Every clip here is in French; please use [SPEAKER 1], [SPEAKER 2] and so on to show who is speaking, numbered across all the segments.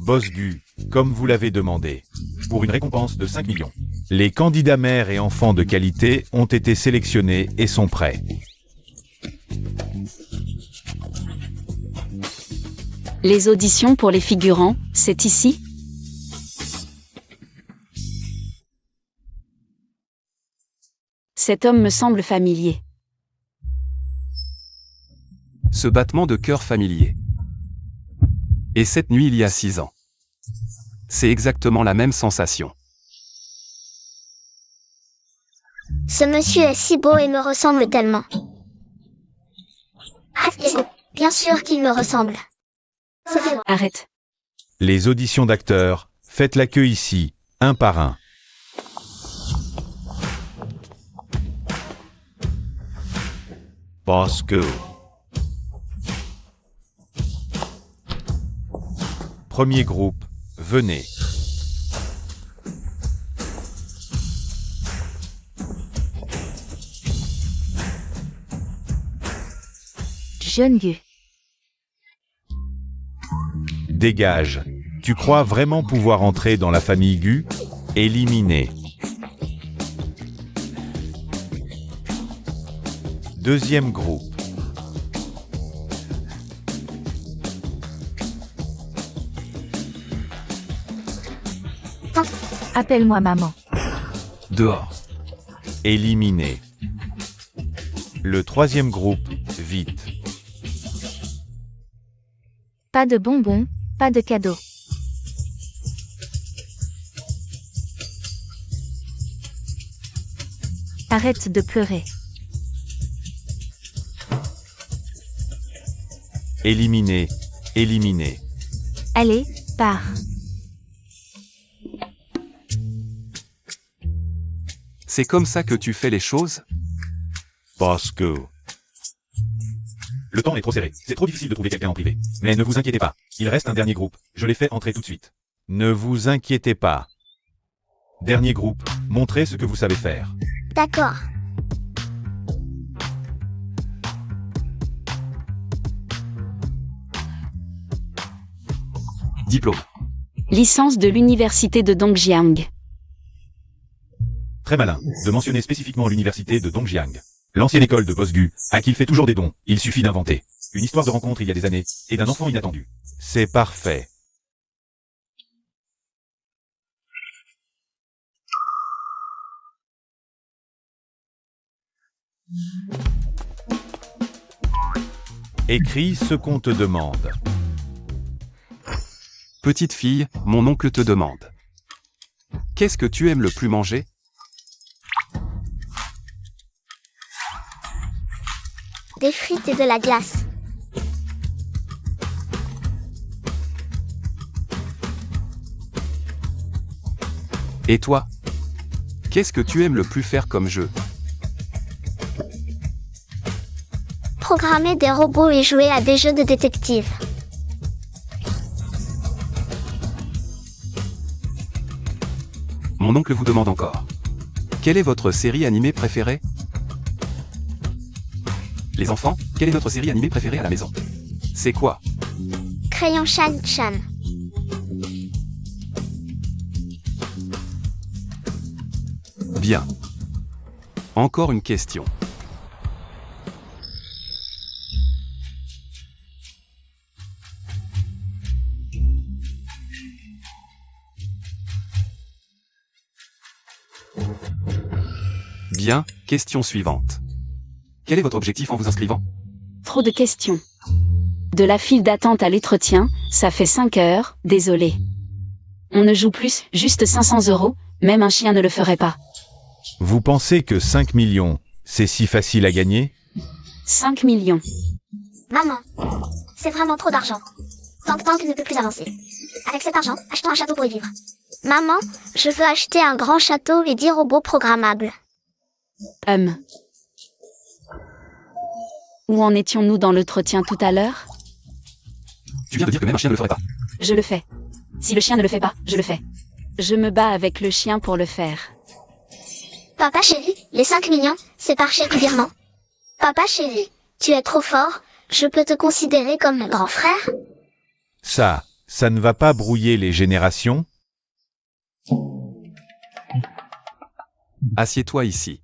[SPEAKER 1] Boss Gu, comme vous l'avez demandé, pour une récompense de 5 millions. Les candidats mères et enfants de qualité ont été sélectionnés et sont prêts.
[SPEAKER 2] Les auditions pour les figurants, c'est ici ? Cet homme me semble familier.
[SPEAKER 3] Ce battement de cœur familier. Et cette nuit il y a 6 ans. C'est exactement la même sensation.
[SPEAKER 4] Ce monsieur est si beau et me ressemble tellement. Bien sûr qu'il me ressemble.
[SPEAKER 2] Arrête.
[SPEAKER 1] Les auditions d'acteurs, faites la queue ici, un par un. Boss Gu. Premier groupe, venez.
[SPEAKER 5] Jeune Gu.
[SPEAKER 1] Dégage. Tu crois vraiment pouvoir entrer dans la famille Gu? Éliminé. Deuxième groupe.
[SPEAKER 5] Appelle-moi maman.
[SPEAKER 3] Dehors.
[SPEAKER 1] Éliminé. Le troisième groupe, vite.
[SPEAKER 5] Pas de bonbons, pas de cadeaux. Arrête de pleurer.
[SPEAKER 1] Éliminé. Éliminé.
[SPEAKER 5] Allez, pars.
[SPEAKER 3] C'est comme ça que tu fais les choses?
[SPEAKER 1] Boss Gu. Le temps est trop serré. C'est trop difficile de trouver quelqu'un en privé. Mais ne vous inquiétez pas. Il reste un dernier groupe. Je l'ai fait entrer tout de suite. Ne vous inquiétez pas. Dernier groupe. Montrez ce que vous savez faire.
[SPEAKER 4] D'accord.
[SPEAKER 3] Diplôme.
[SPEAKER 2] Licence de l'université de Dongjiang.
[SPEAKER 1] Très malin de mentionner spécifiquement l'université de Dongjiang. L'ancienne école de Boss Gu, à qui il fait toujours des dons. Il suffit d'inventer. Une histoire de rencontre il y a des années, et d'un enfant inattendu. C'est parfait. Écris ce qu'on te demande.
[SPEAKER 3] Petite fille, mon oncle te demande. Qu'est-ce que tu aimes le plus manger?
[SPEAKER 4] Des frites et de la glace.
[SPEAKER 3] Et toi? Qu'est-ce que tu aimes le plus faire comme jeu?
[SPEAKER 4] Programmer des robots et jouer à des jeux de détective.
[SPEAKER 3] Mon oncle vous demande encore. Quelle est votre série animée préférée? Les enfants, quelle est notre série animée préférée à la maison? C'est quoi?
[SPEAKER 4] Crayon Shan-Chan.
[SPEAKER 3] Bien. Encore une question. Bien, question suivante. Quel est votre objectif en vous inscrivant?
[SPEAKER 2] Trop de questions. De la file d'attente à l'entretien, ça fait 5 heures, désolé. On ne joue plus, juste 500 €, même un chien ne le ferait pas.
[SPEAKER 1] Vous pensez que 5 millions, c'est si facile à gagner?
[SPEAKER 2] 5 millions.
[SPEAKER 4] Maman, c'est vraiment trop d'argent. Tank ne peut plus avancer. Avec cet argent, achetons un château pour y vivre. Maman, je veux acheter un grand château et 10 robots programmables.
[SPEAKER 2] Où en étions-nous dans l'entretien tout à l'heure?
[SPEAKER 3] Tu viens de dire que même un chien ne le ferait pas.
[SPEAKER 2] Je le fais. Si le chien ne le fait pas, je le fais. Je me bats avec le chien pour le faire.
[SPEAKER 4] Papa chéri, les 5 millions, c'est par chèque virement. Papa chéri, tu es trop fort, je peux te considérer comme mon grand frère?
[SPEAKER 1] Ça, Ça ne va pas brouiller les générations?
[SPEAKER 3] Assieds-toi ici.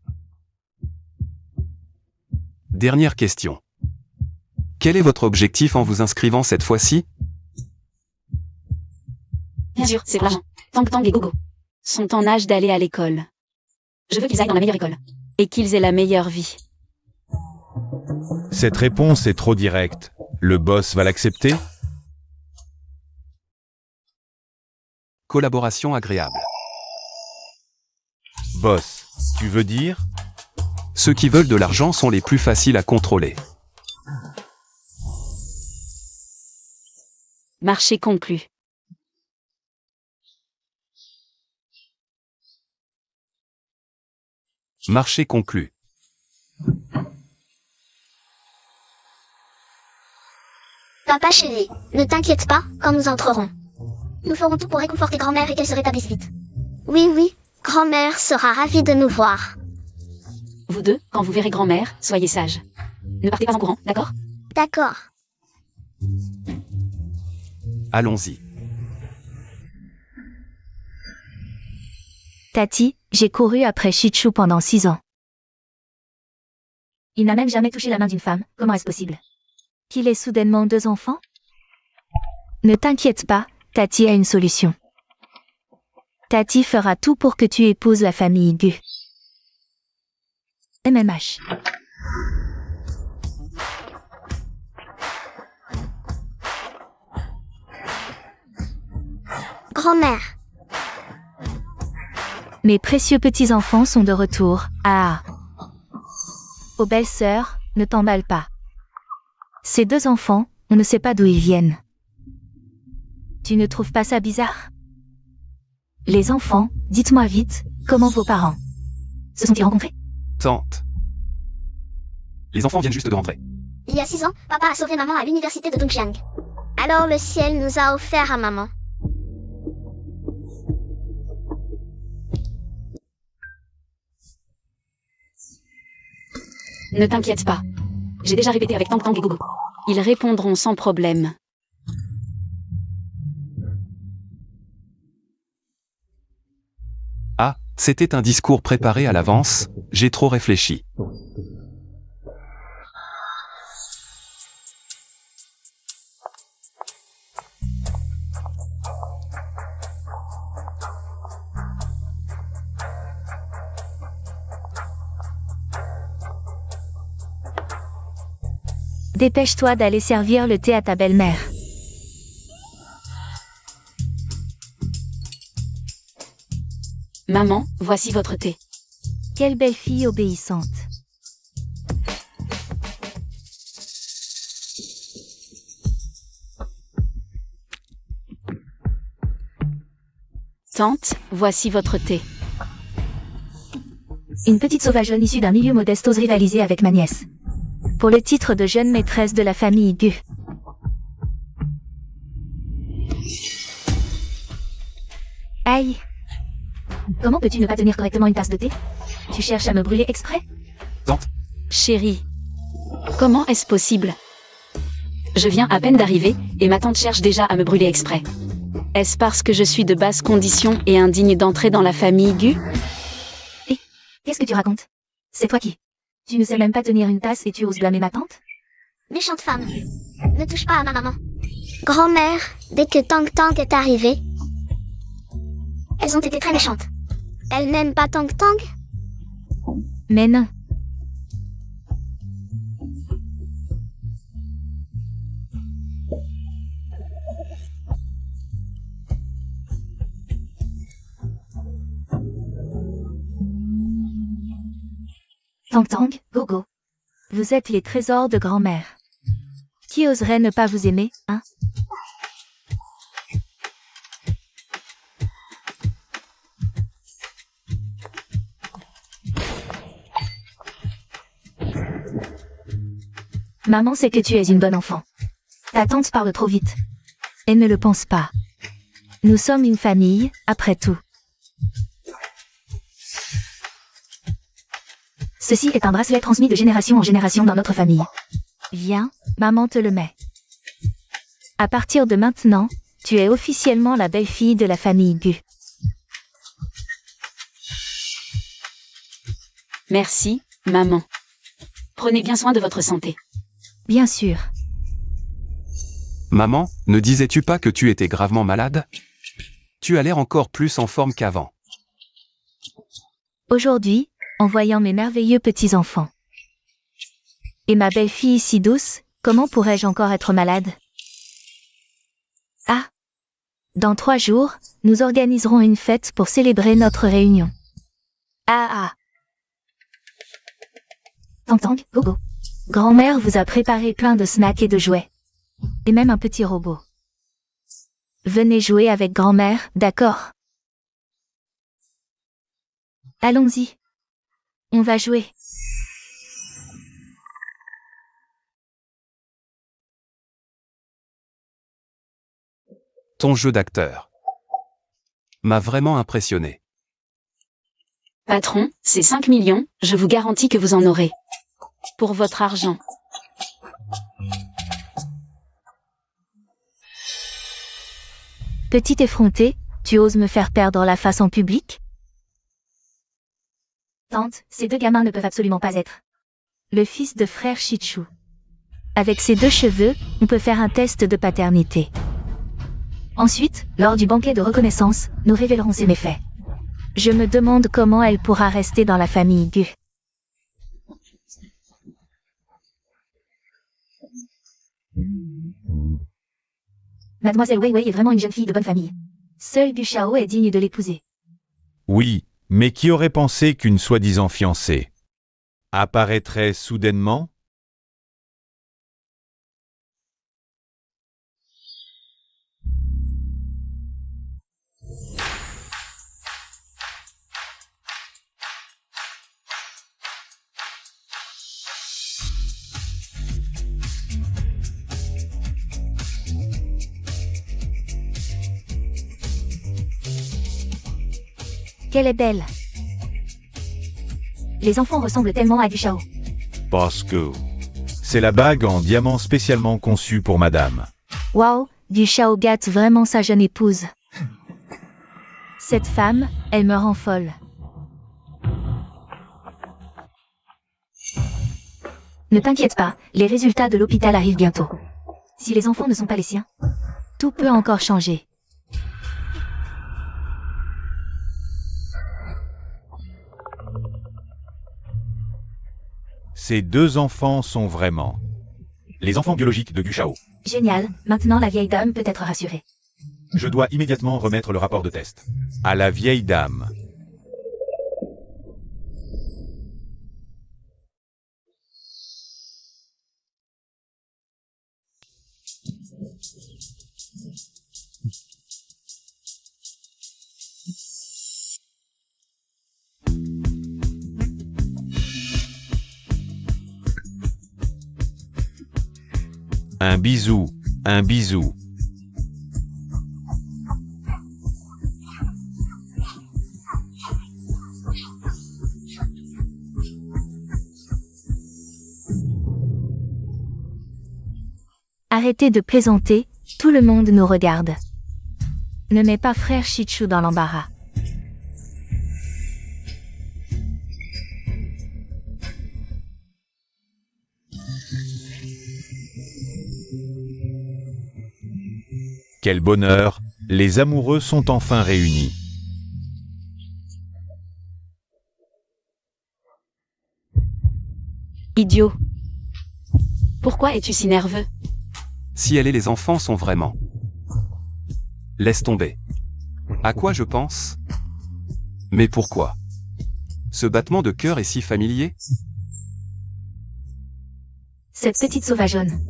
[SPEAKER 3] Dernière question. Quel est votre objectif en vous inscrivant cette fois-ci?
[SPEAKER 2] Bien sûr, c'est pour l'argent. Tang Tang et Gogo sont en âge d'aller à l'école. Je veux qu'ils aillent dans la meilleure école. Et qu'ils aient la meilleure vie.
[SPEAKER 1] Cette réponse est trop directe. Le boss va l'accepter?
[SPEAKER 3] Collaboration agréable.
[SPEAKER 1] Boss, tu veux dire?
[SPEAKER 3] Ceux qui veulent de l'argent sont les plus faciles à contrôler.
[SPEAKER 2] Marché conclu.
[SPEAKER 3] Marché conclu.
[SPEAKER 4] Papa chéri, ne t'inquiète pas, quand nous entrerons. Nous ferons tout pour réconforter grand-mère et qu'elle se rétablisse vite. Oui, oui, grand-mère sera ravie de nous voir.
[SPEAKER 2] Vous deux, quand vous verrez grand-mère, soyez sages. Ne partez pas en courant, d'accord?
[SPEAKER 4] D'accord.
[SPEAKER 3] Allons-y.
[SPEAKER 5] Tati, j'ai couru après Chichou pendant 6 ans. Il n'a même jamais touché la main d'une femme, comment est-ce possible? Qu'il ait soudainement 2 enfants? Ne t'inquiète pas, Tati a une solution. Tati fera tout pour que tu épouses la famille Gu. MMH.
[SPEAKER 4] Grand-mère,
[SPEAKER 5] Mes précieux petits-enfants sont de retour. Ah. Aux belles sœurs, ne t'emballe pas. Ces 2 enfants, on ne sait pas d'où ils viennent. Tu ne trouves pas ça bizarre? Les enfants, dites-moi vite, comment vos parents se sont-ils rencontrés?
[SPEAKER 3] Tante. Les enfants viennent juste de rentrer.
[SPEAKER 4] il y a 6 ans, papa a sauvé maman à l'université de Dongjiang. Alors le ciel nous a offert à maman.
[SPEAKER 2] Ne t'inquiète pas. J'ai déjà répété avec Tang Tang et Gogo. Ils répondront sans problème.
[SPEAKER 3] Ah, c'était un discours préparé à l'avance, j'ai trop réfléchi.
[SPEAKER 5] Dépêche-toi d'aller servir le thé à ta belle-mère.
[SPEAKER 2] Maman, voici votre thé.
[SPEAKER 5] Quelle belle fille obéissante.
[SPEAKER 2] Tante, voici votre thé.
[SPEAKER 5] Une petite sauvageonne issue d'un milieu modeste ose rivaliser avec ma nièce. Pour le titre de jeune maîtresse de la famille Gu. Aïe. Comment peux-tu ne pas tenir correctement une tasse de thé? Tu cherches à me brûler exprès?
[SPEAKER 3] Tante,
[SPEAKER 2] Chérie, comment est-ce possible? Je viens à peine d'arriver, et ma tante cherche déjà à me brûler exprès. Est-ce parce que je suis de basse condition et indigne d'entrer dans la famille Gu?
[SPEAKER 5] Qu'est-ce que tu racontes? C'est toi qui? Tu ne sais même pas tenir une tasse et tu oses blâmer ma tante?
[SPEAKER 4] Méchante femme, ne touche pas à ma maman. Grand-mère, dès que Tang Tang est arrivée, elles ont été très méchantes. Elles n'aiment pas Tang Tang?
[SPEAKER 5] Mais non. Tang Tang, Gogo. Vous êtes les trésors de grand-mère. Qui oserait ne pas vous aimer, hein? Maman sait que tu es une bonne enfant. Ta tante parle trop vite. Elle ne le pense pas. Nous sommes une famille, après tout. Ceci est un bracelet transmis de génération en génération dans notre famille. Viens, maman te le met. À partir de maintenant, Tu es officiellement la belle-fille de la famille Gu.
[SPEAKER 2] Merci, maman. Prenez bien soin de votre santé.
[SPEAKER 5] Bien sûr.
[SPEAKER 3] Maman, ne disais-tu pas que tu étais gravement malade? Tu as l'air encore plus en forme qu'avant.
[SPEAKER 5] Aujourd'hui, en voyant mes merveilleux petits-enfants. Et ma belle-fille si douce, comment pourrais-je encore être malade? Ah! Dans 3 jours, nous organiserons une fête pour célébrer notre réunion. Ah! Tang Tang, Gogo. Grand-mère vous a préparé plein de snacks et de jouets. Et même un petit robot. Venez jouer avec grand-mère, d'accord? Allons-y. On va jouer.
[SPEAKER 3] Ton jeu d'acteur m'a vraiment impressionné.
[SPEAKER 2] Patron, c'est 5 millions, je vous garantis que vous en aurez. Pour votre argent.
[SPEAKER 5] Petit effronté, tu oses me faire perdre la face en public? Tante, ces 2 gamins ne peuvent absolument pas être le fils de frère Shichu. Avec ses 2 cheveux, on peut faire un test de paternité. Ensuite, lors du banquet de reconnaissance, nous révélerons ses méfaits. Je me demande comment elle pourra rester dans la famille Gu. Mademoiselle Wei Wei est vraiment une jeune fille de bonne famille. Seul Gu Shao est digne de l'épouser.
[SPEAKER 1] Oui, mais qui aurait pensé qu'une soi-disant fiancée apparaîtrait soudainement?
[SPEAKER 5] Qu'elle est belle. Les enfants ressemblent tellement à Gu Shao.
[SPEAKER 1] Parce que c'est la bague en diamant spécialement conçue pour madame.
[SPEAKER 5] Waouh, Gu Shao gâte vraiment sa jeune épouse. Cette femme, elle me rend folle. Ne t'inquiète pas, les résultats de l'hôpital arrivent bientôt. Si les enfants ne sont pas les siens, tout peut encore changer.
[SPEAKER 1] Ces 2 enfants sont vraiment les enfants biologiques de Gu Shao.
[SPEAKER 5] Génial, maintenant la vieille dame peut être rassurée.
[SPEAKER 1] Je dois immédiatement remettre le rapport de test à la vieille dame. Un bisou, un bisou.
[SPEAKER 5] Arrêtez de plaisanter, tout le monde nous regarde. Ne mets pas frère Shichu dans l'embarras.
[SPEAKER 1] Quel bonheur, les amoureux sont enfin réunis.
[SPEAKER 2] Idiot. Pourquoi es-tu si nerveux?
[SPEAKER 3] Si elle et les enfants sont vraiment... Laisse tomber. À quoi je pense? Mais pourquoi? Ce battement de cœur est si familier?
[SPEAKER 5] Cette petite sauvageonne.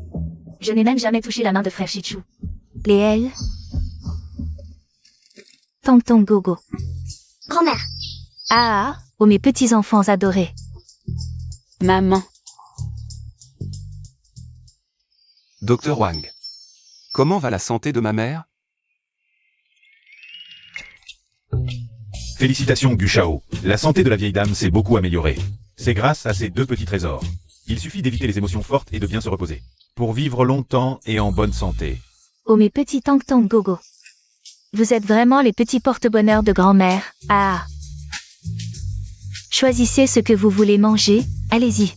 [SPEAKER 5] Je n'ai même jamais touché la main de frère Shichu. Et elle? Tang Tang Gogo.
[SPEAKER 4] Grand-mère,
[SPEAKER 5] Ah, oh mes petits enfants adorés.
[SPEAKER 2] Maman.
[SPEAKER 3] Docteur Wang. Comment va la santé de ma mère?
[SPEAKER 1] Félicitations Gu Shao, la santé de la vieille dame s'est beaucoup améliorée. C'est grâce à ces 2 petits trésors. Il suffit d'éviter les émotions fortes et de bien se reposer. Pour vivre longtemps et en bonne santé.
[SPEAKER 5] Oh mes petits Tang Gogo. Vous êtes vraiment les petits porte-bonheur de grand-mère. Ah. Choisissez ce que vous voulez manger, allez-y.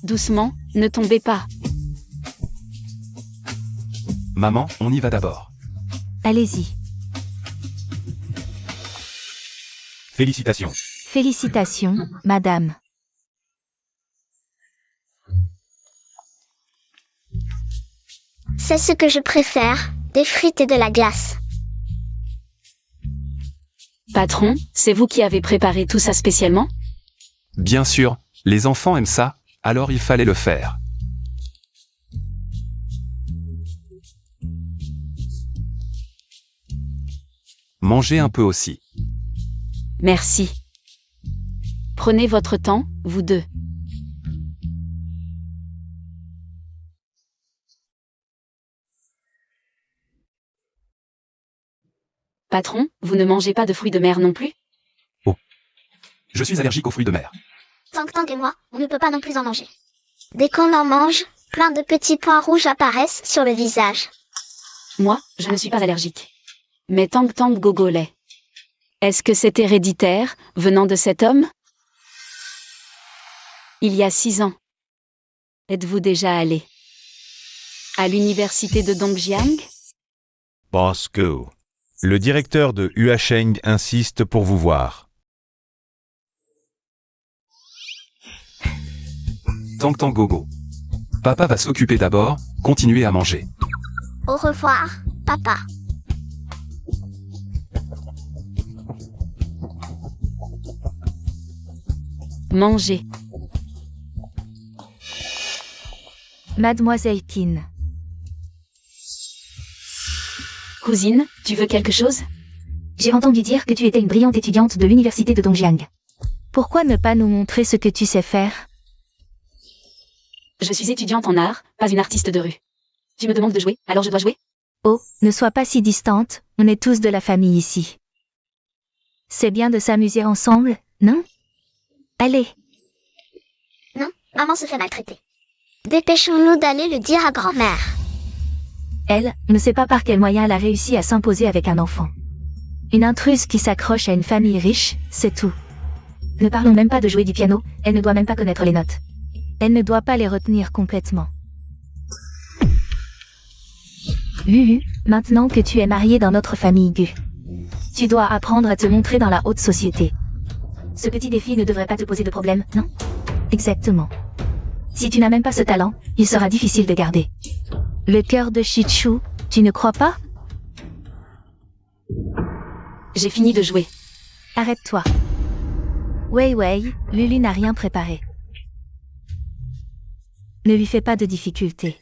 [SPEAKER 2] Doucement, ne tombez pas.
[SPEAKER 3] Maman, on y va d'abord.
[SPEAKER 5] Allez-y.
[SPEAKER 1] Félicitations.
[SPEAKER 5] Félicitations, madame.
[SPEAKER 4] C'est ce que je préfère, des frites et de la glace.
[SPEAKER 2] Patron, c'est vous qui avez préparé tout ça spécialement?
[SPEAKER 3] Bien sûr, les enfants aiment ça, alors il fallait le faire. Mangez un peu aussi.
[SPEAKER 2] Merci. Prenez votre temps, vous deux. Patron, vous ne mangez pas de fruits de mer non plus?
[SPEAKER 3] Je suis allergique aux fruits de mer.
[SPEAKER 4] Tang et moi, on ne peut pas non plus en manger. Dès qu'on en mange, plein de petits points rouges apparaissent sur le visage.
[SPEAKER 2] Moi, je ne suis pas allergique. Mais Tang Gogo l'est. Est-ce que c'est héréditaire, venant de cet homme? Il y a 6 ans. Êtes-vous déjà allé à l'université de Dongjiang?
[SPEAKER 1] Boss Go. Le directeur de Huasheng insiste pour vous voir.
[SPEAKER 3] Tang Gogo. Papa va s'occuper d'abord, continuez à manger.
[SPEAKER 4] Au revoir, papa.
[SPEAKER 2] Mangez.
[SPEAKER 5] Mademoiselle Qin.
[SPEAKER 2] Cousine, tu veux quelque chose?
[SPEAKER 5] J'ai entendu dire que tu étais une brillante étudiante de l'université de Dongjiang. Pourquoi ne pas nous montrer ce que tu sais faire?
[SPEAKER 2] Je suis étudiante en art, pas une artiste de rue. Tu me demandes de jouer, alors je dois jouer?
[SPEAKER 5] Oh, ne sois pas si distante, on est tous de la famille ici. C'est bien de s'amuser ensemble, non? Allez.
[SPEAKER 4] Non, maman se fait maltraiter. Dépêchons-nous d'aller le dire à grand-mère.
[SPEAKER 5] Elle ne sait pas par quel moyen elle a réussi à s'imposer avec un enfant. Une intruse qui s'accroche à une famille riche, c'est tout. Ne parlons même pas de jouer du piano, elle ne doit même pas connaître les notes. Elle ne doit pas les retenir complètement. Lulu, maintenant que tu es mariée dans notre famille Gu, tu dois apprendre à te montrer dans la haute société. Ce petit défi ne devrait pas te poser de problème, non? Exactement. Si tu n'as même pas ce talent, il sera difficile de garder. Le cœur de Shichu, tu ne crois pas?
[SPEAKER 2] J'ai fini de jouer.
[SPEAKER 5] Arrête-toi. Wei, Lulu n'a rien préparé. Ne lui fais pas de difficultés.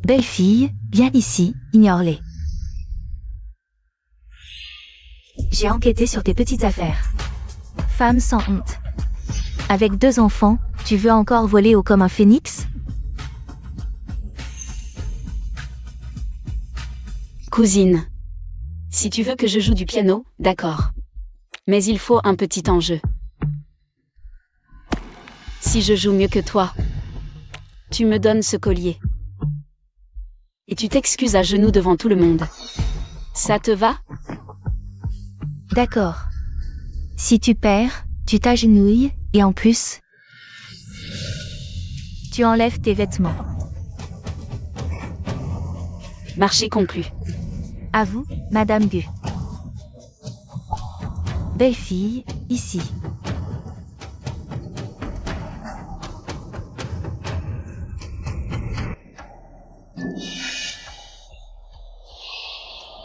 [SPEAKER 5] Belle fille, viens ici, ignore-les. J'ai enquêté sur tes petites affaires. Femme sans honte. Avec 2 enfants, tu veux encore voler haut comme un phénix?
[SPEAKER 2] Cousine. Si tu veux que je joue du piano, d'accord. Mais il faut un petit enjeu. Si je joue mieux que toi, tu me donnes ce collier. Et tu t'excuses à genoux devant tout le monde. Ça te va?
[SPEAKER 5] D'accord. Si tu perds, tu t'agenouilles, et en plus, tu enlèves tes vêtements.
[SPEAKER 2] Marché conclu.
[SPEAKER 5] À vous, Madame Gu. Belle fille, ici.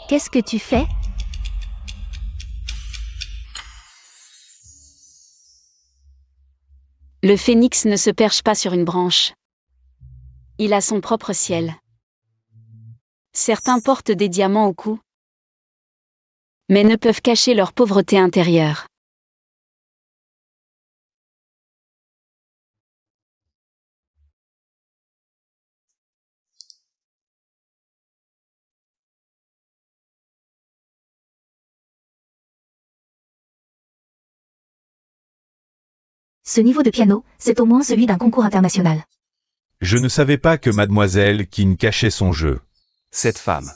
[SPEAKER 5] Qu'est-ce que tu fais?
[SPEAKER 2] Le phénix ne se perche pas sur une branche. Il a son propre ciel. Certains portent des diamants au cou, mais ne peuvent cacher leur pauvreté intérieure.
[SPEAKER 5] Ce niveau de piano, c'est au moins celui d'un concours international.
[SPEAKER 1] Je ne savais pas que mademoiselle Keane cachait son jeu.
[SPEAKER 3] Cette femme.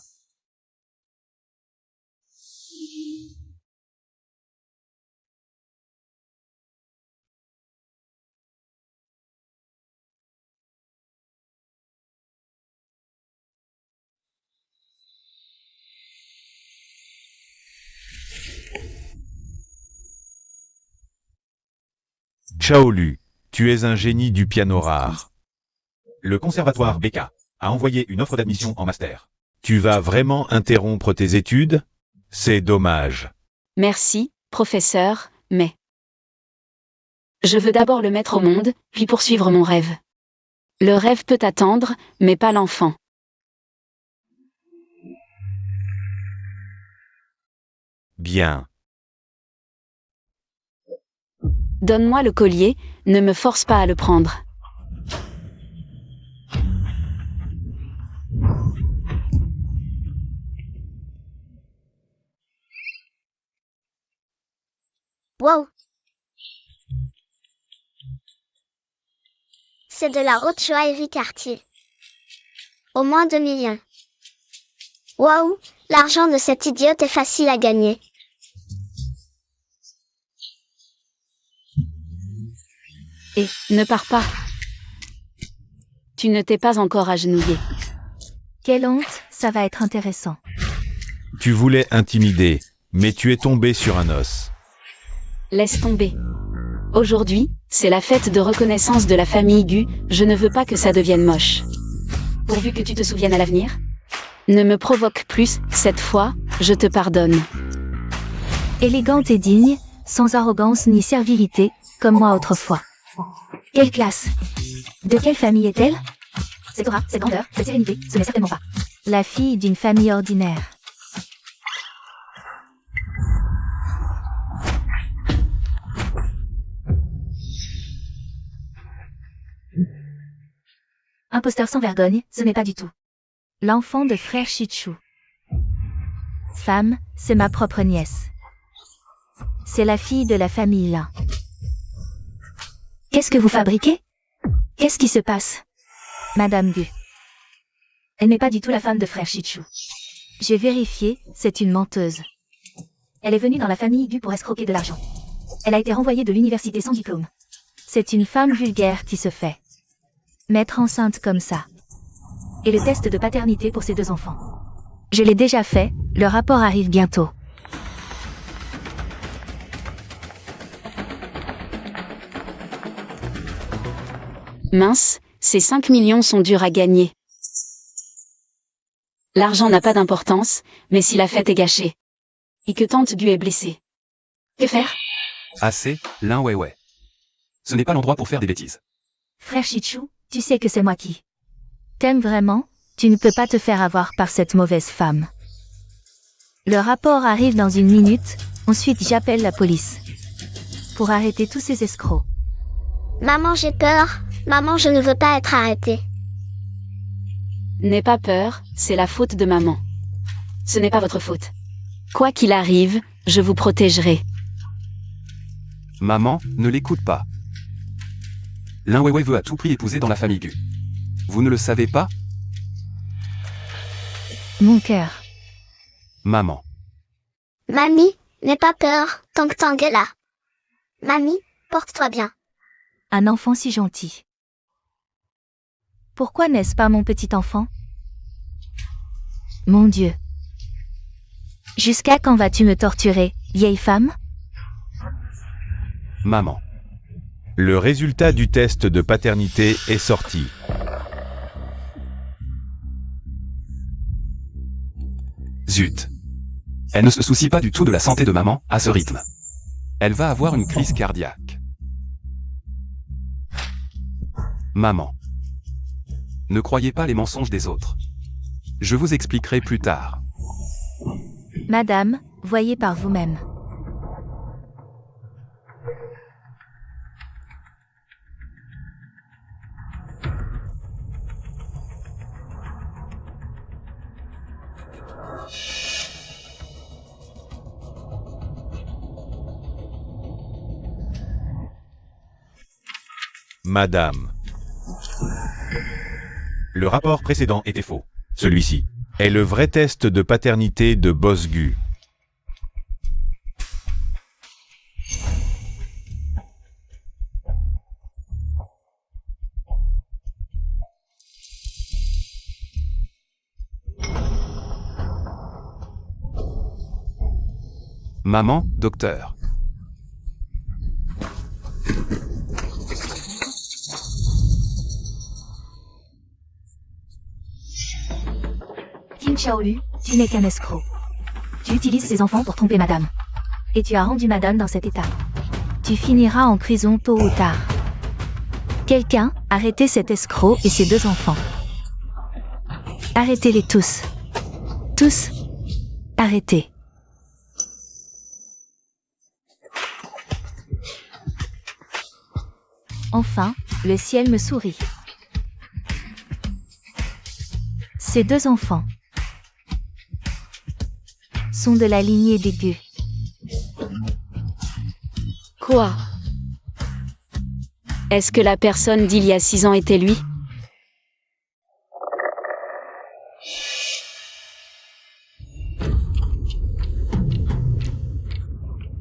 [SPEAKER 1] Chaolu, tu es un génie du piano rare. Le conservatoire Becca a envoyé une offre d'admission en master. Tu vas vraiment interrompre tes études? C'est dommage.
[SPEAKER 2] Merci, professeur, mais... Je veux d'abord le mettre au monde, puis poursuivre mon rêve. Le rêve peut attendre, mais pas l'enfant.
[SPEAKER 1] Bien.
[SPEAKER 2] Donne-moi le collier, ne me force pas à le prendre.
[SPEAKER 4] Wow. C'est de la haute joaillerie Cartier. Au moins 2 millions. Waouh, l'argent de cette idiote est facile à gagner.
[SPEAKER 2] Et, ne pars pas. Tu ne t'es pas encore agenouillé.
[SPEAKER 5] Quelle honte, ça va être intéressant.
[SPEAKER 1] Tu voulais intimider, mais tu es tombé sur un os.
[SPEAKER 2] Laisse tomber. Aujourd'hui, c'est la fête de reconnaissance de la famille Gu, je ne veux pas que ça devienne moche. Pourvu que tu te souviennes à l'avenir. Ne me provoque plus, cette fois, je te pardonne.
[SPEAKER 5] Élégante et digne, sans arrogance ni servilité, comme moi autrefois. Quelle classe! De quelle famille est-elle? Cette aura, cette grandeur, cette sérénité, ce n'est certainement pas la fille d'une famille ordinaire. Imposteur sans vergogne, ce n'est pas du tout. L'enfant de frère Shichu. Femme, c'est ma propre nièce. C'est la fille de la famille là. Qu'est-ce que vous fabriquez? Qu'est-ce qui se passe? Madame Gu. Elle n'est pas du tout la femme de frère Shichu. J'ai vérifié, c'est une menteuse. Elle est venue dans la famille Gu pour escroquer de l'argent. Elle a été renvoyée de l'université sans diplôme. C'est une femme vulgaire qui se fait mettre enceinte comme ça. Et le test de paternité pour ses 2 enfants. Je l'ai déjà fait, le rapport arrive bientôt.
[SPEAKER 2] Mince, ces 5 millions sont durs à gagner. L'argent n'a pas d'importance, mais si la fête est gâchée. Et que tante Gu est blessée. Que faire?
[SPEAKER 3] Assez, l'un ouais. Ce n'est pas l'endroit pour faire des bêtises.
[SPEAKER 5] Frère Shichu, tu sais que c'est moi qui t'aime vraiment, tu ne peux pas te faire avoir par cette mauvaise femme. Le rapport arrive dans 1 minute, ensuite j'appelle la police. Pour arrêter tous ces escrocs.
[SPEAKER 4] Maman, j'ai peur. Maman, je ne veux pas être arrêtée.
[SPEAKER 2] N'aie pas peur, c'est la faute de maman. Ce n'est pas votre faute. Quoi qu'il arrive, je vous protégerai.
[SPEAKER 3] Maman, ne l'écoute pas. L'un ouais veut à tout prix épouser dans la famille Gu. Vous ne le savez pas?
[SPEAKER 5] Mon cœur.
[SPEAKER 3] Maman.
[SPEAKER 4] Mamie, n'aie pas peur, Tang Tang est là. Mamie, porte-toi bien.
[SPEAKER 5] Un enfant si gentil. Pourquoi n'est-ce pas mon petit enfant? Mon Dieu. Jusqu'à quand vas-tu me torturer, vieille femme?
[SPEAKER 3] Maman.
[SPEAKER 1] Le résultat du test de paternité est sorti.
[SPEAKER 3] Zut. Elle ne se soucie pas du tout de la santé de maman, à ce rythme. Elle va avoir une crise cardiaque. Maman. Ne croyez pas les mensonges des autres. Je vous expliquerai plus tard.
[SPEAKER 5] Madame, voyez par vous-même.
[SPEAKER 1] Madame. Le rapport précédent était faux. Celui-ci est le vrai test de paternité de Boss Gu.
[SPEAKER 3] Maman, docteur.
[SPEAKER 5] Tim Xiaolu, tu n'es qu'un escroc. Tu utilises ces enfants pour tromper madame. Et tu as rendu madame dans cet état. Tu finiras en prison tôt ou tard. Quelqu'un, arrêtez cet escroc et ses 2 enfants. Arrêtez-les tous. Tous. Arrêtez. Enfin, le ciel me sourit. Ces 2 enfants sont de la lignée des Gu.
[SPEAKER 2] Quoi? Est-ce que la personne d'il y a 6 ans était lui?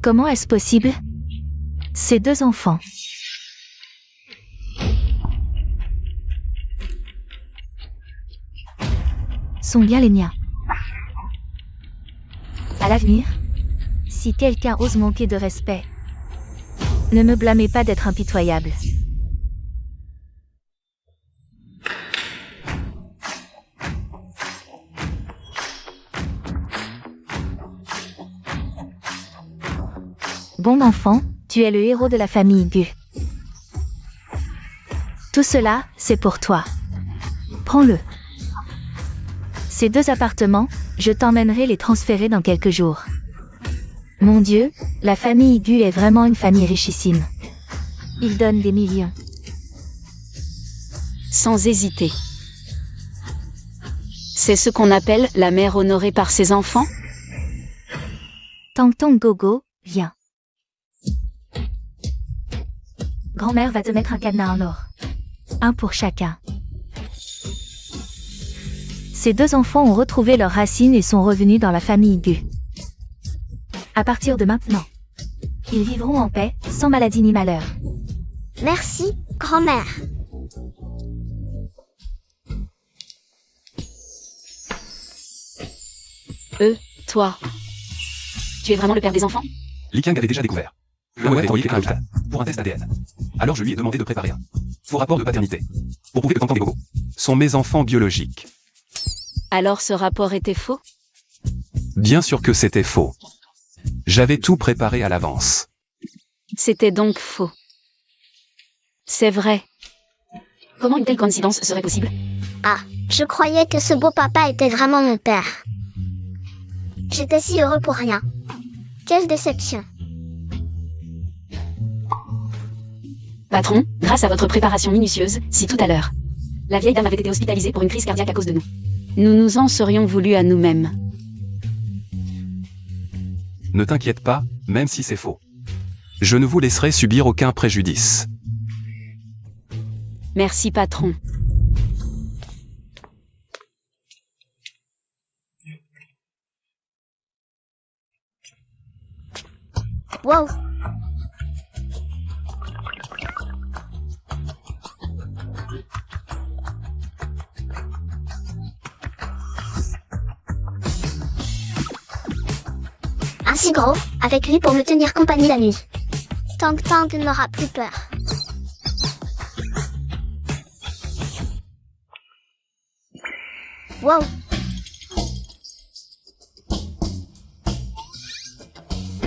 [SPEAKER 5] Comment est-ce possible? Ces 2 enfants sont bien les miens. À l'avenir, si quelqu'un ose manquer de respect, ne me blâmez pas d'être impitoyable. Bon enfant, tu es le héros de la famille Gu. Tout cela, c'est pour toi. Prends-le. Ces 2 appartements, je t'emmènerai les transférer dans quelques jours. Mon Dieu, la famille Gu est vraiment une famille richissime. Ils donnent des millions.
[SPEAKER 2] Sans hésiter. C'est ce qu'on appelle la mère honorée par ses enfants?
[SPEAKER 5] Tang Tong Gogo, viens. Grand-mère va te mettre un cadenas en or. Un pour chacun. Ces 2 enfants ont retrouvé leurs racines et sont revenus dans la famille Gu. À partir de maintenant, ils vivront en paix, sans maladie ni malheur.
[SPEAKER 4] Merci, grand-mère.
[SPEAKER 2] Toi. Tu es vraiment le père des enfants?
[SPEAKER 3] Li Kang avait déjà découvert. Le web envoyé quelques résultats pour un test ADN. Alors je lui ai demandé de préparer un faux rapport de paternité pour prouver que Tang Tang et Gogo sont mes enfants biologiques.
[SPEAKER 2] Alors ce rapport était faux?
[SPEAKER 3] Bien sûr que c'était faux. J'avais tout préparé à l'avance.
[SPEAKER 2] C'était donc faux. C'est vrai. Comment une telle coïncidence serait possible?
[SPEAKER 4] Ah, je croyais que ce beau papa était vraiment mon père. J'étais si heureux pour rien. Quelle déception.
[SPEAKER 2] Patron, grâce à votre préparation minutieuse, si tout à l'heure, la vieille dame avait été hospitalisée pour une crise cardiaque à cause de nous. Nous nous en serions voulu à nous-mêmes.
[SPEAKER 3] Ne t'inquiète pas, même si c'est faux. Je ne vous laisserai subir aucun préjudice.
[SPEAKER 2] Merci patron.
[SPEAKER 4] Wow. Un si gros, avec lui pour me tenir compagnie la nuit. Tang Tang n'aura plus peur. Wow.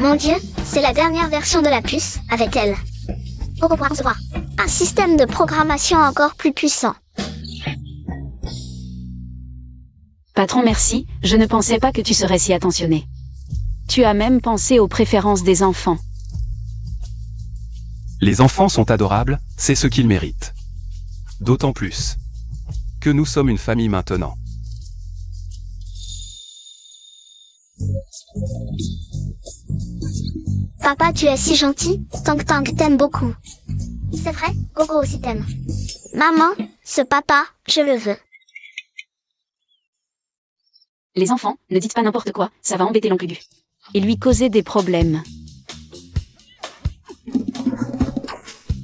[SPEAKER 4] Mon Dieu, c'est la dernière version de la puce, avec elle. Pour pouvoir recevoir un système de programmation encore plus puissant.
[SPEAKER 2] Patron, merci, je ne pensais pas que tu serais si attentionné. Tu as même pensé aux préférences des enfants.
[SPEAKER 3] Les enfants sont adorables, c'est ce qu'ils méritent. D'autant plus que nous sommes une famille maintenant.
[SPEAKER 4] Papa, tu es si gentil, Tang Tang t'aime beaucoup. C'est vrai, Gogo aussi t'aime. Maman, ce papa, je le veux.
[SPEAKER 2] Les enfants, ne dites pas n'importe quoi, ça va embêter l'oncle Gu. Et lui causer des problèmes.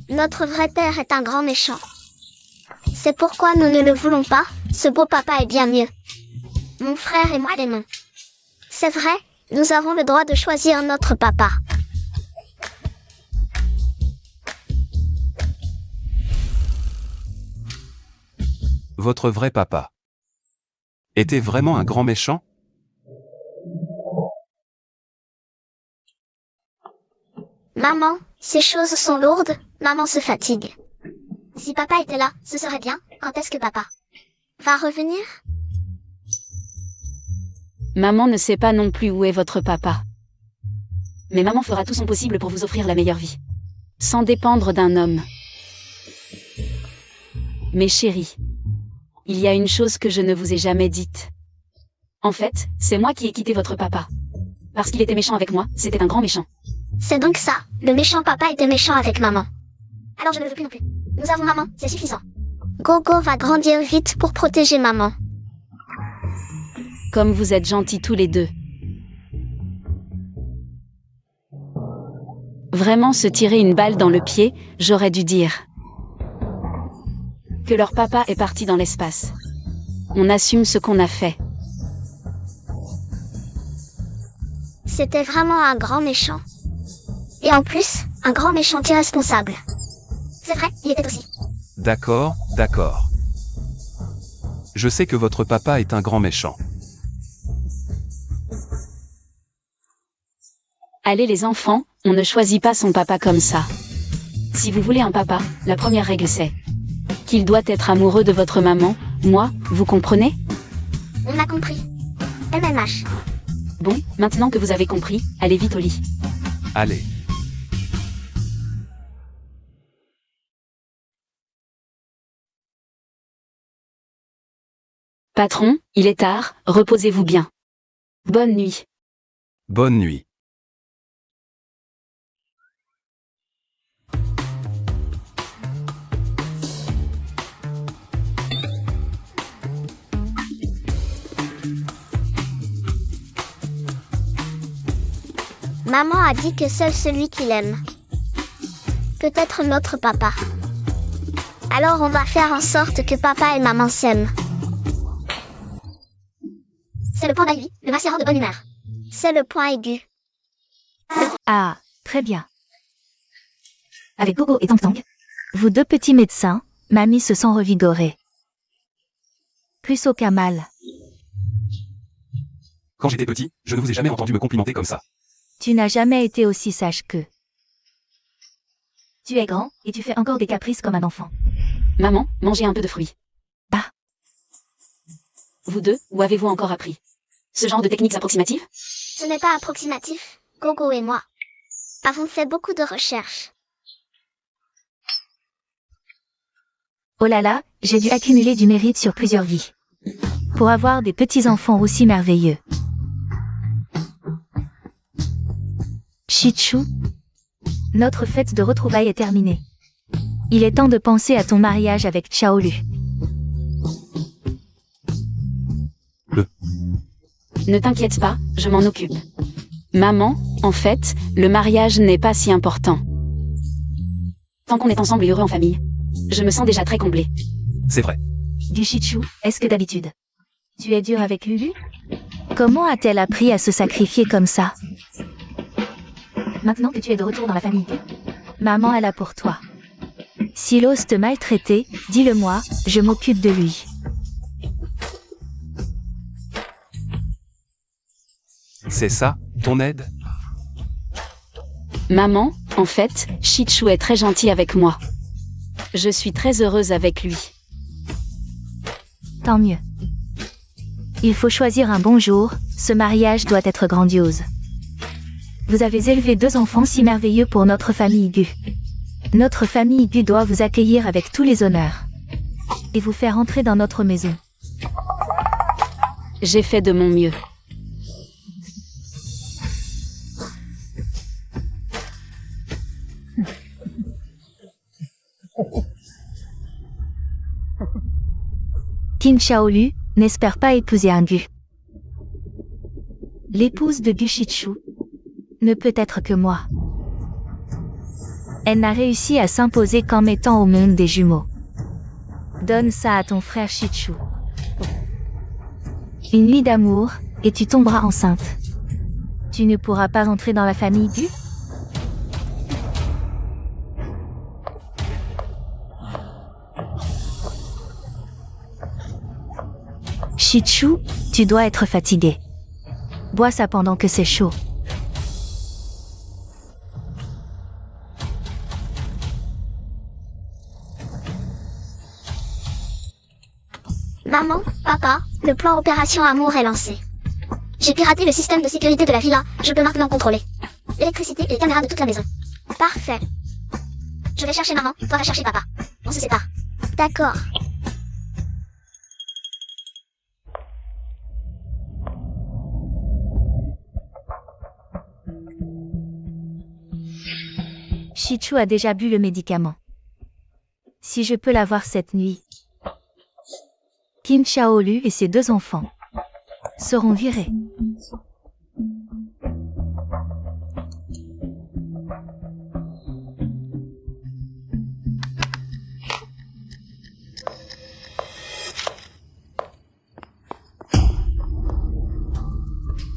[SPEAKER 4] Notre vrai père est un grand méchant. C'est pourquoi nous ne le voulons pas, ce beau papa est bien mieux. Mon frère et moi l'aimons. C'est vrai, nous avons le droit de choisir notre papa.
[SPEAKER 3] Votre vrai papa était vraiment un grand méchant?
[SPEAKER 4] Maman, ces choses sont lourdes, maman se fatigue. Si papa était là, ce serait bien, quand est-ce que papa va revenir?
[SPEAKER 2] Maman ne sait pas non plus où est votre papa. Mais maman fera tout son possible pour vous offrir la meilleure vie. Sans dépendre d'un homme. Mes chéris, il y a une chose que je ne vous ai jamais dite. En fait, c'est moi qui ai quitté votre papa. Parce qu'il était méchant avec moi, c'était un grand méchant.
[SPEAKER 4] C'est donc ça, le méchant papa était méchant avec maman. Alors je ne le veux plus non plus. Nous avons maman, c'est suffisant. Gogo va grandir vite pour protéger maman.
[SPEAKER 2] Comme vous êtes gentils tous les deux. Vraiment se tirer une balle dans le pied, j'aurais dû dire. Que leur papa est parti dans l'espace. On assume ce qu'on a fait.
[SPEAKER 4] C'était vraiment un grand méchant. Et en plus, un grand méchant irresponsable. C'est vrai, il était aussi.
[SPEAKER 3] D'accord, d'accord. Je sais que votre papa est un grand méchant.
[SPEAKER 2] Allez les enfants, on ne choisit pas son papa comme ça. Si vous voulez un papa, la première règle c'est qu'il doit être amoureux de votre maman, moi, vous comprenez?
[SPEAKER 4] On a compris. MMH.
[SPEAKER 2] Bon, maintenant que vous avez compris, allez vite au lit.
[SPEAKER 3] Allez.
[SPEAKER 2] Patron, il est tard, reposez-vous bien. Bonne nuit.
[SPEAKER 3] Bonne nuit.
[SPEAKER 4] Maman a dit que seul celui qu'il aime peut être notre papa. Alors on va faire en sorte que papa et maman s'aiment. C'est le point d'Ivy, le massérant de bonne humeur. C'est le point aigu.
[SPEAKER 5] Ah, très bien.
[SPEAKER 2] Avec Gogo et Tang Tang.
[SPEAKER 5] Vous deux petits médecins, mamie se sent revigorée. Plus aucun mal.
[SPEAKER 3] Quand j'étais petit, je ne vous ai jamais entendu me complimenter comme ça.
[SPEAKER 5] Tu n'as jamais été aussi sage qu'eux.
[SPEAKER 2] Tu es grand, et tu fais encore des caprices comme un enfant. Maman, mangez un peu de fruits.
[SPEAKER 5] Bah.
[SPEAKER 2] Vous deux, où avez-vous encore appris ce genre de techniques approximatives?
[SPEAKER 4] Ce n'est pas approximatif, Gogo et moi avons fait beaucoup de recherches.
[SPEAKER 5] Oh là là, j'ai dû accumuler du mérite sur plusieurs vies. Pour avoir des petits-enfants aussi merveilleux. Shichu, notre fête de retrouvailles est terminée. Il est temps de penser à ton mariage avec Xiaolu.
[SPEAKER 2] Ne t'inquiète pas, je m'en occupe. Maman, en fait, le mariage n'est pas si important. Tant qu'on est ensemble et heureux en famille. Je me sens déjà très comblée.
[SPEAKER 3] C'est vrai.
[SPEAKER 2] Du Shichu, est-ce que d'habitude
[SPEAKER 5] Tu es dur avec Lulu? Comment a-t-elle appris à se sacrifier comme ça?
[SPEAKER 2] Maintenant que tu es de retour dans la famille.
[SPEAKER 5] Maman est là pour toi. S'il ose te maltraiter, dis-le-moi, je m'occupe de lui.
[SPEAKER 3] C'est ça, ton aide?
[SPEAKER 2] Maman, en fait, Shichu est très gentil avec moi. Je suis très heureuse avec lui.
[SPEAKER 5] Tant mieux. Il faut choisir un bon jour, ce mariage doit être grandiose. Vous avez élevé 2 enfants si merveilleux pour notre famille Gu. Notre famille Gu doit vous accueillir avec tous les honneurs. Et vous faire entrer dans notre maison.
[SPEAKER 2] J'ai fait de mon mieux.
[SPEAKER 5] Qin Xiaolu n'espère pas épouser un Gu. L'épouse de Gushichu ne peut être que moi. Elle n'a réussi à s'imposer qu'en mettant au monde des jumeaux. Donne ça à ton frère Shichu. Une nuit d'amour, et tu tomberas enceinte. Tu ne pourras pas entrer dans la famille du... Shichu, tu dois être fatigué. Bois ça pendant que c'est chaud.
[SPEAKER 4] Maman, papa, le plan Opération Amour est lancé. J'ai piraté le système de sécurité de la villa, je peux maintenant contrôler l'électricité et les caméras de toute la maison. Parfait. Je vais chercher maman, toi va chercher papa. On se sépare. D'accord.
[SPEAKER 5] Shichu a déjà bu le médicament. Si je peux l'avoir cette nuit, Kim Chaolu et ses 2 enfants seront virés.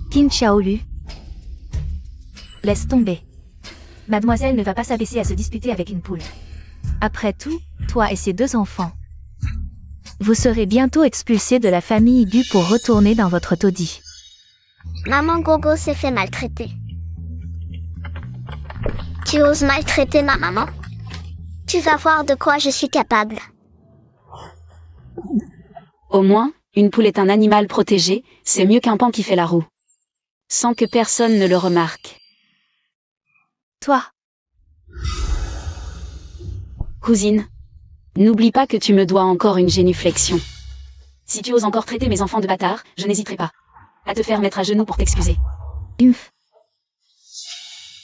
[SPEAKER 5] Kim Chaolu, laisse tomber. Mademoiselle ne va pas s'abaisser à se disputer avec une poule. Après tout, toi et ces 2 enfants, vous serez bientôt expulsés de la famille Du pour retourner dans votre taudis.
[SPEAKER 4] Maman Gogo s'est fait maltraiter. Tu oses maltraiter ma maman? Tu vas voir de quoi je suis capable.
[SPEAKER 2] Au moins, une poule est un animal protégé, c'est mieux qu'un paon qui fait la roue. Sans que personne ne le remarque.
[SPEAKER 5] Toi,
[SPEAKER 2] Cousine, n'oublie pas que tu me dois encore une génuflexion. Si tu oses encore traiter mes enfants de bâtards, je n'hésiterai pas à te faire mettre à genoux pour t'excuser.
[SPEAKER 5] Umph.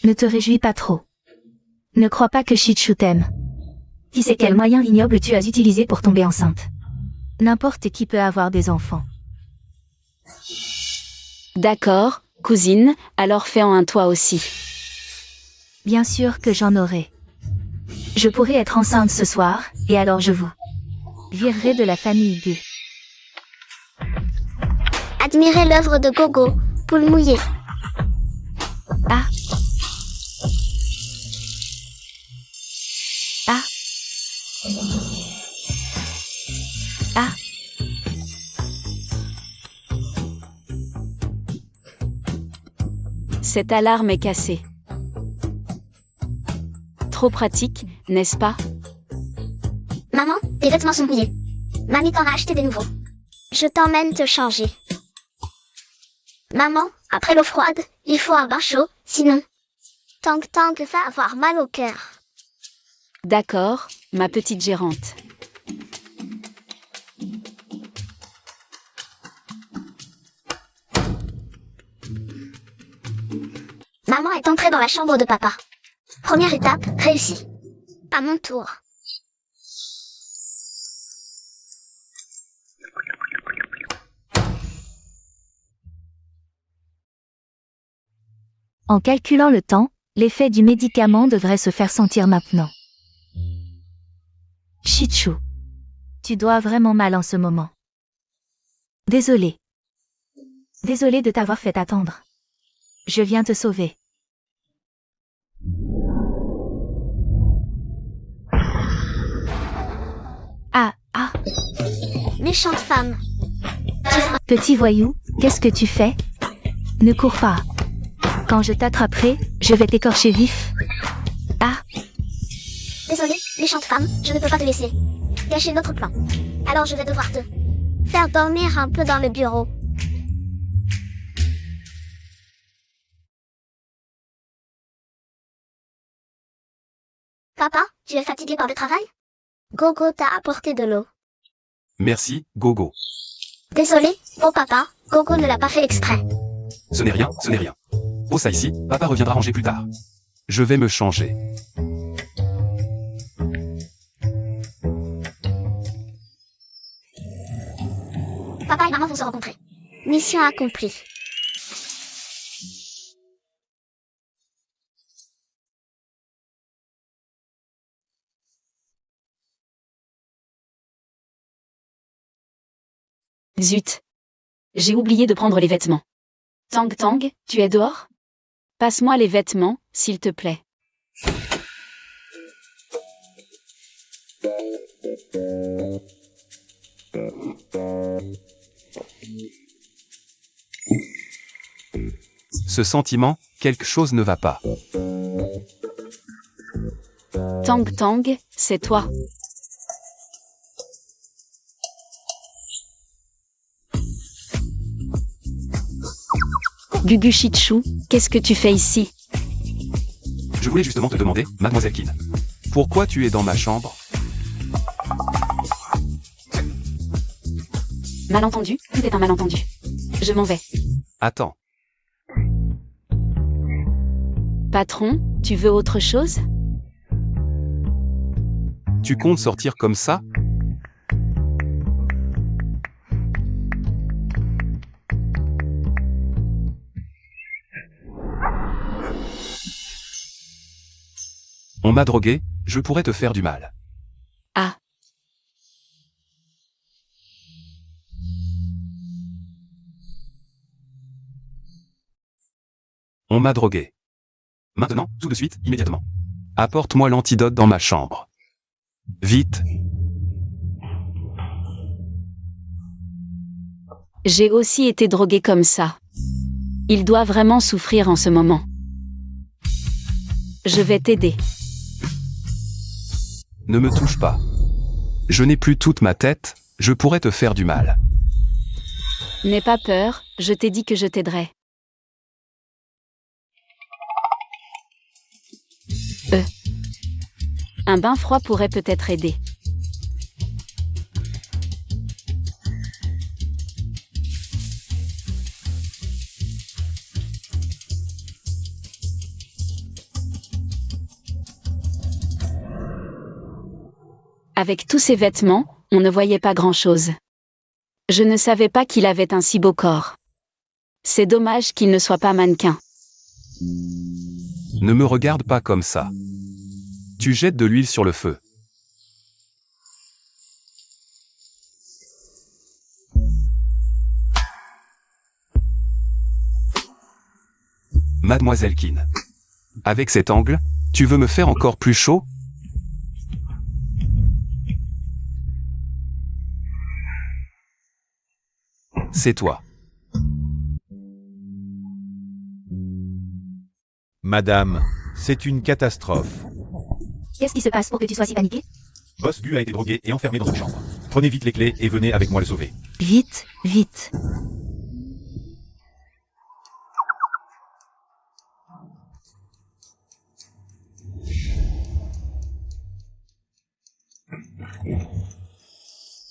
[SPEAKER 5] Ne te réjouis pas trop. Ne crois pas que Shichu t'aime. Qui sait quel moyen ignoble tu as utilisé pour tomber enceinte. N'importe qui peut avoir des enfants.
[SPEAKER 2] D'accord, cousine, alors fais-en un toi aussi.
[SPEAKER 5] Bien sûr que j'en aurai. Je pourrais être enceinte ce soir, et alors je vous virerai de la famille Du.
[SPEAKER 4] Admirez l'œuvre de Gogo, poule mouillée.
[SPEAKER 5] Ah. Ah. Ah.
[SPEAKER 2] Cette alarme est cassée. Trop pratique, n'est-ce pas?
[SPEAKER 4] Maman, tes vêtements sont mouillés. Mamie t'en a acheté des nouveaux. Je t'emmène te changer. Maman, après l'eau froide, il faut un bain chaud, sinon... Tang va avoir mal au cœur.
[SPEAKER 2] D'accord, ma petite gérante.
[SPEAKER 4] Maman est entrée dans la chambre de papa. Première étape, réussie. À mon tour.
[SPEAKER 5] En calculant le temps, l'effet du médicament devrait se faire sentir maintenant. Shichu. Tu dois vraiment mal en ce moment. Désolé. Désolé de t'avoir fait attendre. Je viens te sauver. Ah, ah.
[SPEAKER 4] Méchante femme.
[SPEAKER 5] Petit voyou, qu'est-ce que tu fais? Ne cours pas. Quand je t'attraperai, je vais t'écorcher vif. Ah.
[SPEAKER 4] Désolée, méchante femme, je ne peux pas te laisser gâcher notre plan. Alors je vais devoir te faire dormir un peu dans le bureau. Papa, tu es fatigué par le travail? Gogo t'a apporté de l'eau.
[SPEAKER 3] Merci, Gogo.
[SPEAKER 4] Désolé, oh papa, Gogo ne l'a pas fait exprès.
[SPEAKER 3] Ce n'est rien, ce n'est rien. Oh ça ici, papa reviendra ranger plus tard. Je vais me changer.
[SPEAKER 4] Papa et maman vont se rencontrer. Mission accomplie.
[SPEAKER 2] Zut. J'ai oublié de prendre les vêtements. Tang Tang, tu es dehors? Passe-moi les vêtements, s'il te plaît.
[SPEAKER 3] Ce sentiment, quelque chose ne va pas.
[SPEAKER 2] Tang Tang, c'est toi. Gugu Shichu, qu'est-ce que tu fais ici?
[SPEAKER 3] Je voulais justement te demander, Mademoiselle Kin. Pourquoi tu es dans ma chambre?
[SPEAKER 2] Malentendu, tout est un malentendu. Je m'en vais.
[SPEAKER 3] Attends,
[SPEAKER 2] Patron, tu veux autre chose?
[SPEAKER 3] tu comptes sortir comme ça? On m'a drogué, je pourrais te faire du mal.
[SPEAKER 2] Ah.
[SPEAKER 3] On m'a drogué. Maintenant, tout de suite, immédiatement. Apporte-moi l'antidote dans ma chambre. Vite.
[SPEAKER 2] J'ai aussi été drogué comme ça. Il doit vraiment souffrir en ce moment. Je vais t'aider.
[SPEAKER 3] Ne me touche pas. Je n'ai plus toute ma tête, je pourrais te faire du mal.
[SPEAKER 2] N'aie pas peur, je t'ai dit que je t'aiderai. Un bain froid pourrait peut-être aider. Avec tous ses vêtements, on ne voyait pas grand-chose. Je ne savais pas qu'il avait un si beau corps. C'est dommage qu'il ne soit pas mannequin.
[SPEAKER 3] Ne me regarde pas comme ça. Tu jettes de l'huile sur le feu. Mademoiselle Kin. Avec cet angle, tu veux me faire encore plus chaud? C'est toi.
[SPEAKER 1] Madame, c'est une catastrophe.
[SPEAKER 5] Qu'est-ce qui se passe pour que tu sois si paniqué?
[SPEAKER 1] Boss Gu a été drogué et enfermé dans une chambre. Prenez vite les clés et venez avec moi le sauver.
[SPEAKER 5] Vite, vite.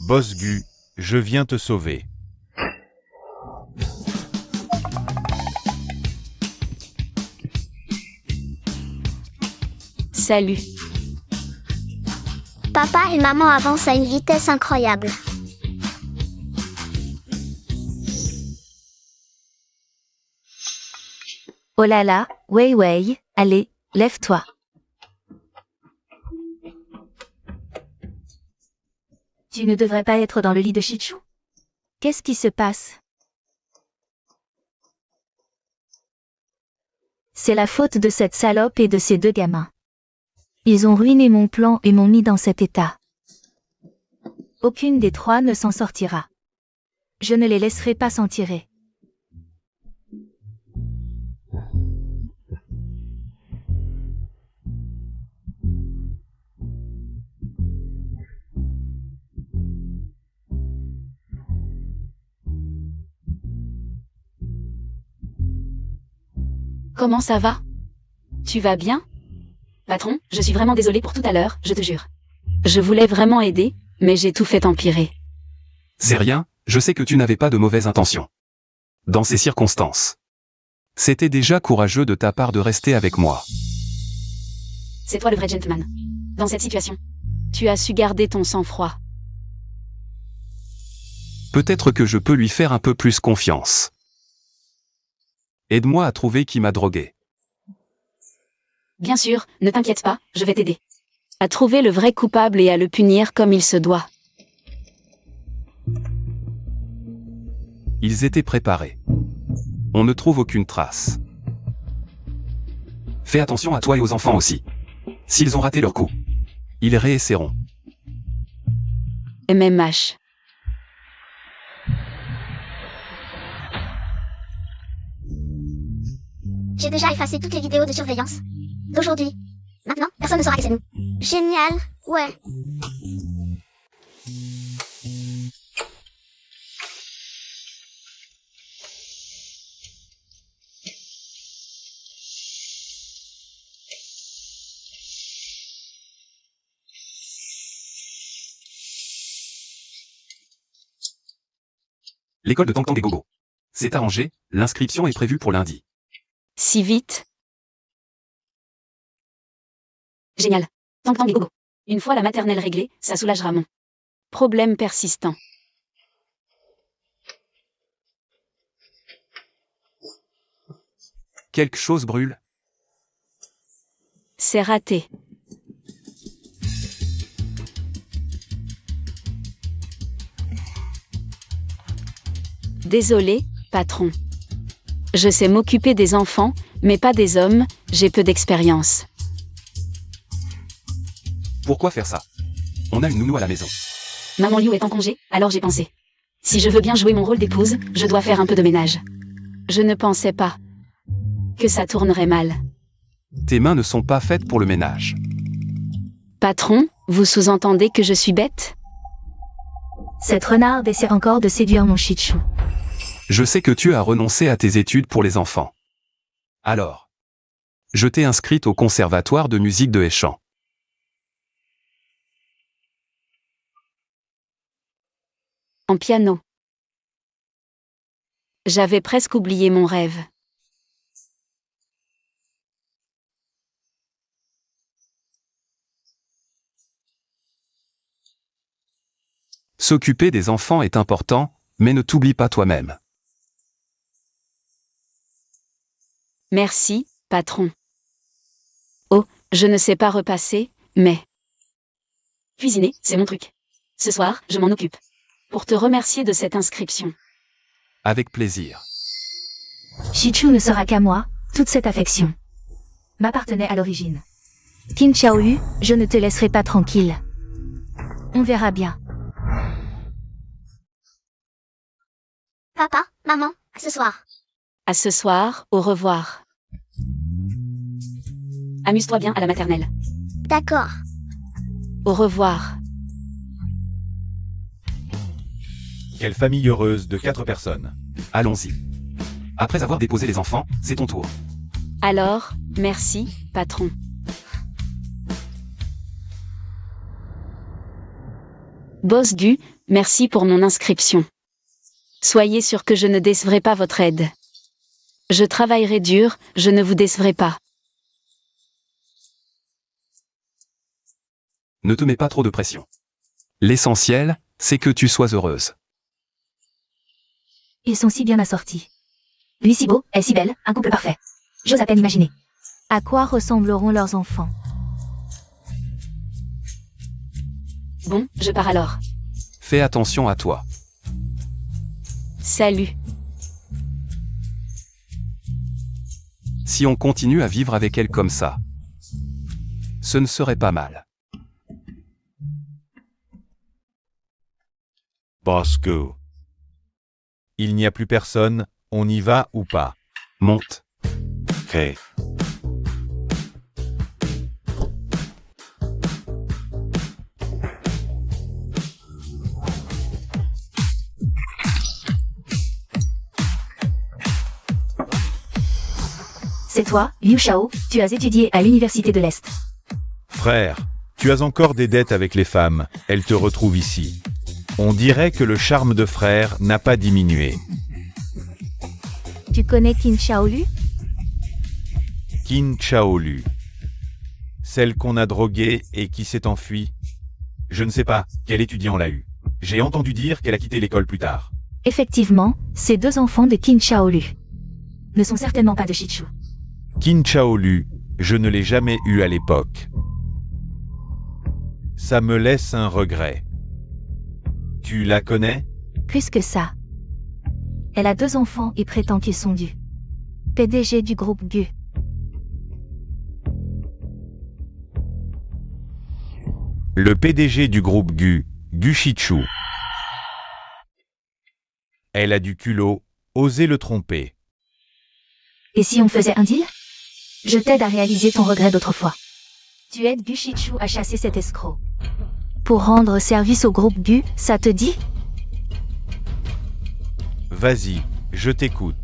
[SPEAKER 1] Boss Gu, je viens te sauver.
[SPEAKER 2] Salut.
[SPEAKER 4] Papa et maman avancent à une vitesse incroyable.
[SPEAKER 5] Oh là là, Wei Wei, allez, lève-toi. Tu ne devrais pas être dans le lit de Shichu. Qu'est-ce qui se passe? C'est la faute de cette salope et de ces deux gamins. Ils ont ruiné mon plan et m'ont mis dans cet état. Aucune des trois ne s'en sortira. Je ne les laisserai pas s'en tirer.
[SPEAKER 2] Comment ça va? Tu vas bien? Patron, je suis vraiment désolée pour tout à l'heure, je te jure. Je voulais vraiment aider, mais j'ai tout fait empirer.
[SPEAKER 3] C'est rien, je sais que tu n'avais pas de mauvaises intentions. Dans ces circonstances. C'était déjà courageux de ta part de rester avec moi.
[SPEAKER 2] C'est toi le vrai gentleman. Dans cette situation, tu as su garder ton sang-froid.
[SPEAKER 3] Peut-être que je peux lui faire un peu plus confiance. Aide-moi à trouver qui m'a drogué.
[SPEAKER 2] Bien sûr, ne t'inquiète pas, je vais t'aider. À trouver le vrai coupable et à le punir comme il se doit.
[SPEAKER 3] Ils étaient préparés. On ne trouve aucune trace. Fais attention à toi et aux enfants aussi. S'ils ont raté leur coup, ils réessaieront.
[SPEAKER 2] MMH.
[SPEAKER 4] J'ai déjà effacé toutes les vidéos de surveillance d'aujourd'hui. Maintenant, personne ne saura que c'est nous. Génial, ouais.
[SPEAKER 3] L'école de Tang Tang et Gogo. C'est arrangé, l'inscription est prévue pour lundi.
[SPEAKER 2] Si vite. Génial. Tang Tang et Gogo. Une fois la maternelle réglée, ça soulagera mon problème persistant.
[SPEAKER 3] Quelque chose brûle.
[SPEAKER 2] C'est raté. Désolé, patron. Je sais m'occuper des enfants, mais pas des hommes, j'ai peu d'expérience.
[SPEAKER 3] Pourquoi faire ça? On a une nounou à la maison.
[SPEAKER 2] Maman Liu est en congé, alors j'ai pensé. Si je veux bien jouer mon rôle d'épouse, je dois faire un peu de ménage. Je ne pensais pas que ça tournerait mal.
[SPEAKER 3] Tes mains ne sont pas faites pour le ménage.
[SPEAKER 2] Patron, vous sous-entendez que je suis bête?
[SPEAKER 5] Cette renarde essaie encore de séduire mon shih tzu.
[SPEAKER 3] Je sais que tu as renoncé à tes études pour les enfants. Alors, je t'ai inscrite au conservatoire de musique de Échamps.
[SPEAKER 2] En piano. J'avais presque oublié mon rêve.
[SPEAKER 3] S'occuper des enfants est important, mais ne t'oublie pas toi-même.
[SPEAKER 2] Merci, patron. Oh, je ne sais pas repasser, mais... Cuisiner, c'est mon truc. Ce soir, je m'en occupe. Pour te remercier de cette inscription.
[SPEAKER 3] Avec plaisir.
[SPEAKER 5] Shih tzu ne sera qu'à moi, toute cette affection m'appartenait à l'origine. Qin Xiaoyu, je ne te laisserai pas tranquille. On verra bien.
[SPEAKER 4] Papa, maman, à ce soir.
[SPEAKER 2] À ce soir, au revoir. Amuse-toi bien à la maternelle.
[SPEAKER 4] D'accord.
[SPEAKER 2] Au revoir.
[SPEAKER 1] Quelle famille heureuse de 4 personnes.
[SPEAKER 3] Allons-y. Après avoir déposé les enfants, c'est ton tour.
[SPEAKER 2] Alors, merci, patron. Boss Gu, merci pour mon inscription. Soyez sûr que je ne décevrai pas votre aide. Je travaillerai dur, je ne vous décevrai pas.
[SPEAKER 3] Ne te mets pas trop de pression. L'essentiel, c'est que tu sois heureuse.
[SPEAKER 5] Ils sont si bien assortis. Lui si beau, elle si belle, un couple parfait. J'ose à peine imaginer. À quoi ressembleront leurs enfants?
[SPEAKER 2] Bon, je pars alors.
[SPEAKER 3] Fais attention à toi.
[SPEAKER 2] Salut.
[SPEAKER 3] Si on continue à vivre avec elle comme ça, ce ne serait pas mal.
[SPEAKER 1] Bosco. Il n'y a plus personne, on y va ou pas?
[SPEAKER 3] Monte.
[SPEAKER 1] Ok.
[SPEAKER 5] C'est toi, Liu Shao, tu as étudié à l'Université de l'Est.
[SPEAKER 1] Frère, tu as encore des dettes avec les femmes, elles te retrouvent ici. On dirait que le charme de frère n'a pas diminué.
[SPEAKER 5] Tu connais Qin Xiaolu?
[SPEAKER 1] Qin Chaolu. Celle qu'on a droguée et qui s'est enfuie. Je ne sais pas, quel étudiant l'a eu. J'ai entendu dire qu'elle a quitté l'école plus tard.
[SPEAKER 5] Effectivement, ces deux enfants de Qin Xiaolu ne sont certainement pas de Shih Tzu.
[SPEAKER 1] Qin Chaolu, je ne l'ai jamais eu à l'époque. Ça me laisse un regret. Tu la connais?
[SPEAKER 5] Plus que ça. Elle a 2 enfants et prétend qu'ils sont du PDG du groupe GU.
[SPEAKER 1] Le PDG du groupe GU, Gu Shichu. Elle a du culot, osez le tromper.
[SPEAKER 5] Et si on faisait un deal? Je t'aide à réaliser ton regret d'autrefois. Tu aides Gu Shichu à chasser cet escroc. Pour rendre service au groupe GU, ça te dit?
[SPEAKER 1] Vas-y, je t'écoute.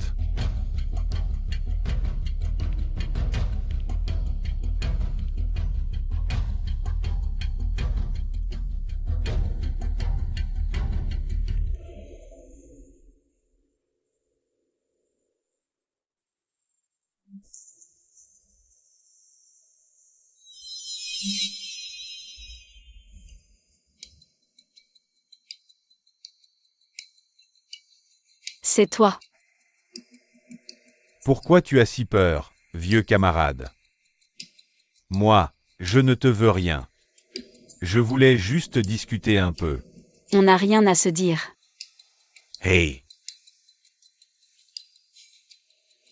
[SPEAKER 2] C'est toi.
[SPEAKER 1] Pourquoi tu as si peur, vieux camarade? Moi, je ne te veux rien. Je voulais juste discuter un peu.
[SPEAKER 2] On n'a rien à se dire.
[SPEAKER 1] Hey,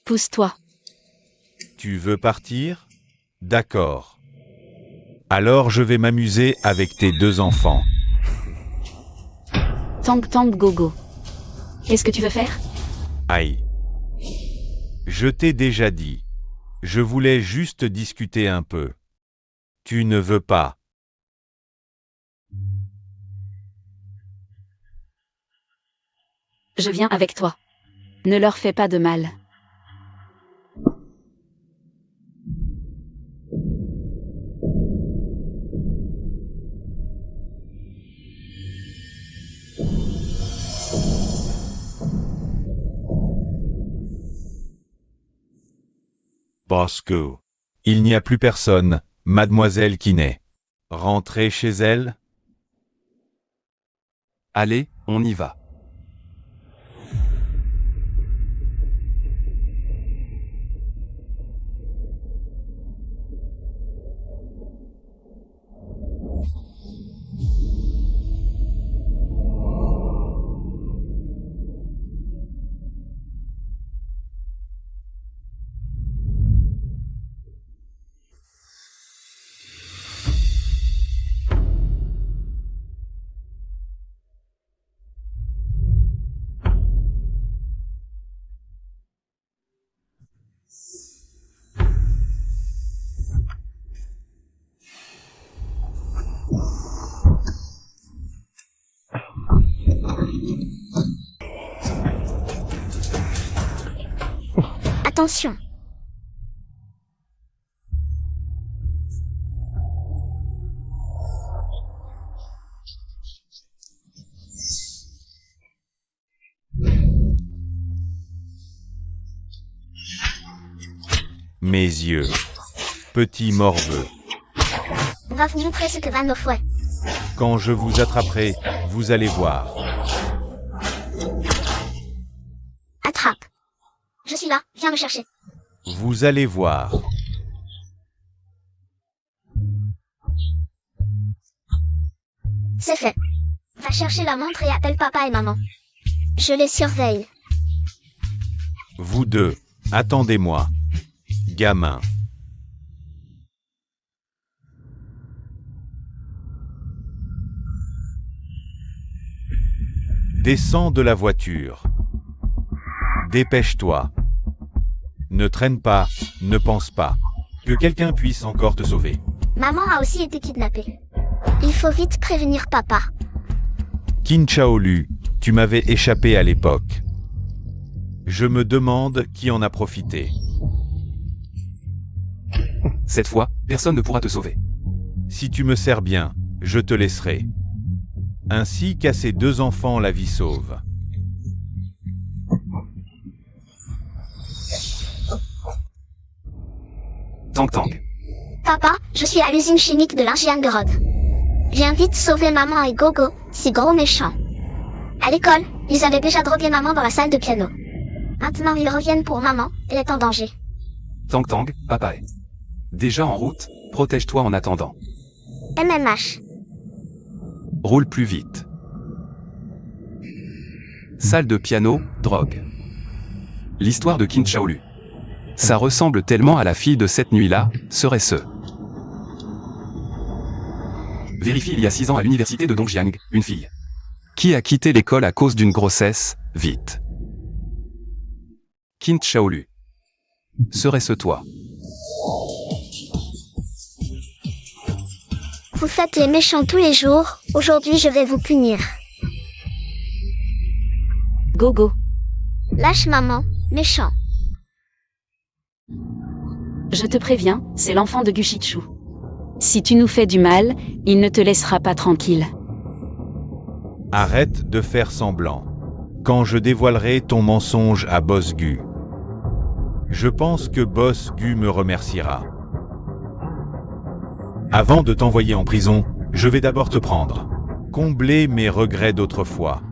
[SPEAKER 2] Pousse-toi.
[SPEAKER 1] tu veux partir? D'accord. Alors je vais m'amuser avec tes 2 enfants.
[SPEAKER 2] Tang tang gogo. Qu'est-ce que tu veux faire?
[SPEAKER 1] Aïe. Je t'ai déjà dit. Je voulais juste discuter un peu. Tu ne veux pas.
[SPEAKER 2] Je viens avec toi. Ne leur fais pas de mal.
[SPEAKER 1] Parce que il n'y a plus personne, mademoiselle Kinney. Rentrez chez elle?
[SPEAKER 3] Allez, on y va.
[SPEAKER 4] Attention.
[SPEAKER 1] Mes yeux. Petit morveux.
[SPEAKER 4] On va vous montrer ce que valent nos fouets.
[SPEAKER 1] Quand je vous attraperai, vous allez voir.
[SPEAKER 4] Attrape. Je suis là, viens me chercher.
[SPEAKER 1] Vous allez voir.
[SPEAKER 4] C'est fait. Va chercher la montre et appelle papa et maman. Je les surveille.
[SPEAKER 1] Vous deux, attendez-moi. Gamin. Descends de la voiture. Dépêche-toi. Ne traîne pas, ne pense pas. Que quelqu'un puisse encore te sauver.
[SPEAKER 4] Maman a aussi été kidnappée. Il faut vite prévenir papa.
[SPEAKER 1] Qin Chaolu, tu m'avais échappé à l'époque. Je me demande qui en a profité.
[SPEAKER 3] Cette fois, personne ne pourra te sauver.
[SPEAKER 1] Si tu me sers bien, je te laisserai. Ainsi qu'à ces 2 enfants la vie sauve.
[SPEAKER 3] Tang Tang.
[SPEAKER 4] Papa, je suis à l'usine chimique de l'Arjiangerod. Viens vite sauver maman et Gogo, ces gros méchants. À l'école, ils avaient déjà drogué maman dans la salle de piano. Maintenant ils reviennent pour maman, elle est en danger.
[SPEAKER 3] Tang Tang, papa est déjà en route, protège-toi en attendant.
[SPEAKER 4] MMH.
[SPEAKER 3] Roule plus vite. Salle de piano, drogue. L'histoire de Qin Shaolu. Ça ressemble tellement à la fille de cette nuit-là, serait-ce. Vérifie il y a 6 ans à l'université de Dongjiang, une fille. Qui a quitté l'école à cause d'une grossesse, vite. Qin Shaolu. Serait-ce toi?
[SPEAKER 4] Vous faites les méchants tous les jours, aujourd'hui je vais vous punir.
[SPEAKER 2] Gogo.
[SPEAKER 4] Lâche maman, méchant.
[SPEAKER 2] Je te préviens, c'est l'enfant de Gushichu. Si tu nous fais du mal, il ne te laissera pas tranquille.
[SPEAKER 1] Arrête de faire semblant. Quand je dévoilerai ton mensonge à Boss Gu, je pense que Boss Gu me remerciera. Avant de t'envoyer en prison, je vais d'abord te prendre. Combler mes regrets d'autrefois.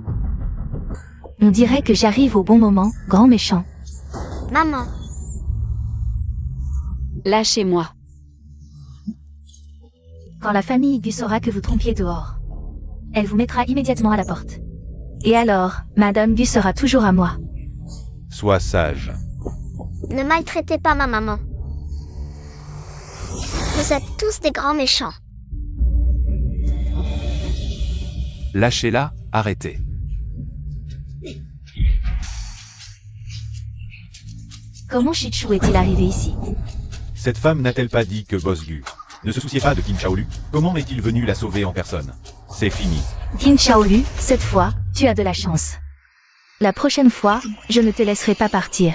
[SPEAKER 5] On dirait que j'arrive au bon moment, grand méchant.
[SPEAKER 4] Maman,
[SPEAKER 2] Lâchez-moi.
[SPEAKER 5] Quand la famille Gu saura que vous trompiez dehors, elle vous mettra immédiatement à la porte. Et alors, Madame Gu sera toujours à moi.
[SPEAKER 1] Sois sage.
[SPEAKER 4] ne maltraitez pas ma maman. Vous êtes tous des grands méchants.
[SPEAKER 3] Lâchez-la, arrêtez.
[SPEAKER 5] Comment Shichu est-il arrivé ici?
[SPEAKER 1] Cette femme n'a-t-elle pas dit que Boss Gu ne se souciait pas de Qin Shaolu? Comment est-il venu la sauver en personne? C'est fini.
[SPEAKER 5] Qin Shaolu, cette fois, tu as de la chance. La prochaine fois, je ne te laisserai pas partir.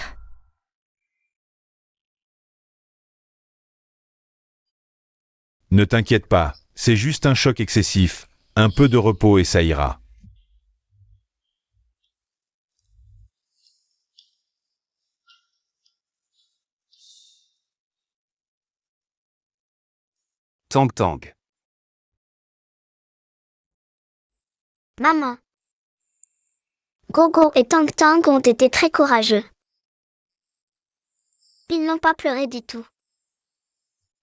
[SPEAKER 1] Ne t'inquiète pas, c'est juste un choc excessif. Un peu de repos et ça ira.
[SPEAKER 3] Tang Tang.
[SPEAKER 4] Maman. Gogo et Tang Tang ont été très courageux. Ils n'ont pas pleuré du tout.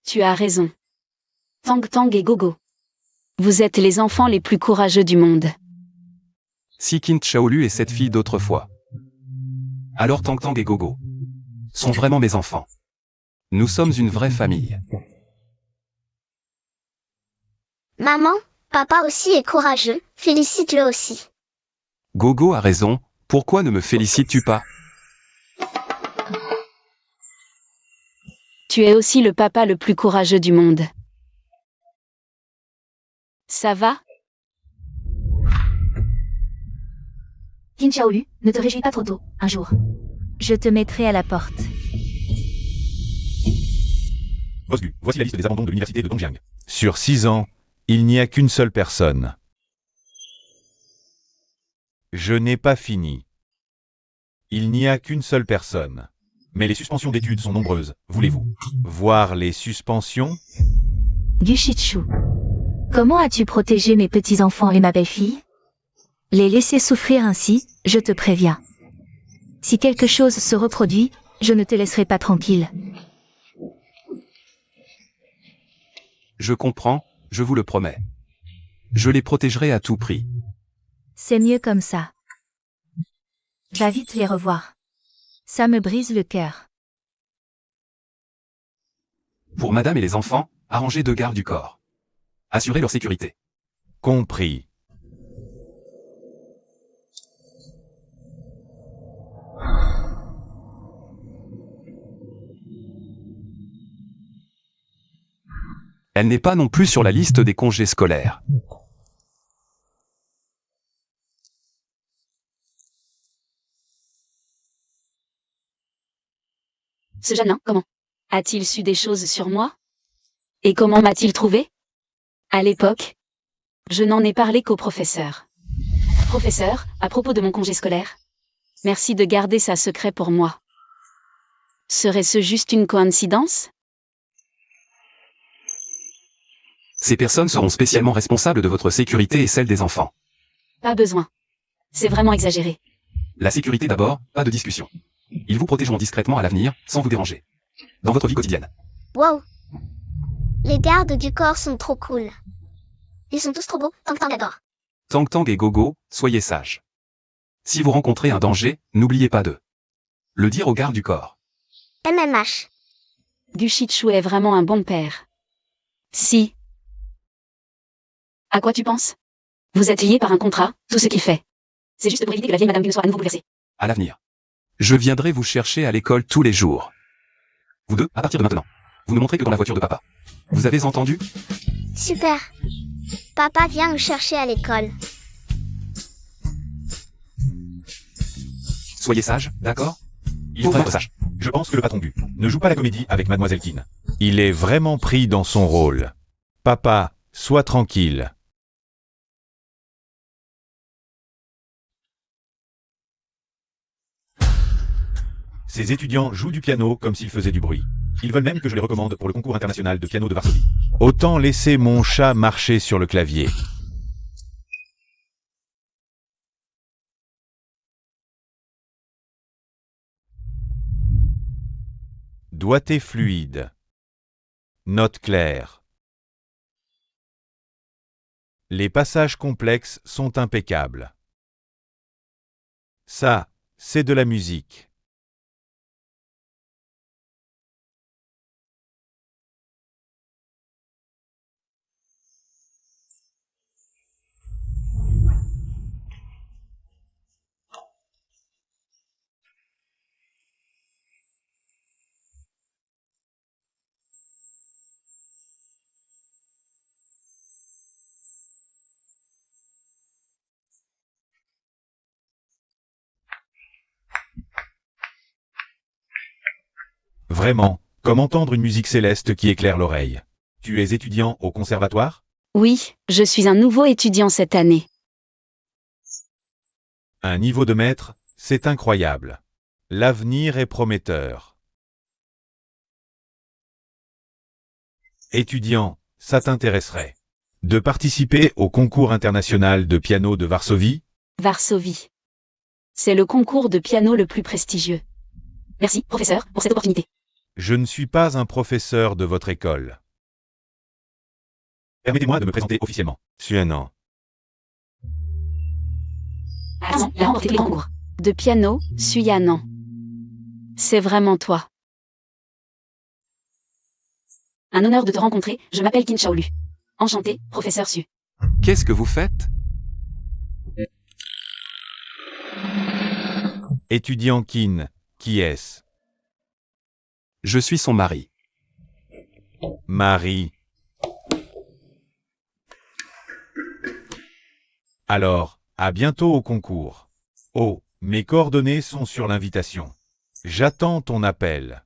[SPEAKER 2] Tu as raison. Tang Tang et Gogo. Vous êtes les enfants les plus courageux du monde.
[SPEAKER 3] Si Qin Shaolu est cette fille d'autrefois, alors Tang Tang et Gogo sont vraiment mes enfants. Nous sommes une vraie famille.
[SPEAKER 4] Maman, papa aussi est courageux, félicite-le aussi.
[SPEAKER 3] Gogo a raison, pourquoi ne me félicites-tu pas?
[SPEAKER 2] Tu es aussi le papa le plus courageux du monde. Ça va?
[SPEAKER 5] Qin Shaolu, ne te réjouis pas trop tôt, un jour. Je te mettrai à la porte.
[SPEAKER 1] Boss Gu, voici la liste des abandons de l'université de Dongjiang. Sur 6 ans, il n'y a qu'une seule personne. Je n'ai pas fini. Il n'y a qu'une seule personne. Mais les suspensions d'études sont nombreuses, voulez-vous voir les suspensions?
[SPEAKER 5] Gushichu. Comment as-tu protégé mes petits-enfants et ma belle-fille? Les laisser souffrir ainsi, je te préviens. Si quelque chose se reproduit, je ne te laisserai pas tranquille.
[SPEAKER 3] Je comprends, je vous le promets. Je les protégerai à tout prix.
[SPEAKER 5] C'est mieux comme ça. Va vite les revoir. Ça me brise le cœur.
[SPEAKER 3] Pour madame et les enfants, arrangez 2 gardes du corps. Assurez leur sécurité.
[SPEAKER 1] Compris.
[SPEAKER 3] Elle n'est pas non plus sur la liste des congés scolaires.
[SPEAKER 2] Ce jeune homme, comment? A-t-il su des choses sur moi? Et comment m'a-t-il trouvé? À l'époque, je n'en ai parlé qu'au professeur. Professeur, à propos de mon congé scolaire, merci de garder ça secret pour moi. Serait-ce juste une coïncidence?
[SPEAKER 3] Ces personnes seront spécialement responsables de votre sécurité et celle des enfants.
[SPEAKER 2] Pas besoin. C'est vraiment exagéré.
[SPEAKER 3] La sécurité d'abord, pas de discussion. Ils vous protégeront discrètement à l'avenir, sans vous déranger. Dans votre vie quotidienne.
[SPEAKER 4] Wow. Les gardes du corps sont trop cool. Ils sont tous trop beaux, Tang Tang adore.
[SPEAKER 3] Tang Tang et Gogo, soyez sages. Si vous rencontrez un danger, n'oubliez pas de le dire au garde du corps.
[SPEAKER 4] MMH.
[SPEAKER 2] Gushichu est vraiment un bon père. Si. À quoi tu penses? Vous êtes lié par un contrat, tout ce qu'il fait. C'est juste pour éviter que la vieille madame ne soit à nouveau bouleversée.
[SPEAKER 3] À l'avenir. Je viendrai vous chercher à l'école tous les jours. Vous deux, à partir de maintenant. Vous ne montrez que dans la voiture de papa. Vous avez entendu?
[SPEAKER 4] Super. Papa vient nous chercher à l'école.
[SPEAKER 3] Soyez sage, d'accord? Il faut être sage.
[SPEAKER 1] Je pense que le patron Bu ne joue pas la comédie avec Mademoiselle Keane. Il est vraiment pris dans son rôle. Papa, sois tranquille. Ces étudiants jouent du piano comme s'ils faisaient du bruit. Ils veulent même que je les recommande pour le concours international de piano de Varsovie. Autant laisser mon chat marcher sur le clavier. Doigté fluide. Note claire. Les passages complexes sont impeccables. Ça, c'est de la musique. Vraiment, comme entendre une musique céleste qui éclaire l'oreille. Tu es étudiant au conservatoire?
[SPEAKER 2] Oui, je suis un nouveau étudiant cette année.
[SPEAKER 1] Un niveau de maître, c'est incroyable. L'avenir est prometteur. Étudiant, ça t'intéresserait de participer au concours international de piano de Varsovie?
[SPEAKER 2] Varsovie. C'est le concours de piano le plus prestigieux. Merci, professeur, pour cette opportunité.
[SPEAKER 1] Je ne suis pas un professeur de votre école. Permettez-moi de me présenter officiellement. Suanan.
[SPEAKER 2] Ah, il a remporté les concours. De piano, Suyanan. C'est vraiment toi. Un honneur de te rencontrer, je m'appelle Qin Shaolu. Enchanté, professeur Su.
[SPEAKER 3] Qu'est-ce que vous faites?
[SPEAKER 1] Étudiant Qin, qui est-ce?
[SPEAKER 3] Je suis son mari.
[SPEAKER 1] Marie. Alors, à bientôt au concours. Oh, mes coordonnées sont sur l'invitation. J'attends ton appel.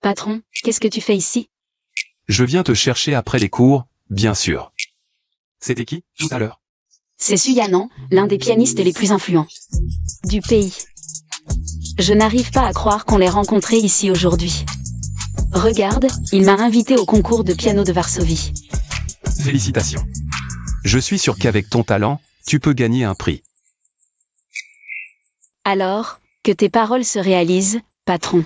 [SPEAKER 2] Patron, qu'est-ce que tu fais ici?
[SPEAKER 3] Je viens te chercher après les cours, bien sûr. C'était qui, tout à l'heure?
[SPEAKER 2] C'est Suyanan, l'un des pianistes les plus influents du pays. Je n'arrive pas à croire qu'on l'ait rencontré ici aujourd'hui. Regarde, il m'a invité au concours de piano de Varsovie.
[SPEAKER 3] Félicitations. Je suis sûr qu'avec ton talent, tu peux gagner un prix.
[SPEAKER 2] Alors, que tes paroles se réalisent, patron.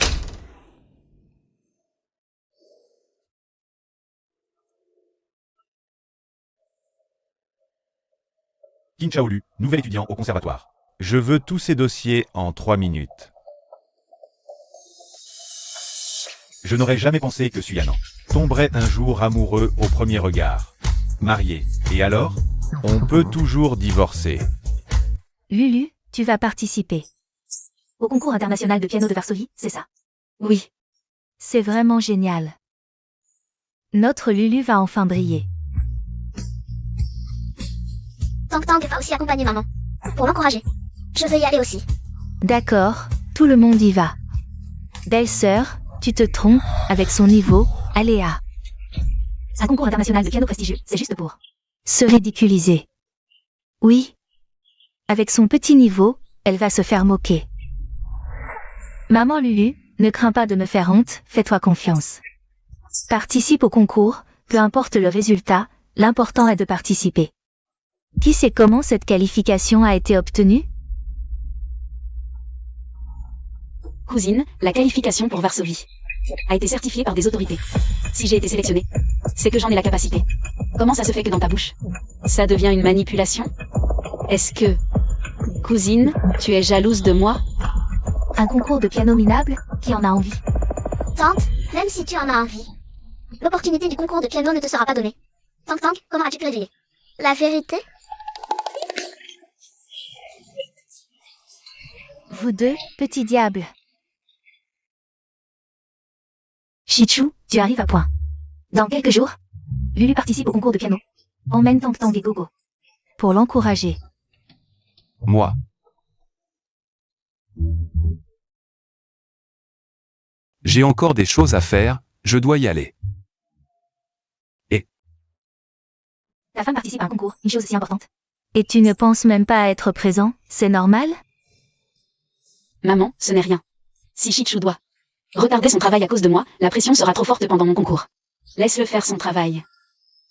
[SPEAKER 1] Qin Shaolu, nouvel étudiant au conservatoire. Je veux tous ces dossiers en 3 minutes. Je n'aurais jamais pensé que Suyanan tomberait un jour amoureux au premier regard. Marié, et alors? On peut toujours divorcer.
[SPEAKER 5] Lulu, tu vas participer. Au concours international de piano de Varsovie, c'est ça?
[SPEAKER 2] Oui,
[SPEAKER 5] C'est vraiment génial. Notre Lulu va enfin briller.
[SPEAKER 4] Tang Tang va aussi accompagner maman. Pour l'encourager. Je veux y aller aussi.
[SPEAKER 5] D'accord, tout le monde y va. Belle-sœur, tu te trompes, avec son niveau, Aléa.
[SPEAKER 2] un concours international de piano prestigieux, c'est juste pour
[SPEAKER 5] Se ridiculiser. Oui. Avec son petit niveau, elle va se faire moquer. Maman Lulu, ne crains pas de me faire honte, fais-toi confiance. Participe au concours, peu importe le résultat, l'important est de participer. Qui sait comment cette qualification a été obtenue?
[SPEAKER 2] Cousine, la qualification pour Varsovie. a été certifié par des autorités. Si j'ai été sélectionné, c'est que j'en ai la capacité. Comment ça se fait que dans ta bouche, ça devient une manipulation? Est-ce que, cousine, tu es jalouse de moi?
[SPEAKER 5] Un concours de piano minable, qui en a envie?
[SPEAKER 4] Tante, même si tu en as envie, l'opportunité du concours de piano ne te sera pas donnée. Tank Tank, comment as-tu pu le deviner? La vérité?
[SPEAKER 5] Vous deux, petits diables.
[SPEAKER 2] Chichu,
[SPEAKER 5] Tu arrives à point. Dans quelques jours, Lulu participe au concours de piano. Emmène Tank Tank et Gogo. Pour l'encourager.
[SPEAKER 3] Moi. J'ai encore des choses à faire, je dois y aller.
[SPEAKER 5] Ta femme participe à un concours, une chose si importante. Et tu ne penses même pas à être présent, c'est normal?
[SPEAKER 2] maman, ce n'est rien. Si Chichu doit retarder son travail à cause de moi, la pression sera trop forte pendant mon concours. Laisse-le faire son travail.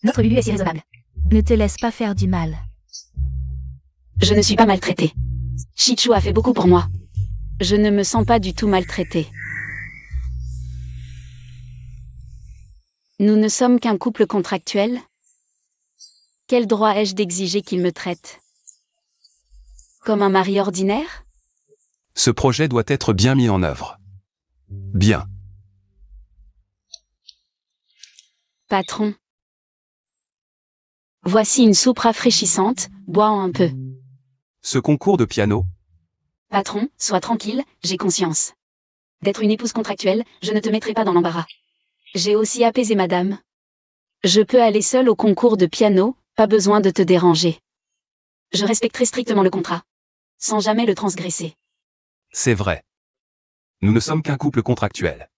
[SPEAKER 5] Notre Lulu est si raisonnable. Ne te laisse pas faire du mal.
[SPEAKER 2] Je ne suis pas maltraitée. Chichu a fait beaucoup pour moi. Je ne me sens pas du tout maltraitée. Nous ne sommes qu'un couple contractuel. Quel droit ai-je d'exiger qu'il me traite comme un mari ordinaire?
[SPEAKER 3] Ce projet doit être bien mis en œuvre. Bien.
[SPEAKER 2] Patron. Voici une soupe rafraîchissante, bois-en un peu.
[SPEAKER 3] Ce concours de piano,
[SPEAKER 2] Patron, sois tranquille, j'ai conscience. D'être une épouse contractuelle, je ne te mettrai pas dans l'embarras. J'ai aussi apaisé madame. Je peux aller seule au concours de piano, pas besoin de te déranger. Je respecterai strictement le contrat, sans jamais le transgresser.
[SPEAKER 3] c'est vrai. Nous ne sommes qu'un couple contractuel.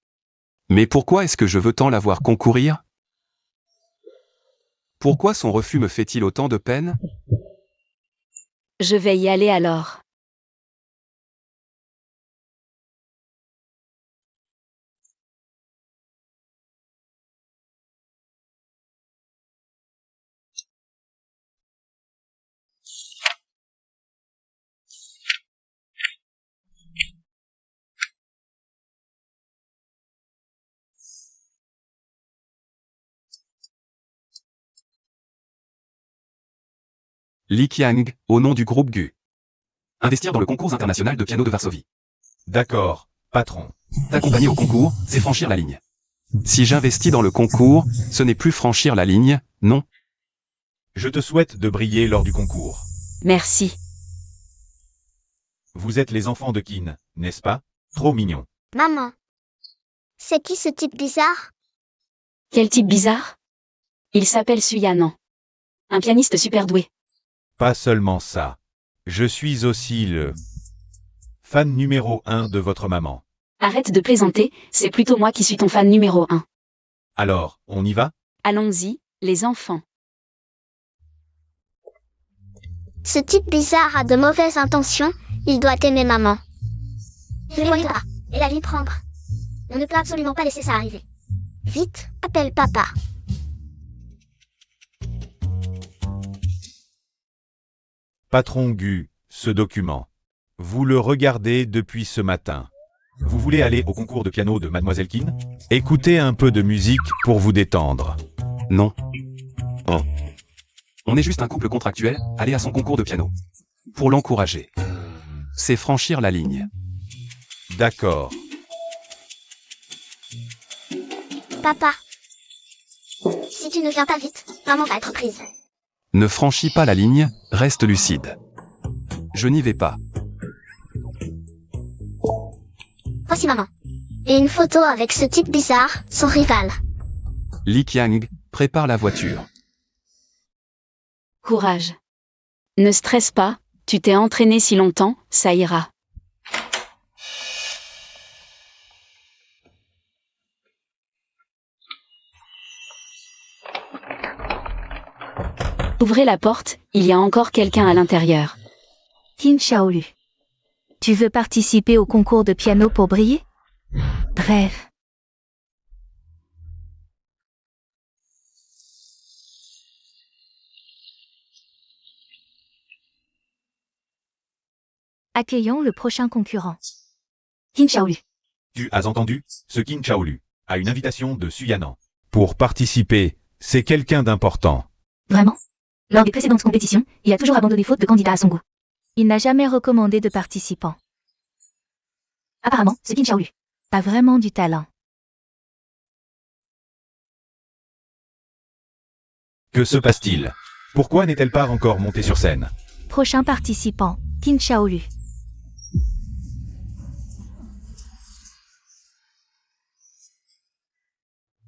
[SPEAKER 3] Mais pourquoi est-ce que je veux tant la voir concourir? Pourquoi son refus me fait-il autant de peine?
[SPEAKER 2] Je vais y aller alors.
[SPEAKER 3] Li Qiang, au nom du groupe GU. Investir dans le concours international de piano de Varsovie.
[SPEAKER 1] D'accord, patron.
[SPEAKER 3] T'accompagner au concours, c'est franchir la ligne. Si j'investis dans le concours, ce n'est plus franchir la ligne, non.
[SPEAKER 1] Je te souhaite de briller lors du concours.
[SPEAKER 2] Merci.
[SPEAKER 1] Vous êtes les enfants de Kin, n'est-ce pas? Trop mignon.
[SPEAKER 4] Maman. C'est qui ce type bizarre?
[SPEAKER 2] Quel type bizarre? Il s'appelle Suyanan. Un pianiste super doué.
[SPEAKER 1] Pas seulement ça. Je suis aussi le fan numéro 1 de votre maman.
[SPEAKER 2] Arrête de plaisanter, c'est plutôt moi qui suis ton fan numéro 1.
[SPEAKER 1] Alors, on y va?
[SPEAKER 2] Allons-y, les enfants.
[SPEAKER 4] Ce type bizarre a de mauvaises intentions, il doit aimer maman. Je l'éloignera et la lui prendre. On ne peut absolument pas laisser ça arriver. Vite, appelle papa.
[SPEAKER 1] Patron Gu, ce document. Vous le regardez depuis ce matin. Vous voulez aller au concours de piano de Mademoiselle Kin? Écoutez un peu de musique pour vous détendre.
[SPEAKER 3] Non. Oh. On est juste un couple contractuel, aller à son concours de piano. Pour l'encourager. C'est franchir la ligne.
[SPEAKER 1] D'accord.
[SPEAKER 4] Papa. Si tu ne viens pas vite, maman va être prise.
[SPEAKER 3] Ne franchis pas la ligne, reste lucide. Je n'y vais pas.
[SPEAKER 4] Voici maman. Et une photo avec ce type bizarre, son rival.
[SPEAKER 3] Li Qiang, prépare la voiture.
[SPEAKER 2] Courage. Ne stresse pas, tu t'es entraîné si longtemps, ça ira. Ouvrez la porte, il y a encore quelqu'un à l'intérieur.
[SPEAKER 5] Qin Xiaolu. Tu veux participer au concours de piano pour briller? Bref. Accueillons le prochain concurrent. Qin Xiaolu.
[SPEAKER 1] Tu as entendu? Ce Qin Chaolu. à une invitation de Suyanan. Pour participer, c'est quelqu'un d'important.
[SPEAKER 5] Vraiment? Lors des précédentes compétitions, il a toujours abandonné faute de candidat à son goût. Il n'a jamais recommandé de participants. Apparemment, ce Qin Shaolu a vraiment du talent.
[SPEAKER 1] Que se passe-t-il? Pourquoi n'est-elle pas encore montée sur scène?
[SPEAKER 5] Prochain participant, Qin Shaolu.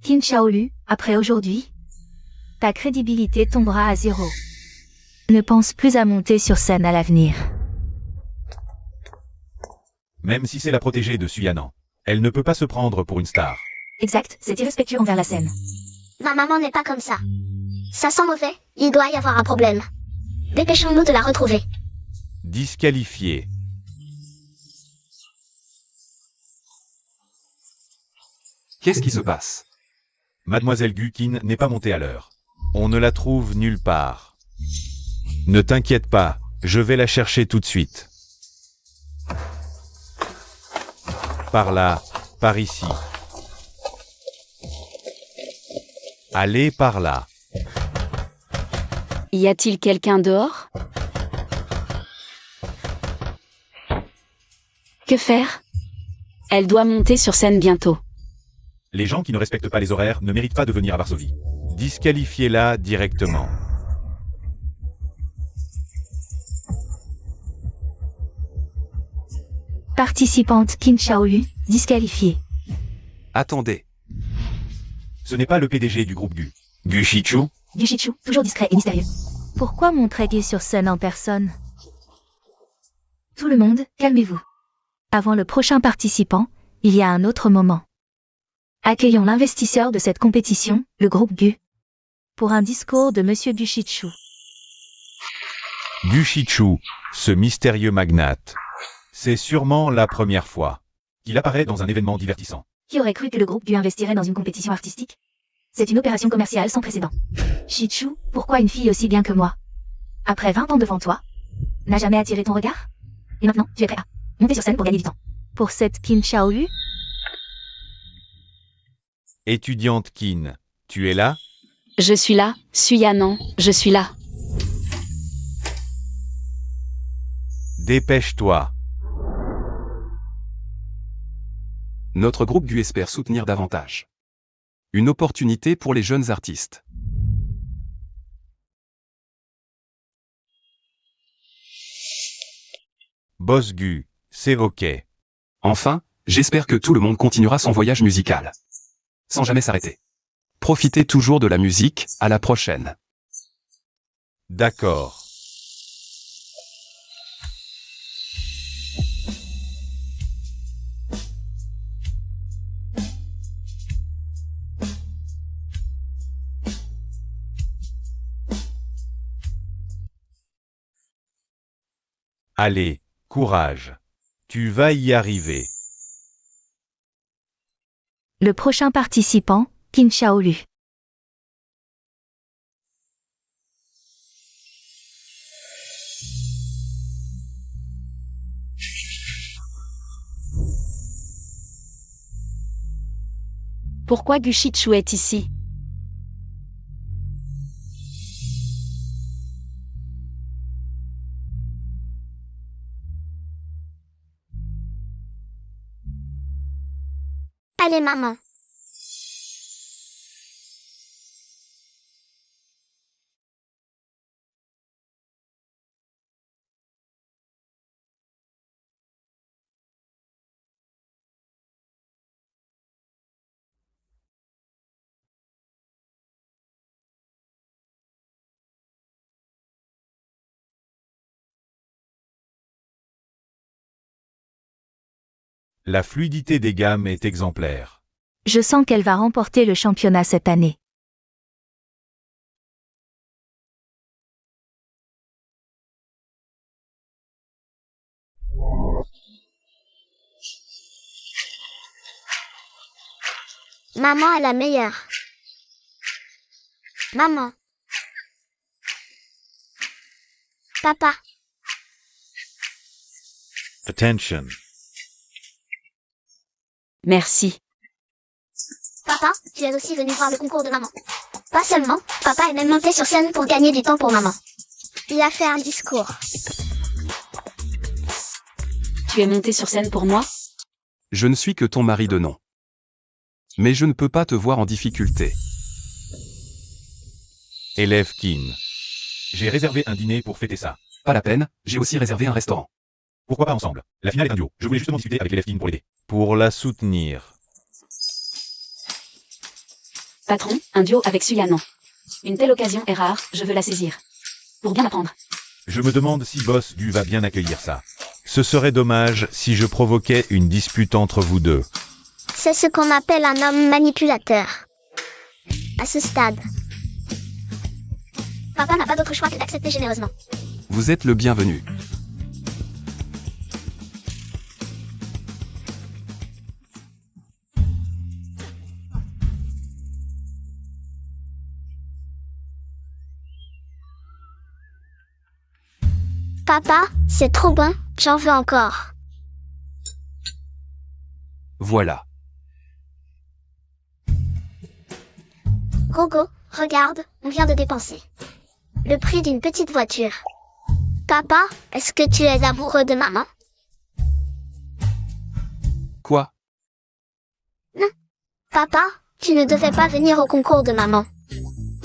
[SPEAKER 5] Qin Shaolu, après aujourd'hui, ta crédibilité tombera à zéro. Ne pense plus à monter sur scène à l'avenir.
[SPEAKER 1] Même si c'est la protégée de Suyanan, elle ne peut pas se prendre pour une star.
[SPEAKER 5] Exact, c'est irrespectueux envers la scène.
[SPEAKER 4] Ma maman n'est pas comme ça. Ça sent mauvais, il doit y avoir un problème. Dépêchons-nous de la retrouver.
[SPEAKER 1] Disqualifiée.
[SPEAKER 3] Qu'est-ce qui se passe?
[SPEAKER 1] Mademoiselle Gukin n'est pas montée à l'heure. On ne la trouve nulle part. Ne t'inquiète pas, je vais la chercher tout de suite. Par là, par ici. Allez par là.
[SPEAKER 2] Y a-t-il quelqu'un dehors? Que faire? Elle doit monter sur scène bientôt.
[SPEAKER 1] Les gens qui ne respectent pas les horaires ne méritent pas de venir à Varsovie. Disqualifiez-la directement.
[SPEAKER 5] Participante Qin Shaolu, disqualifiée.
[SPEAKER 3] Attendez.
[SPEAKER 1] Ce n'est pas le PDG du groupe Gu. Gu Shichu?
[SPEAKER 5] Gu Shichu, toujours discret et mystérieux. Pourquoi montrer-il sur scène en personne? Tout le monde, calmez-vous. Avant le prochain participant, il y a un autre moment. Accueillons l'investisseur de cette compétition, le groupe Gu, pour un discours de Monsieur Gu Shichu.
[SPEAKER 1] Gu Shichu, ce mystérieux magnate. C'est sûrement la première fois qu'il apparaît dans un événement divertissant.
[SPEAKER 5] Qui aurait cru que le groupe Gu investirait dans une compétition artistique? C'est une opération commerciale sans précédent. Shichu, pourquoi une fille aussi bien que moi, après 20 ans devant toi, n'a jamais attiré ton regard? Et maintenant, tu es prêt à monter sur scène pour gagner du temps. Pour cette Qin Shaolu?
[SPEAKER 1] Étudiante Qin, tu es là?
[SPEAKER 2] Je suis là, Suyanan, je suis là.
[SPEAKER 1] Dépêche-toi.
[SPEAKER 3] Notre groupe Gu espère soutenir davantage. Une opportunité pour les jeunes artistes.
[SPEAKER 1] Boss Gu, c'est ok.
[SPEAKER 3] Enfin, j'espère que tout le monde continuera son voyage musical. Sans jamais s'arrêter. Profitez toujours de la musique, à la prochaine.
[SPEAKER 1] D'accord. Allez, courage. Tu vas y arriver.
[SPEAKER 5] Le prochain participant, Qin Shaolu.
[SPEAKER 2] Pourquoi Gu Shichu est ici?
[SPEAKER 4] Allez, maman.
[SPEAKER 1] La fluidité des gammes est exemplaire.
[SPEAKER 5] Je sens qu'elle va remporter le championnat cette année.
[SPEAKER 4] Maman est la meilleure. Maman. Papa.
[SPEAKER 1] Attention.
[SPEAKER 2] Merci.
[SPEAKER 4] Papa, tu es aussi venu voir le concours de maman. Pas seulement, papa est même monté sur scène pour gagner du temps pour maman. Il a fait un discours.
[SPEAKER 2] Tu es monté sur scène pour moi?
[SPEAKER 3] Je ne suis que ton mari de nom. Mais je ne peux pas te voir en difficulté.
[SPEAKER 1] Élève Kin. J'ai réservé un dîner pour fêter ça.
[SPEAKER 3] Pas la peine, j'ai aussi réservé un restaurant.
[SPEAKER 1] Pourquoi pas ensemble? La finale est un duo. Je voulais justement discuter avec l'élève Kin pour l'aider. Pour la soutenir.
[SPEAKER 2] Patron, un duo avec Suyan. Une telle occasion est rare, je veux la saisir. Pour bien apprendre.
[SPEAKER 1] Je me demande si Boss Du va bien accueillir ça. Ce serait dommage si je provoquais une dispute entre vous deux.
[SPEAKER 4] C'est ce qu'on appelle un homme manipulateur. À ce stade. Papa n'a pas d'autre choix que d'accepter généreusement.
[SPEAKER 3] Vous êtes le bienvenu.
[SPEAKER 4] Papa, c'est trop bon, j'en veux encore.
[SPEAKER 3] Voilà.
[SPEAKER 4] Gogo, regarde, on vient de dépenser. Le prix d'une petite voiture. Papa, est-ce que tu es amoureux de maman?
[SPEAKER 3] Quoi?
[SPEAKER 4] Papa, tu ne devais pas venir au concours de maman.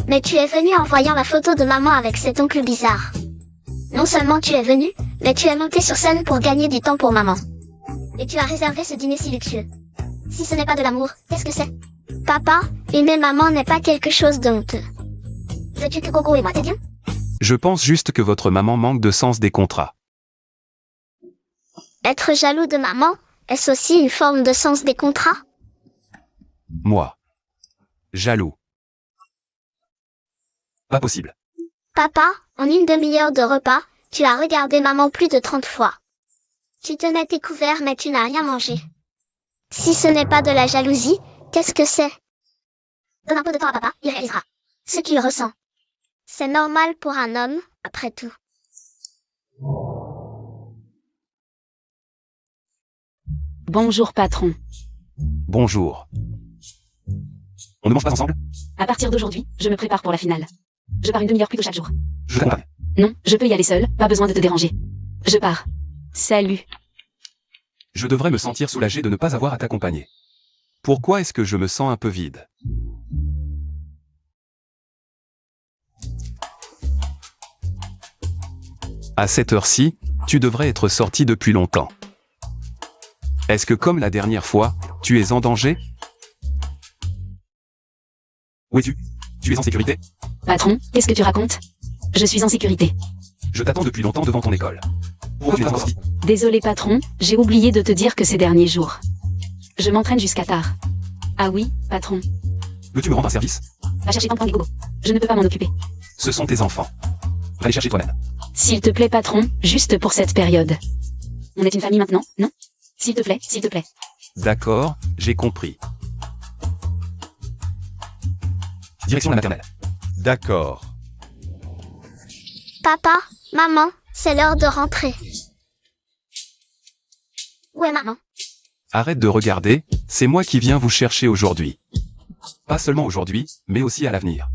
[SPEAKER 4] Mais tu es venu en voyant la photo de maman avec cet oncle bizarre. Non seulement tu es venu, mais tu es monté sur scène pour gagner du temps pour maman. Et tu as réservé ce dîner si luxueux. Si ce n'est pas de l'amour, qu'est-ce que c'est? Papa, aimer maman n'est pas quelque chose de honteux. Veux-tu que Gogo et moi t'aidions?
[SPEAKER 3] Je pense juste que votre maman manque de sens des contrats.
[SPEAKER 4] Être jaloux de maman, est-ce aussi une forme de sens des contrats?
[SPEAKER 3] Moi. Jaloux. Pas possible.
[SPEAKER 4] Papa, en une demi-heure de repas, tu as regardé maman plus de 30 fois. Tu tenais tes couverts mais tu n'as rien mangé. Si ce n'est pas de la jalousie, qu'est-ce que c'est? Donne un peu de temps à papa, il réalisera ce qu'il ressent. C'est normal pour un homme, après tout.
[SPEAKER 2] Bonjour patron.
[SPEAKER 3] Bonjour. On ne mange pas ensemble?
[SPEAKER 2] À partir d'aujourd'hui, je me prépare pour la finale. Je pars une demi-heure plus tôt chaque jour.
[SPEAKER 3] Je comprends.
[SPEAKER 2] Non, je peux y aller seule, pas besoin de te déranger. Je pars. Salut.
[SPEAKER 3] Je devrais me sentir soulagé de ne pas avoir à t'accompagner. Pourquoi est-ce que je me sens un peu vide? À cette heure-ci, tu devrais être sorti depuis longtemps. Est-ce que comme la dernière fois, tu es en danger? Où es-tu? Tu es en sécurité?
[SPEAKER 2] Patron, qu'est-ce que tu racontes? Je suis en sécurité.
[SPEAKER 3] Je t'attends depuis longtemps devant ton école. Pourquoi tu n'es pas sorti?
[SPEAKER 2] Désolé patron, j'ai oublié de te dire que ces derniers jours. Je m'entraîne jusqu'à tard. Ah oui, patron.
[SPEAKER 3] Veux-tu me rendre un service?
[SPEAKER 2] Va chercher Pam Pam et Gogo. Je ne peux pas m'en occuper.
[SPEAKER 3] Ce sont tes enfants. Va les chercher toi-même.
[SPEAKER 2] S'il te plaît patron, juste pour cette période. On est une famille maintenant, non? S'il te plaît, s'il te plaît.
[SPEAKER 3] D'accord, j'ai compris. Direction la maternelle.
[SPEAKER 1] D'accord.
[SPEAKER 4] Papa, maman, c'est l'heure de rentrer. Où est maman?
[SPEAKER 3] Arrête de regarder, c'est moi qui viens vous chercher aujourd'hui. Pas seulement aujourd'hui, mais aussi à l'avenir.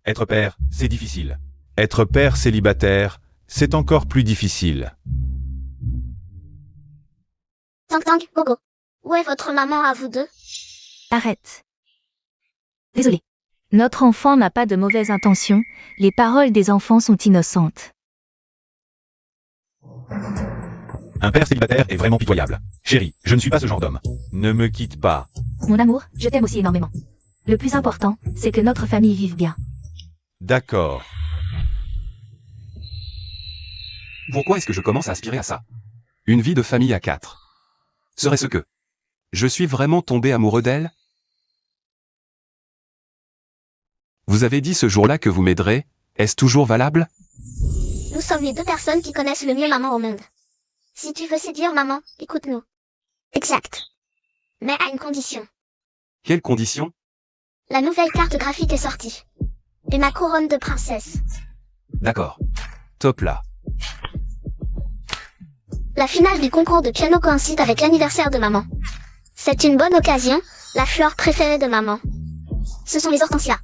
[SPEAKER 1] Être père, c'est difficile. Être père célibataire, c'est encore plus difficile.
[SPEAKER 4] Tang Tang, Gogo. Où est votre maman à vous deux?
[SPEAKER 5] Arrête.
[SPEAKER 2] Désolé.
[SPEAKER 5] Notre enfant n'a pas de mauvaises intentions, les paroles des enfants sont innocentes.
[SPEAKER 1] Un père célibataire est vraiment pitoyable. Chérie, je ne suis pas ce genre d'homme. Ne me quitte pas.
[SPEAKER 5] Mon amour, je t'aime aussi énormément. Le plus important, c'est que notre famille vive bien.
[SPEAKER 1] D'accord.
[SPEAKER 3] Pourquoi est-ce que je commence à aspirer à ça? Une vie de famille à 4. Serait-ce que je suis vraiment tombé amoureux d'elle? Vous avez dit ce jour-là que vous m'aiderez, est-ce toujours valable?
[SPEAKER 4] Nous sommes les deux personnes qui connaissent le mieux maman au monde. Si tu veux séduire maman, écoute-nous. Exact. Mais à une condition.
[SPEAKER 3] Quelles conditions?
[SPEAKER 4] La nouvelle carte graphique est sortie. Et ma couronne de princesse.
[SPEAKER 3] D'accord. Top là.
[SPEAKER 4] La finale du concours de piano coïncide avec l'anniversaire de maman. C'est une bonne occasion, La fleur préférée de maman. Ce sont les hortensias.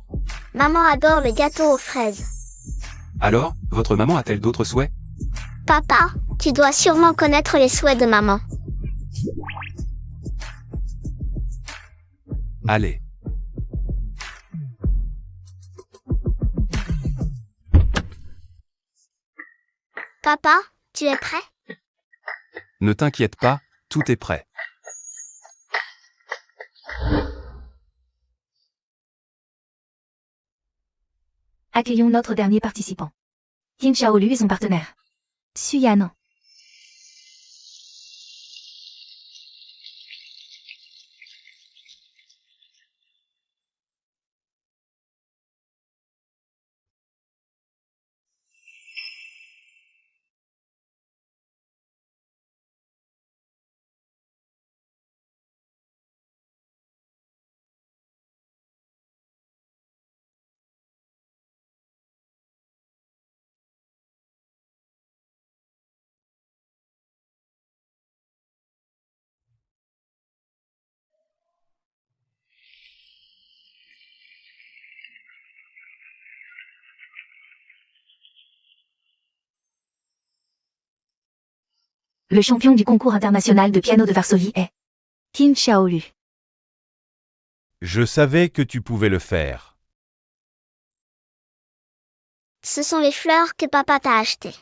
[SPEAKER 4] Maman adore les gâteaux aux fraises.
[SPEAKER 3] Alors, votre maman a-t-elle d'autres souhaits?
[SPEAKER 4] Papa, tu dois sûrement connaître les souhaits de maman.
[SPEAKER 3] Allez.
[SPEAKER 4] Papa, tu es prêt?
[SPEAKER 3] Ne t'inquiète pas, tout est prêt.
[SPEAKER 5] Accueillons notre dernier participant. Qin Xiaolu et son partenaire. Su Yanan. Le champion du concours international de piano de Varsovie est Qin Xiaolu.
[SPEAKER 1] Je savais que tu pouvais le faire.
[SPEAKER 4] Ce sont les fleurs que papa t'a achetées.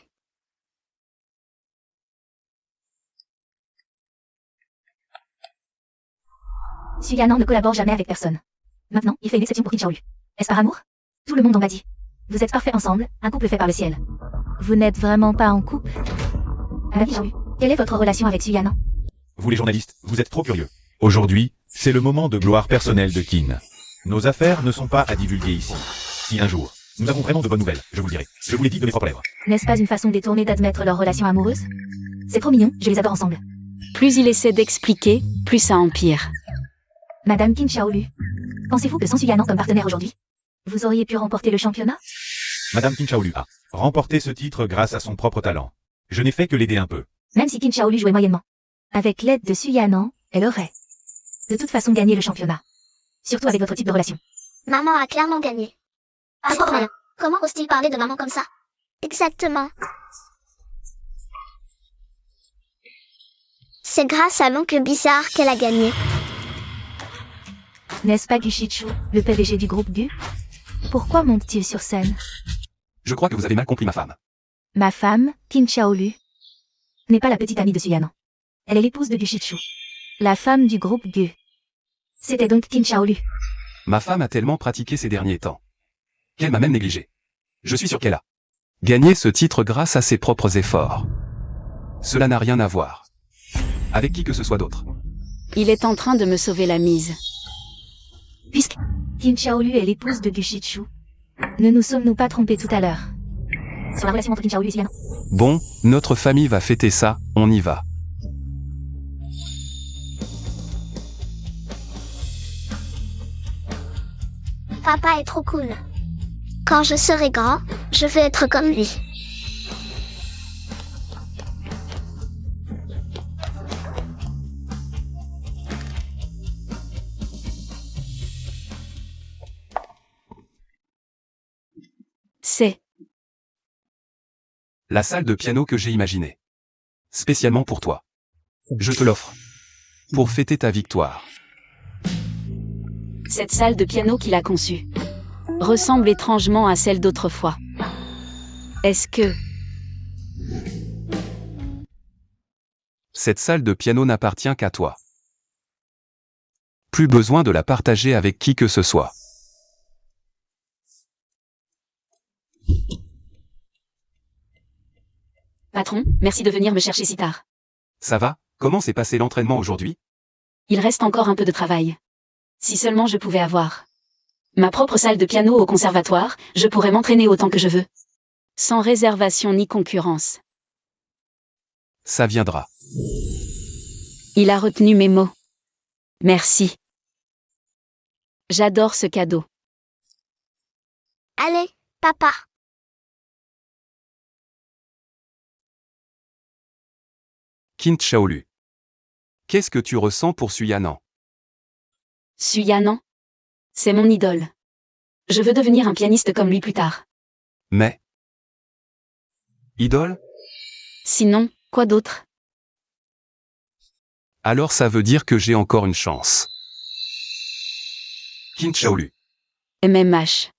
[SPEAKER 5] Su Yanan ne collabore jamais avec personne. Maintenant, il fait une exception pour Qin Xiaolu. Est-ce par amour? Tout le monde en m'a dit. Vous êtes parfaits ensemble, un couple fait par le ciel. Vous n'êtes vraiment pas en couple? Qin Xiaolu, quelle est votre relation avec Su Yanan?
[SPEAKER 1] Vous les journalistes, vous êtes trop curieux. Aujourd'hui, c'est le moment de gloire personnelle de Qin. Nos affaires ne sont pas à divulguer ici. Si un jour, nous avons vraiment de bonnes nouvelles, je vous le dirai. Je vous l'ai dit de mes propres lèvres.
[SPEAKER 5] N'est-ce pas une façon détournée d'admettre leur relation amoureuse? C'est trop mignon, je les adore ensemble.
[SPEAKER 2] Plus il essaie d'expliquer, plus ça empire.
[SPEAKER 5] Madame Qin Xiaolu, pensez-vous que sans Su Yanan comme partenaire aujourd'hui, vous auriez pu remporter le championnat?
[SPEAKER 1] Madame Qin Xiaolu a remporté ce titre grâce à son propre talent. Je n'ai fait que l'aider un peu.
[SPEAKER 5] Même si Qin Xiaolu jouait moyennement. Avec l'aide de Su Yanan, elle aurait de toute façon gagné le championnat. Surtout avec votre type de relation.
[SPEAKER 4] Maman a clairement gagné. C'est trop bien. Comment ose-t-il parler de maman comme ça? Exactement. C'est grâce à l'oncle bizarre qu'elle a gagné.
[SPEAKER 5] N'est-ce pas Gu Shichu, le PDG du groupe Gu? Pourquoi monte-t-il sur scène?
[SPEAKER 3] Je crois que vous avez mal compris ma femme.
[SPEAKER 5] Ma femme, Qin Xiaolu, n'est pas la petite amie de Su Yanan. Elle est l'épouse de Gu Shichu. La femme du groupe Gu. C'était donc Qin Xiaolu.
[SPEAKER 3] Ma femme a tellement pratiqué ces derniers temps qu'elle m'a même négligé. Je suis sûr qu'elle a gagné ce titre grâce à ses propres efforts. Cela n'a rien à voir avec qui que ce soit d'autre.
[SPEAKER 2] Il est en train de me sauver la mise.
[SPEAKER 5] Puisque Qin Xiaolu est l'épouse de Gu Shichu, ne nous sommes-nous pas trompés tout à l'heure sur la relation entre Qin Xiaolu et Su Yanan?
[SPEAKER 3] Bon, notre famille va fêter ça, on y va.
[SPEAKER 4] Papa est trop cool. Quand je serai grand, je veux être comme lui.
[SPEAKER 2] C'est
[SPEAKER 3] La salle de piano que j'ai imaginée. Spécialement pour toi. Je te l'offre. Pour fêter ta victoire.
[SPEAKER 2] cette salle de piano qu'il a conçue. Ressemble étrangement à celle d'autrefois. Est-ce que...
[SPEAKER 3] Cette salle de piano n'appartient qu'à toi. Plus besoin de la partager avec qui que ce soit.
[SPEAKER 2] Patron, merci de venir me chercher si tard.
[SPEAKER 3] Ça va? Comment s'est passé l'entraînement aujourd'hui?
[SPEAKER 2] Il reste encore un peu de travail. Si seulement je pouvais avoir ma propre salle de piano au conservatoire, je pourrais m'entraîner autant que je veux. Sans réservation ni concurrence.
[SPEAKER 3] Ça viendra.
[SPEAKER 2] Il a retenu mes mots. Merci. J'adore ce cadeau.
[SPEAKER 4] Allez, papa.
[SPEAKER 3] Qin Xiaolu. Qu'est-ce que tu ressens pour Suyanan?
[SPEAKER 2] Suyanan. C'est mon idole. Je veux devenir un pianiste comme lui plus tard.
[SPEAKER 3] Mais... Idole?
[SPEAKER 2] Sinon, quoi d'autre?
[SPEAKER 3] Alors ça veut dire que j'ai encore une chance. Qin Shaolu.
[SPEAKER 2] MMH.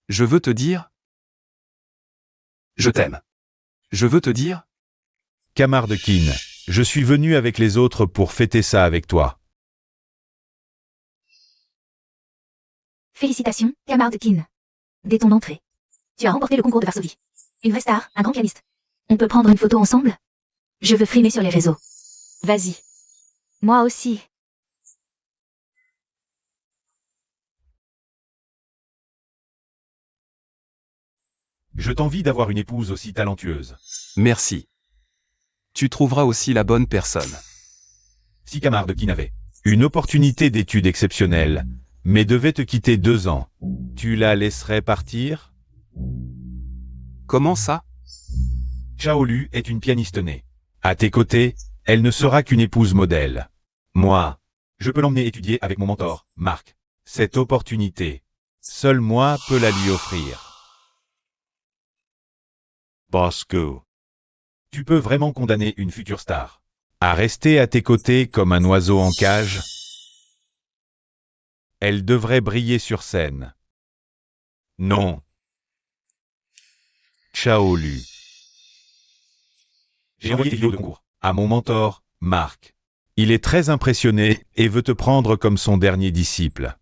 [SPEAKER 3] Je veux te dire... Je t'aime. Je veux te dire...
[SPEAKER 1] Camarde Qin, je suis venu avec les autres pour fêter ça avec toi.
[SPEAKER 5] Félicitations, camarade Kin. Dès ton entrée, tu as remporté le concours de Varsovie. Une vraie star, un grand pianiste. On peut prendre une photo ensemble? Je veux frimer sur les réseaux.
[SPEAKER 2] Vas-y.
[SPEAKER 5] Moi aussi.
[SPEAKER 1] Je t'envie d'avoir une épouse aussi talentueuse.
[SPEAKER 3] Merci. Tu trouveras aussi la bonne personne.
[SPEAKER 1] Si Camarde Qin avait une opportunité d'études exceptionnelle, mais devait te quitter 2 ans, tu la laisserais partir?
[SPEAKER 3] Comment ça?
[SPEAKER 1] Shaolu est une pianiste née. À tes côtés, elle ne sera qu'une épouse modèle. Moi, je peux l'emmener étudier avec mon mentor, Marc. Cette opportunité, seul moi peux la lui offrir. Bosco. Tu peux vraiment condamner une future star à rester à tes côtés comme un oiseau en cage? Elle devrait briller sur scène. Non. Shaolu. J'ai envoyé tes vidéos de concours à mon mentor, Marc. Il est très impressionné et veut te prendre comme son dernier disciple.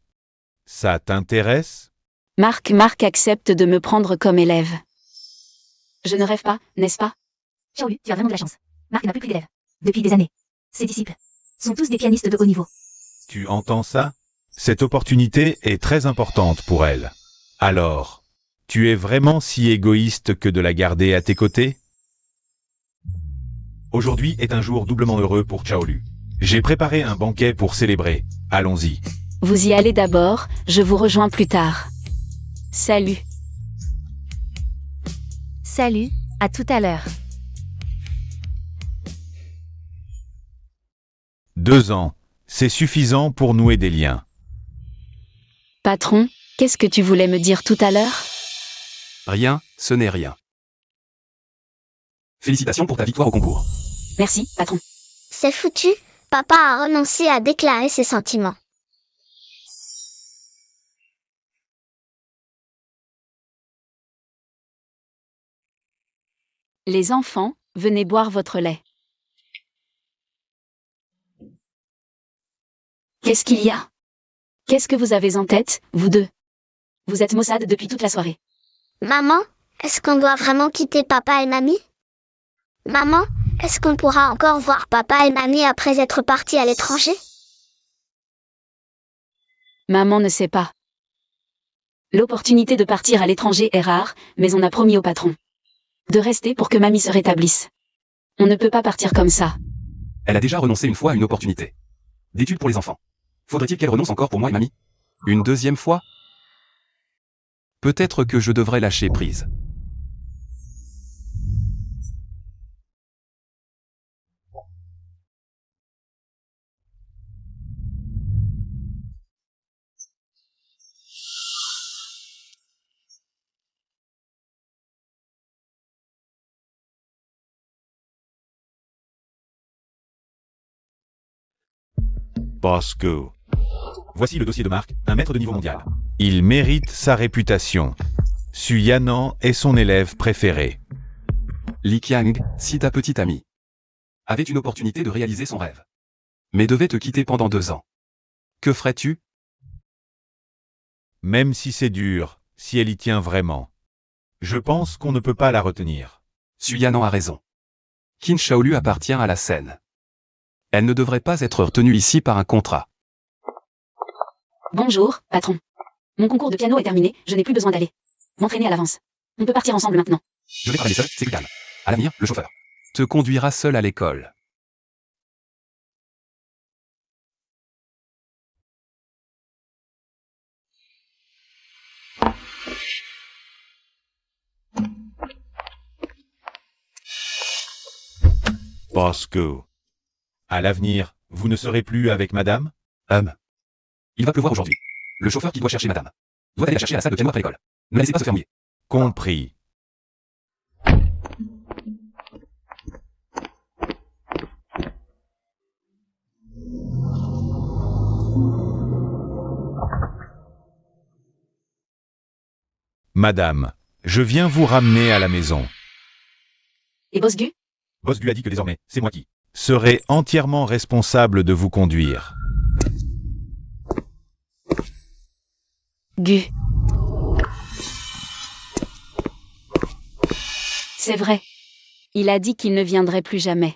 [SPEAKER 1] Ça t'intéresse?
[SPEAKER 2] Marc accepte de me prendre comme élève. Je ne rêve pas, n'est-ce pas?
[SPEAKER 5] Shaolu, tu as vraiment de la chance. Marc n'a plus pris d'élèves. Depuis des années. Ses disciples sont tous des pianistes de haut niveau.
[SPEAKER 1] Tu entends ça? Cette opportunité est très importante pour elle. Alors, tu es vraiment si égoïste que de la garder à tes côtés? Aujourd'hui est un jour doublement heureux pour Shaolu. J'ai préparé un banquet pour célébrer. Allons-y.
[SPEAKER 2] Vous y allez d'abord, je vous rejoins plus tard. Salut.
[SPEAKER 5] Salut, à tout à l'heure.
[SPEAKER 1] 2 ans, c'est suffisant pour nouer des liens.
[SPEAKER 2] Patron, qu'est-ce que tu voulais me dire tout à l'heure?
[SPEAKER 3] Rien, ce n'est rien. Félicitations pour ta victoire au concours.
[SPEAKER 2] Merci, patron.
[SPEAKER 4] C'est foutu, papa a renoncé à déclarer ses sentiments.
[SPEAKER 2] Les enfants, venez boire votre lait. Qu'est-ce qu'il y a? Qu'est-ce que vous avez en tête, vous deux? Vous êtes maussade depuis toute la soirée.
[SPEAKER 4] Maman, est-ce qu'on doit vraiment quitter papa et mamie? Maman, est-ce qu'on pourra encore voir papa et mamie après être partis à l'étranger?
[SPEAKER 2] Maman ne sait pas. L'opportunité de partir à l'étranger est rare, mais on a promis au patron de rester pour que mamie se rétablisse. On ne peut pas partir comme ça.
[SPEAKER 3] Elle a déjà renoncé une fois à une opportunité d'études pour les enfants. Faudrait-il qu'elle renonce encore pour moi et mamie? Une deuxième fois? Peut-être que je devrais lâcher prise.
[SPEAKER 1] Bosco. Voici le dossier de Marc, un maître de niveau mondial. Il mérite sa réputation. Suyanan est son élève préféré.
[SPEAKER 3] Li Qiang, si ta petite amie avait une opportunité de réaliser son rêve, mais devait te quitter pendant 2 ans. Que ferais-tu?
[SPEAKER 1] Même si c'est dur, si elle y tient vraiment. Je pense qu'on ne peut pas la retenir.
[SPEAKER 3] Suyanan a raison. Qin Shaolu appartient à la scène. Elle ne devrait pas être retenue ici par un contrat.
[SPEAKER 2] Bonjour, patron. Mon concours de piano est terminé, je n'ai plus besoin d'aller m'entraîner à l'avance. On peut partir ensemble maintenant.
[SPEAKER 3] Je vais travailler seul, c'est plus calme. À l'avenir, le chauffeur te conduira seul à l'école.
[SPEAKER 1] Bosco. À l'avenir, vous ne serez plus avec madame?
[SPEAKER 3] Il va pleuvoir aujourd'hui. Le chauffeur qui doit chercher madame doit aller la chercher à la salle de piano après l'école. Ne la laissez pas se faire mouiller.
[SPEAKER 1] Compris. Madame, je viens vous ramener à la maison.
[SPEAKER 2] Et Bosgu?
[SPEAKER 1] Bosgu a dit que désormais, c'est moi qui serai entièrement responsable de vous conduire.
[SPEAKER 2] Gu. C'est vrai. Il a dit qu'il ne viendrait plus jamais.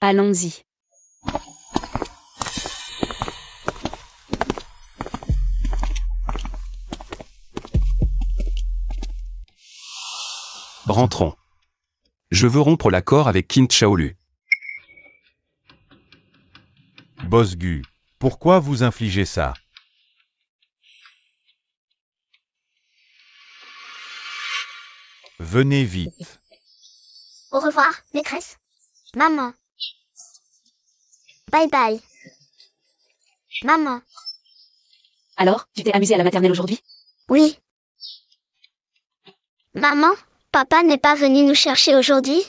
[SPEAKER 2] Allons-y.
[SPEAKER 3] Rentrons. Je veux rompre l'accord avec Qin Shaolu.
[SPEAKER 1] Bosgu, pourquoi vous infligez ça? Venez vite.
[SPEAKER 4] Au revoir, maîtresse. Maman. Bye bye. Maman.
[SPEAKER 2] Alors, tu t'es amusé à la maternelle aujourd'hui?
[SPEAKER 4] Oui. Maman, papa n'est pas venu nous chercher aujourd'hui?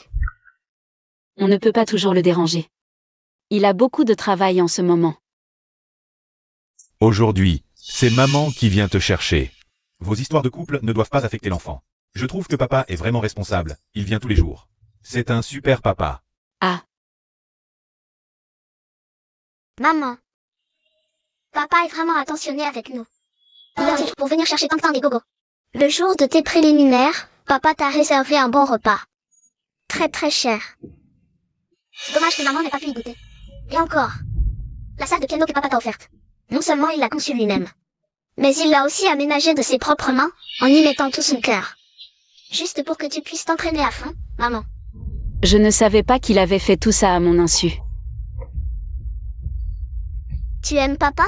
[SPEAKER 2] On ne peut pas toujours le déranger. Il a beaucoup de travail en ce moment.
[SPEAKER 1] Aujourd'hui, c'est maman qui vient te chercher. Vos histoires de couple ne doivent pas affecter l'enfant. Je trouve que papa est vraiment responsable. Il vient tous les jours. C'est un super papa.
[SPEAKER 2] Ah,
[SPEAKER 4] Maman. Papa est vraiment attentionné avec nous. Il a dit pour venir chercher Tintin et Gogo. Le jour de tes préliminaires, papa t'a réservé un bon repas. Très très cher. Dommage que maman n'ait pas pu y goûter. Et encore, la salle de piano que papa t'a offerte. Non seulement il l'a conçue lui-même, mais il l'a aussi aménagée de ses propres mains, en y mettant tout son cœur. Juste pour que tu puisses t'entraîner à fond, maman.
[SPEAKER 2] je ne savais pas qu'il avait fait tout ça à mon insu.
[SPEAKER 4] Tu aimes papa?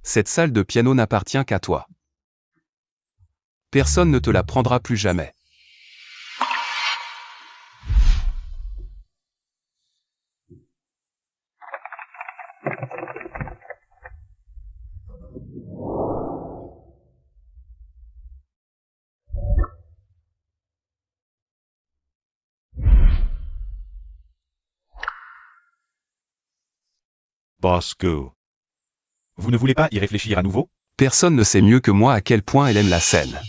[SPEAKER 3] Cette salle de piano n'appartient qu'à toi. Personne ne te la prendra plus jamais.
[SPEAKER 1] Bosgu. Vous ne voulez pas y réfléchir à nouveau?
[SPEAKER 3] Personne ne sait mieux que moi à quel point elle aime la scène.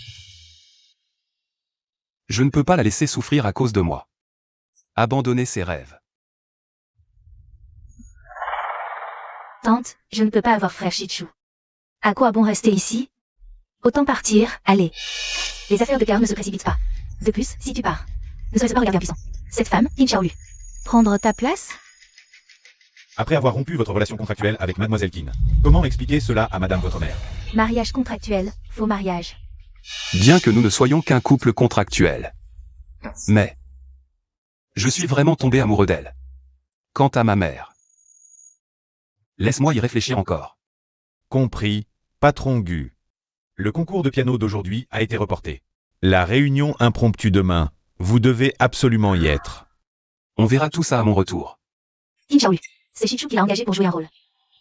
[SPEAKER 3] Je ne peux pas la laisser souffrir à cause de moi. Abandonner ses rêves.
[SPEAKER 5] Tante, je ne peux pas avoir frère Chichou. À quoi bon rester ici? Autant partir, allez. Les affaires de cœur ne se précipitent pas. De plus, si tu pars, ne serait-ce pas regarder impuissant. Cette femme, Qin Shaolu. Prendre ta place?
[SPEAKER 1] Après avoir rompu votre relation contractuelle avec Mademoiselle Qin, comment expliquer cela à madame votre mère?
[SPEAKER 5] Mariage contractuel, faux mariage.
[SPEAKER 3] Bien que nous ne soyons qu'un couple contractuel. Mais je suis vraiment tombé amoureux d'elle. Quant à ma mère, laisse-moi y réfléchir encore.
[SPEAKER 1] Compris, patron Gu. Le concours de piano d'aujourd'hui a été reporté. La réunion impromptue demain, vous devez absolument y être.
[SPEAKER 3] On verra tout ça à mon retour.
[SPEAKER 5] Qin Shaolu. C'est Chichou qui l'a engagé pour jouer un rôle.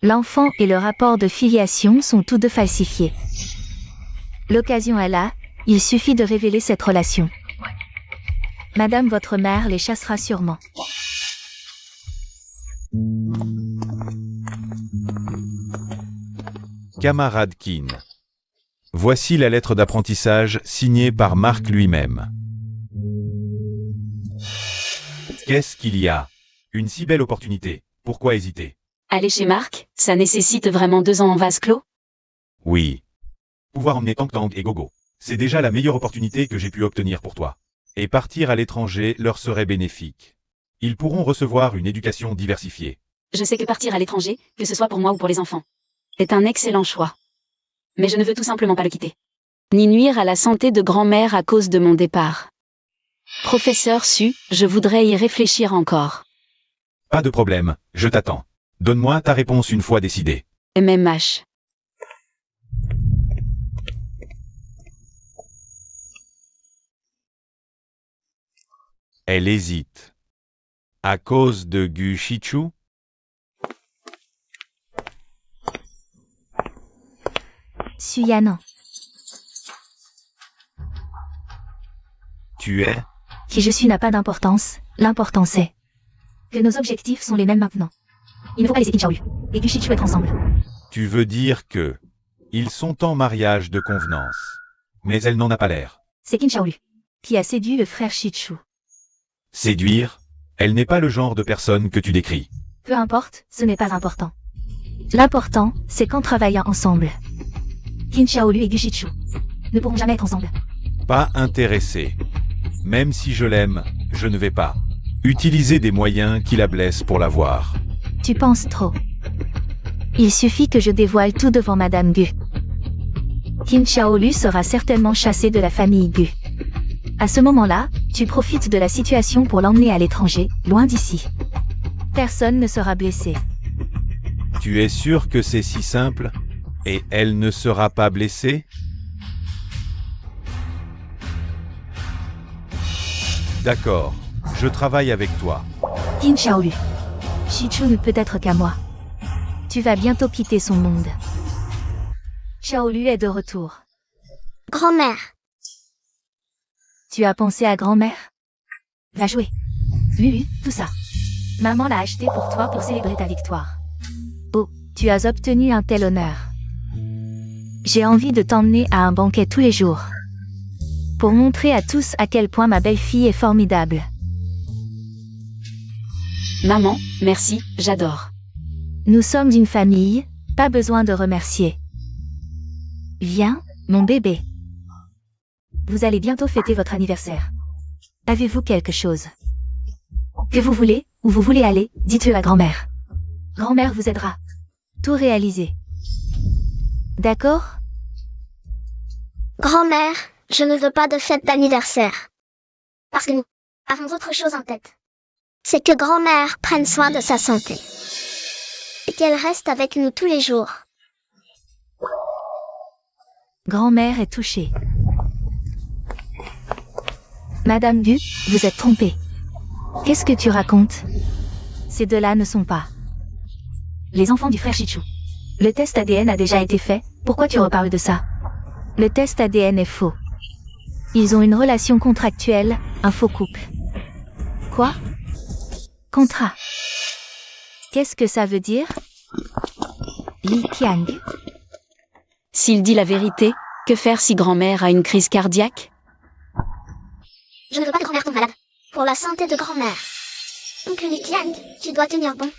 [SPEAKER 5] L'enfant et le rapport de filiation sont tous deux falsifiés. L'occasion est là, il suffit de révéler cette relation. Madame votre mère les chassera sûrement.
[SPEAKER 1] Camarade Qin. Voici la lettre d'apprentissage signée par Marc lui-même. Qu'est-ce qu'il y a? Une si belle opportunité. Pourquoi hésiter?
[SPEAKER 2] Aller chez Marc, ça nécessite vraiment 2 ans en vase clos?
[SPEAKER 1] Oui. Pouvoir emmener Tang Tang et Gogo. C'est déjà la meilleure opportunité que j'ai pu obtenir pour toi. Et partir à l'étranger leur serait bénéfique. Ils pourront recevoir une éducation diversifiée.
[SPEAKER 2] Je sais que partir à l'étranger, que ce soit pour moi ou pour les enfants, est un excellent choix. Mais je ne veux tout simplement pas le quitter. Ni nuire à la santé de grand-mère à cause de mon départ. Professeur Su, je voudrais y réfléchir encore.
[SPEAKER 1] Pas de problème, je t'attends. Donne-moi ta réponse une fois décidée.
[SPEAKER 2] MMH.
[SPEAKER 1] Elle hésite. À cause de Gu Shichu?
[SPEAKER 5] Suyanan.
[SPEAKER 1] Tu es?
[SPEAKER 5] Qui je suis n'a pas d'importance, l'important c'est que nos objectifs sont les mêmes maintenant. Il ne faut pas laisser Qin Xiaolu et Gu Shichu être ensemble.
[SPEAKER 1] Tu veux dire que ils sont en mariage de convenance. Mais elle n'en a pas l'air.
[SPEAKER 5] C'est Qin Xiaolu qui a séduit le frère Shichu.
[SPEAKER 1] Séduire? Elle n'est pas le genre de personne que tu décris.
[SPEAKER 5] Peu importe, ce n'est pas important. L'important, c'est qu'en travaillant ensemble, Qin Xiaolu et Gu Shichu ne pourront jamais être ensemble.
[SPEAKER 1] Pas intéressé. Même si je l'aime, je ne vais pas utiliser des moyens qui la blessent pour la voir.
[SPEAKER 5] Tu penses trop. Il suffit que je dévoile tout devant Madame Gu. Qin Xiaolu sera certainement chassé de la famille Gu. À ce moment-là, tu profites de la situation pour l'emmener à l'étranger, loin d'ici. Personne ne sera blessé.
[SPEAKER 1] Tu es sûr que c'est si simple? Et elle ne sera pas blessée? D'accord, je travaille avec toi.
[SPEAKER 5] Qin Xiaolu. Shichu ne peut être qu'à moi. Tu vas bientôt quitter son monde. Xiaolu est de retour.
[SPEAKER 4] Grand-mère,
[SPEAKER 5] Tu as pensé à grand-mère? Va jouer. Lulu, tout ça. Maman l'a acheté pour toi pour célébrer ta victoire. Oh, tu as obtenu un tel honneur. J'ai envie de t'emmener à un banquet tous les jours. Pour montrer à tous à quel point ma belle-fille est formidable.
[SPEAKER 2] Maman, merci, j'adore.
[SPEAKER 5] Nous sommes d'une famille, pas besoin de remercier. Viens, mon bébé. Vous allez bientôt fêter votre anniversaire. Avez-vous quelque chose? Que vous voulez, où vous voulez aller, dites-le à grand-mère. Grand-mère vous aidera. Tout réaliser. D'accord?
[SPEAKER 4] grand-mère, je ne veux pas de fête d'anniversaire. Parce que nous avons autre chose en tête. C'est que grand-mère prenne soin de sa santé. Et qu'elle reste avec nous tous les jours.
[SPEAKER 5] Grand-mère est touchée. Madame Gu, vous êtes trompée. Qu'est-ce que tu racontes? Ces deux-là ne sont pas les enfants du frère Shichu. Le test ADN a déjà été fait, pourquoi tu reparles de ça? Le test ADN est faux. Ils ont une relation contractuelle, un faux couple. Quoi? Contrat. Qu'est-ce que ça veut dire? Li Qiang.
[SPEAKER 2] S'il dit la vérité, que faire si grand-mère a une crise cardiaque?
[SPEAKER 4] Je ne veux pas que grand-mère tombe malade. Pour la santé de grand-mère. Oncle Li Qiang, tu dois tenir bon.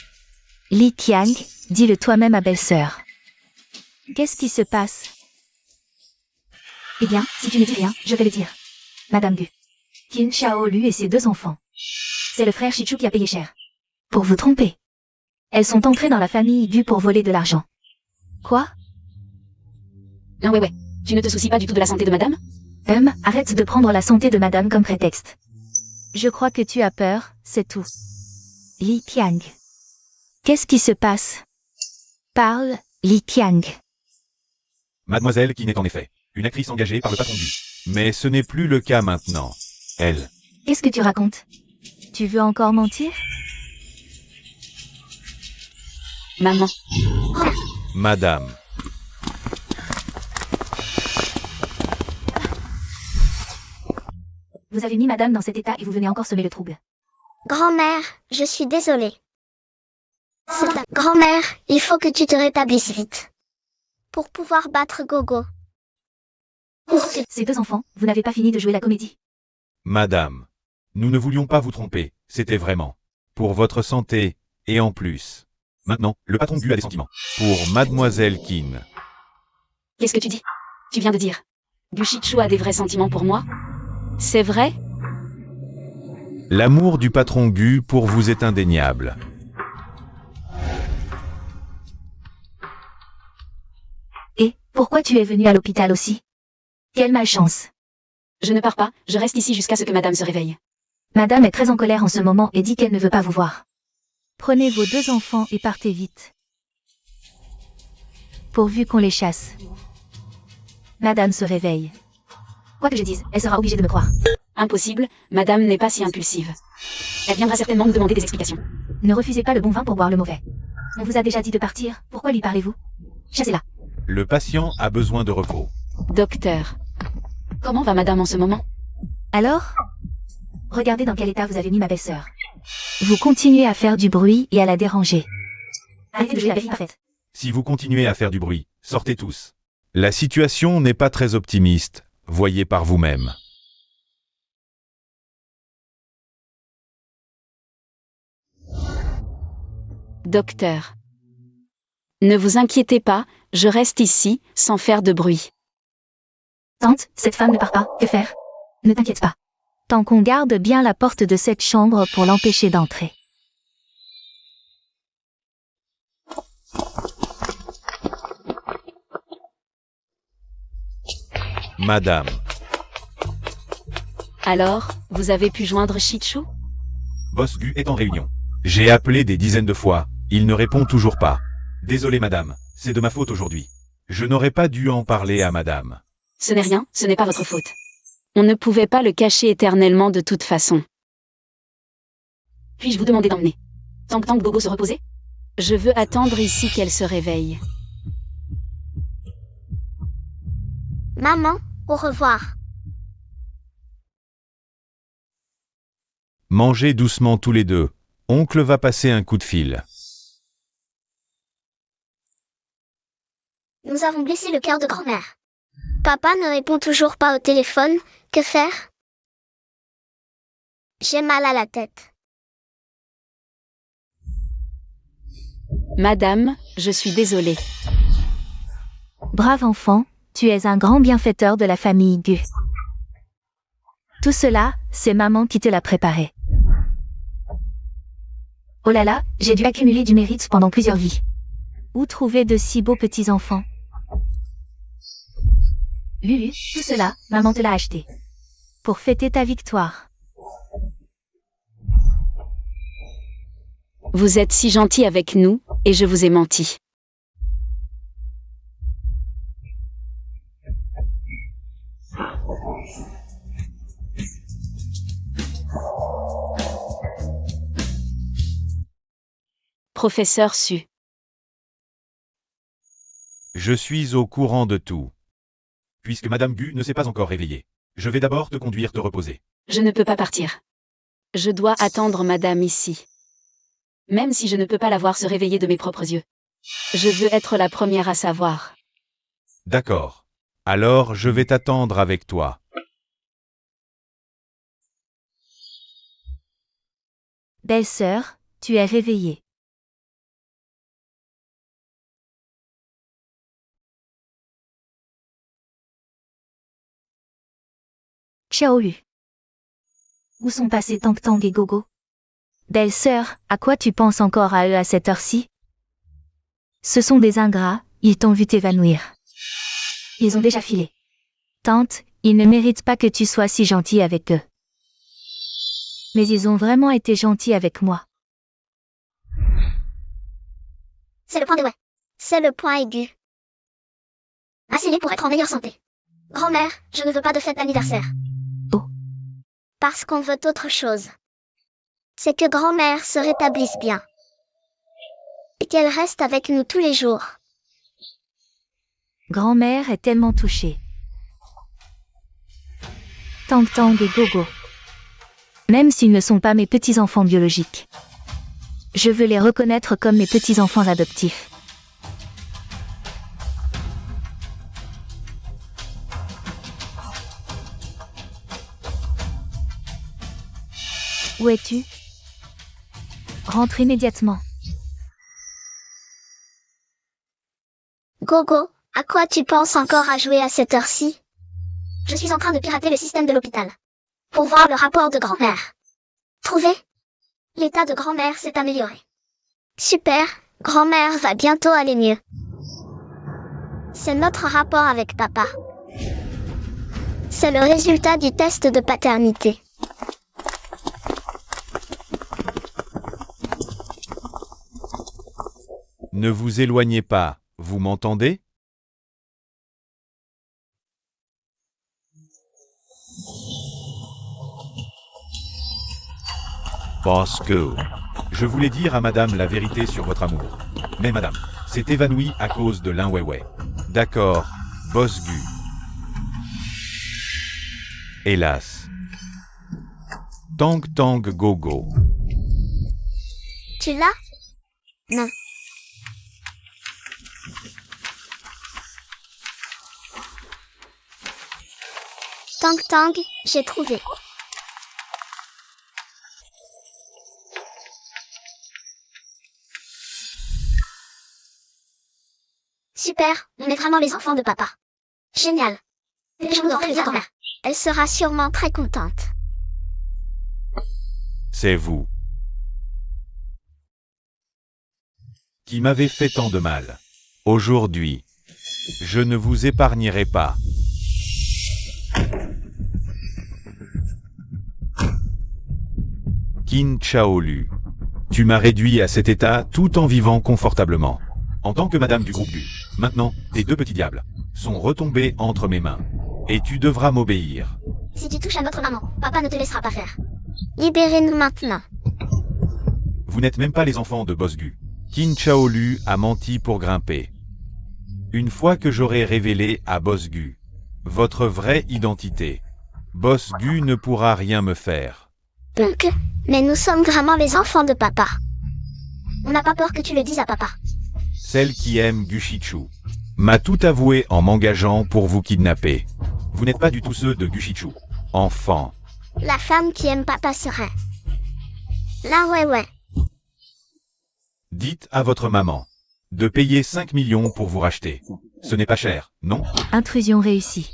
[SPEAKER 5] Li Qiang, dis-le toi-même à belle-sœur. Qu'est-ce qui se passe? Eh bien, si tu ne dis rien, je vais le dire. Madame Gu. Qin Xiaolu et ses deux enfants. C'est le frère Shichu qui a payé cher. Pour vous tromper. Elles sont entrées dans la famille Gu pour voler de l'argent. Quoi?
[SPEAKER 2] Non, ouais. Tu ne te soucies pas du tout de la santé de madame?
[SPEAKER 5] Arrête de prendre la santé de madame comme prétexte. Je crois que tu as peur, c'est tout. Li Qiang. Qu'est-ce qui se passe? Parle, Li Qiang.
[SPEAKER 1] Mademoiselle qui n'est en effet une actrice engagée par le patron Gu. Mais ce n'est plus le cas maintenant. Elle.
[SPEAKER 5] Qu'est-ce que tu racontes? Tu veux encore mentir?
[SPEAKER 2] Maman,
[SPEAKER 1] Madame.
[SPEAKER 5] Vous avez mis madame dans cet état et vous venez encore semer le trouble.
[SPEAKER 4] Grand-mère, je suis désolée. Grand-mère, il faut que tu te rétablisses vite. Pour pouvoir battre Gogo.
[SPEAKER 5] Ces deux enfants, vous n'avez pas fini de jouer la comédie.
[SPEAKER 1] Madame. Nous ne voulions pas vous tromper, c'était vraiment pour votre santé, et en plus. Maintenant, le patron Gu a des sentiments pour Mademoiselle Qin.
[SPEAKER 2] qu'est-ce que tu dis? Tu viens de dire. Gu Shichu a des vrais sentiments pour moi? C'est vrai?
[SPEAKER 1] L'amour du patron Gu pour vous est indéniable.
[SPEAKER 5] Et, pourquoi tu es venu à l'hôpital aussi? Quelle malchance.
[SPEAKER 2] Je ne pars pas, je reste ici jusqu'à ce que madame se réveille.
[SPEAKER 5] Madame est très en colère en ce moment et dit qu'elle ne veut pas vous voir. Prenez vos deux enfants et partez vite. Pourvu qu'on les chasse. Madame se réveille. Quoi que je dise, elle sera obligée de me croire.
[SPEAKER 2] Impossible, madame n'est pas si impulsive. Elle viendra certainement nous demander des explications.
[SPEAKER 5] Ne refusez pas le bon vin pour boire le mauvais. On vous a déjà dit de partir, pourquoi lui parlez-vous? Chassez-la.
[SPEAKER 1] Le patient a besoin de repos.
[SPEAKER 2] Docteur. Comment va madame en ce moment?
[SPEAKER 5] Alors? Regardez dans quel état vous avez mis ma belle-sœur. Vous continuez à faire du bruit et à la déranger. Arrêtez de jouer la vérité parfaite.
[SPEAKER 1] Si vous continuez à faire du bruit, sortez tous. La situation n'est pas très optimiste, voyez par vous-même.
[SPEAKER 2] Docteur. Ne vous inquiétez pas, je reste ici, sans faire de bruit.
[SPEAKER 5] Tante, cette femme ne part pas, que faire? Ne t'inquiète pas. Tant qu'on garde bien la porte de cette chambre pour l'empêcher d'entrer.
[SPEAKER 1] Madame,
[SPEAKER 2] Alors, vous avez pu joindre Shichu?
[SPEAKER 1] Boss Gu est en réunion. J'ai appelé des dizaines de fois, il ne répond toujours pas. Désolé madame, c'est de ma faute aujourd'hui. Je n'aurais pas dû en parler à madame.
[SPEAKER 2] Ce n'est rien, ce n'est pas votre faute. On ne pouvait pas le cacher éternellement de toute façon. Puis-je vous demander d'emmener Tant que Gogo se reposait? Je veux attendre ici qu'elle se réveille.
[SPEAKER 4] Maman, au revoir.
[SPEAKER 1] Mangez doucement tous les deux. Oncle va passer un coup de fil.
[SPEAKER 4] Nous avons blessé le cœur de grand-mère. Papa ne répond toujours pas au téléphone. Que faire? J'ai mal à la tête.
[SPEAKER 2] Madame, je suis désolée.
[SPEAKER 5] Brave enfant, tu es un grand bienfaiteur de la famille Gu. Tout cela, c'est maman qui te l'a préparé. Oh là là, j'ai dû accumuler du mérite pendant plusieurs vies. Où trouver de si beaux petits-enfants? Lulu, tout cela, maman te l'a acheté. Pour fêter ta victoire.
[SPEAKER 2] Vous êtes si gentil avec nous, et je vous ai menti. Professeur Su.
[SPEAKER 1] Je suis au courant de tout. Puisque Madame Gu ne s'est pas encore réveillée, je vais d'abord te conduire te reposer.
[SPEAKER 2] Je ne peux pas partir. Je dois attendre madame ici. Même si je ne peux pas la voir se réveiller de mes propres yeux. Je veux être la première à savoir.
[SPEAKER 1] D'accord. Alors je vais t'attendre avec toi.
[SPEAKER 5] Belle-sœur, tu es réveillée. Xiaoyu. Où sont passés Tang Tang et Gogo? Belle-sœur, à quoi tu penses encore à eux à cette heure-ci? Ce sont des ingrats, ils t'ont vu t'évanouir. Ils ont déjà filé. Tante, ils ne méritent pas que tu sois si gentille avec eux. Mais ils ont vraiment été gentils avec moi.
[SPEAKER 4] C'est le point de ouais. C'est le point aigu. Assez pour être en meilleure santé. Grand-mère, je ne veux pas de fête d'anniversaire.
[SPEAKER 5] Oh.
[SPEAKER 4] Parce qu'on veut autre chose. C'est que grand-mère se rétablisse bien. Et qu'elle reste avec nous tous les jours.
[SPEAKER 5] Grand-mère est tellement touchée. Tang Tang et Gogo. Même s'ils ne sont pas mes petits-enfants biologiques. Je veux les reconnaître comme mes petits-enfants adoptifs. Où es-tu? Rentre immédiatement.
[SPEAKER 4] Gogo, à quoi tu penses encore à jouer à cette heure-ci? Je suis en train de pirater le système de l'hôpital. Pour voir le rapport de grand-mère. Trouvé? L'état de grand-mère s'est amélioré. Super, grand-mère va bientôt aller mieux. C'est notre rapport avec papa. C'est le résultat du test de paternité.
[SPEAKER 1] Ne vous éloignez pas, vous m'entendez? Bosgu. Je voulais dire à madame la vérité sur votre amour. Mais madame s'est évanouie à cause de l'Inwewe. D'accord, Bosgu. Hélas. Tang Tang Gogo.
[SPEAKER 4] Tu l'as? Non. Tang Tang, j'ai trouvé. Super, on est vraiment les enfants de papa. Génial. Et je voudrais bien grand-mère. Elle sera sûrement très contente.
[SPEAKER 1] C'est vous qui m'avez fait tant de mal. Aujourd'hui, je ne vous épargnerai pas. Qin Chaolu. Tu m'as réduit à cet état tout en vivant confortablement. En tant que madame du groupe Gu. Maintenant, tes deux petits diables sont retombés entre mes mains. Et tu devras m'obéir.
[SPEAKER 4] Si tu touches à notre maman, papa ne te laissera pas faire. Libérez-nous maintenant.
[SPEAKER 1] Vous n'êtes même pas les enfants de Bosgu. Qin Chaolu a menti pour grimper. Une fois que j'aurai révélé à Bosgu votre vraie identité, Bosgu ne pourra rien me faire.
[SPEAKER 4] Donc, mais nous sommes vraiment les enfants de papa. On n'a pas peur que tu le dises à papa.
[SPEAKER 1] Celle qui aime Gushichu m'a tout avoué en m'engageant pour vous kidnapper. Vous n'êtes pas du tout ceux de Gushichu. Enfant.
[SPEAKER 4] La femme qui aime papa serait. Là ouais.
[SPEAKER 1] Dites à votre maman de payer 5 millions pour vous racheter. Ce n'est pas cher, non?
[SPEAKER 5] Intrusion réussie.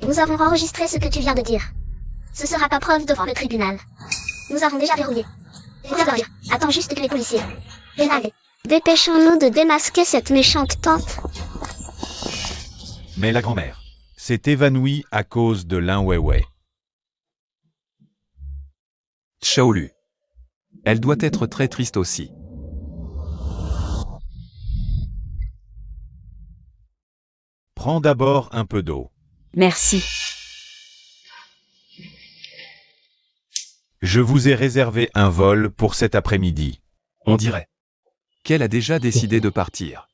[SPEAKER 4] Nous avons enregistré ce que tu viens de dire. Ce sera pas preuve devant le tribunal. Nous avons déjà verrouillé. Attends juste que les policiers. Allez, dépêchons-nous de démasquer cette méchante tante.
[SPEAKER 1] Mais la grand-mère s'est évanouie à cause de l'Inwewe.
[SPEAKER 3] Chaolu. Elle doit être très triste aussi.
[SPEAKER 1] Prends d'abord un peu d'eau.
[SPEAKER 2] Merci.
[SPEAKER 1] Je vous ai réservé un vol pour cet après-midi.
[SPEAKER 3] On dirait qu'elle a déjà décidé de partir.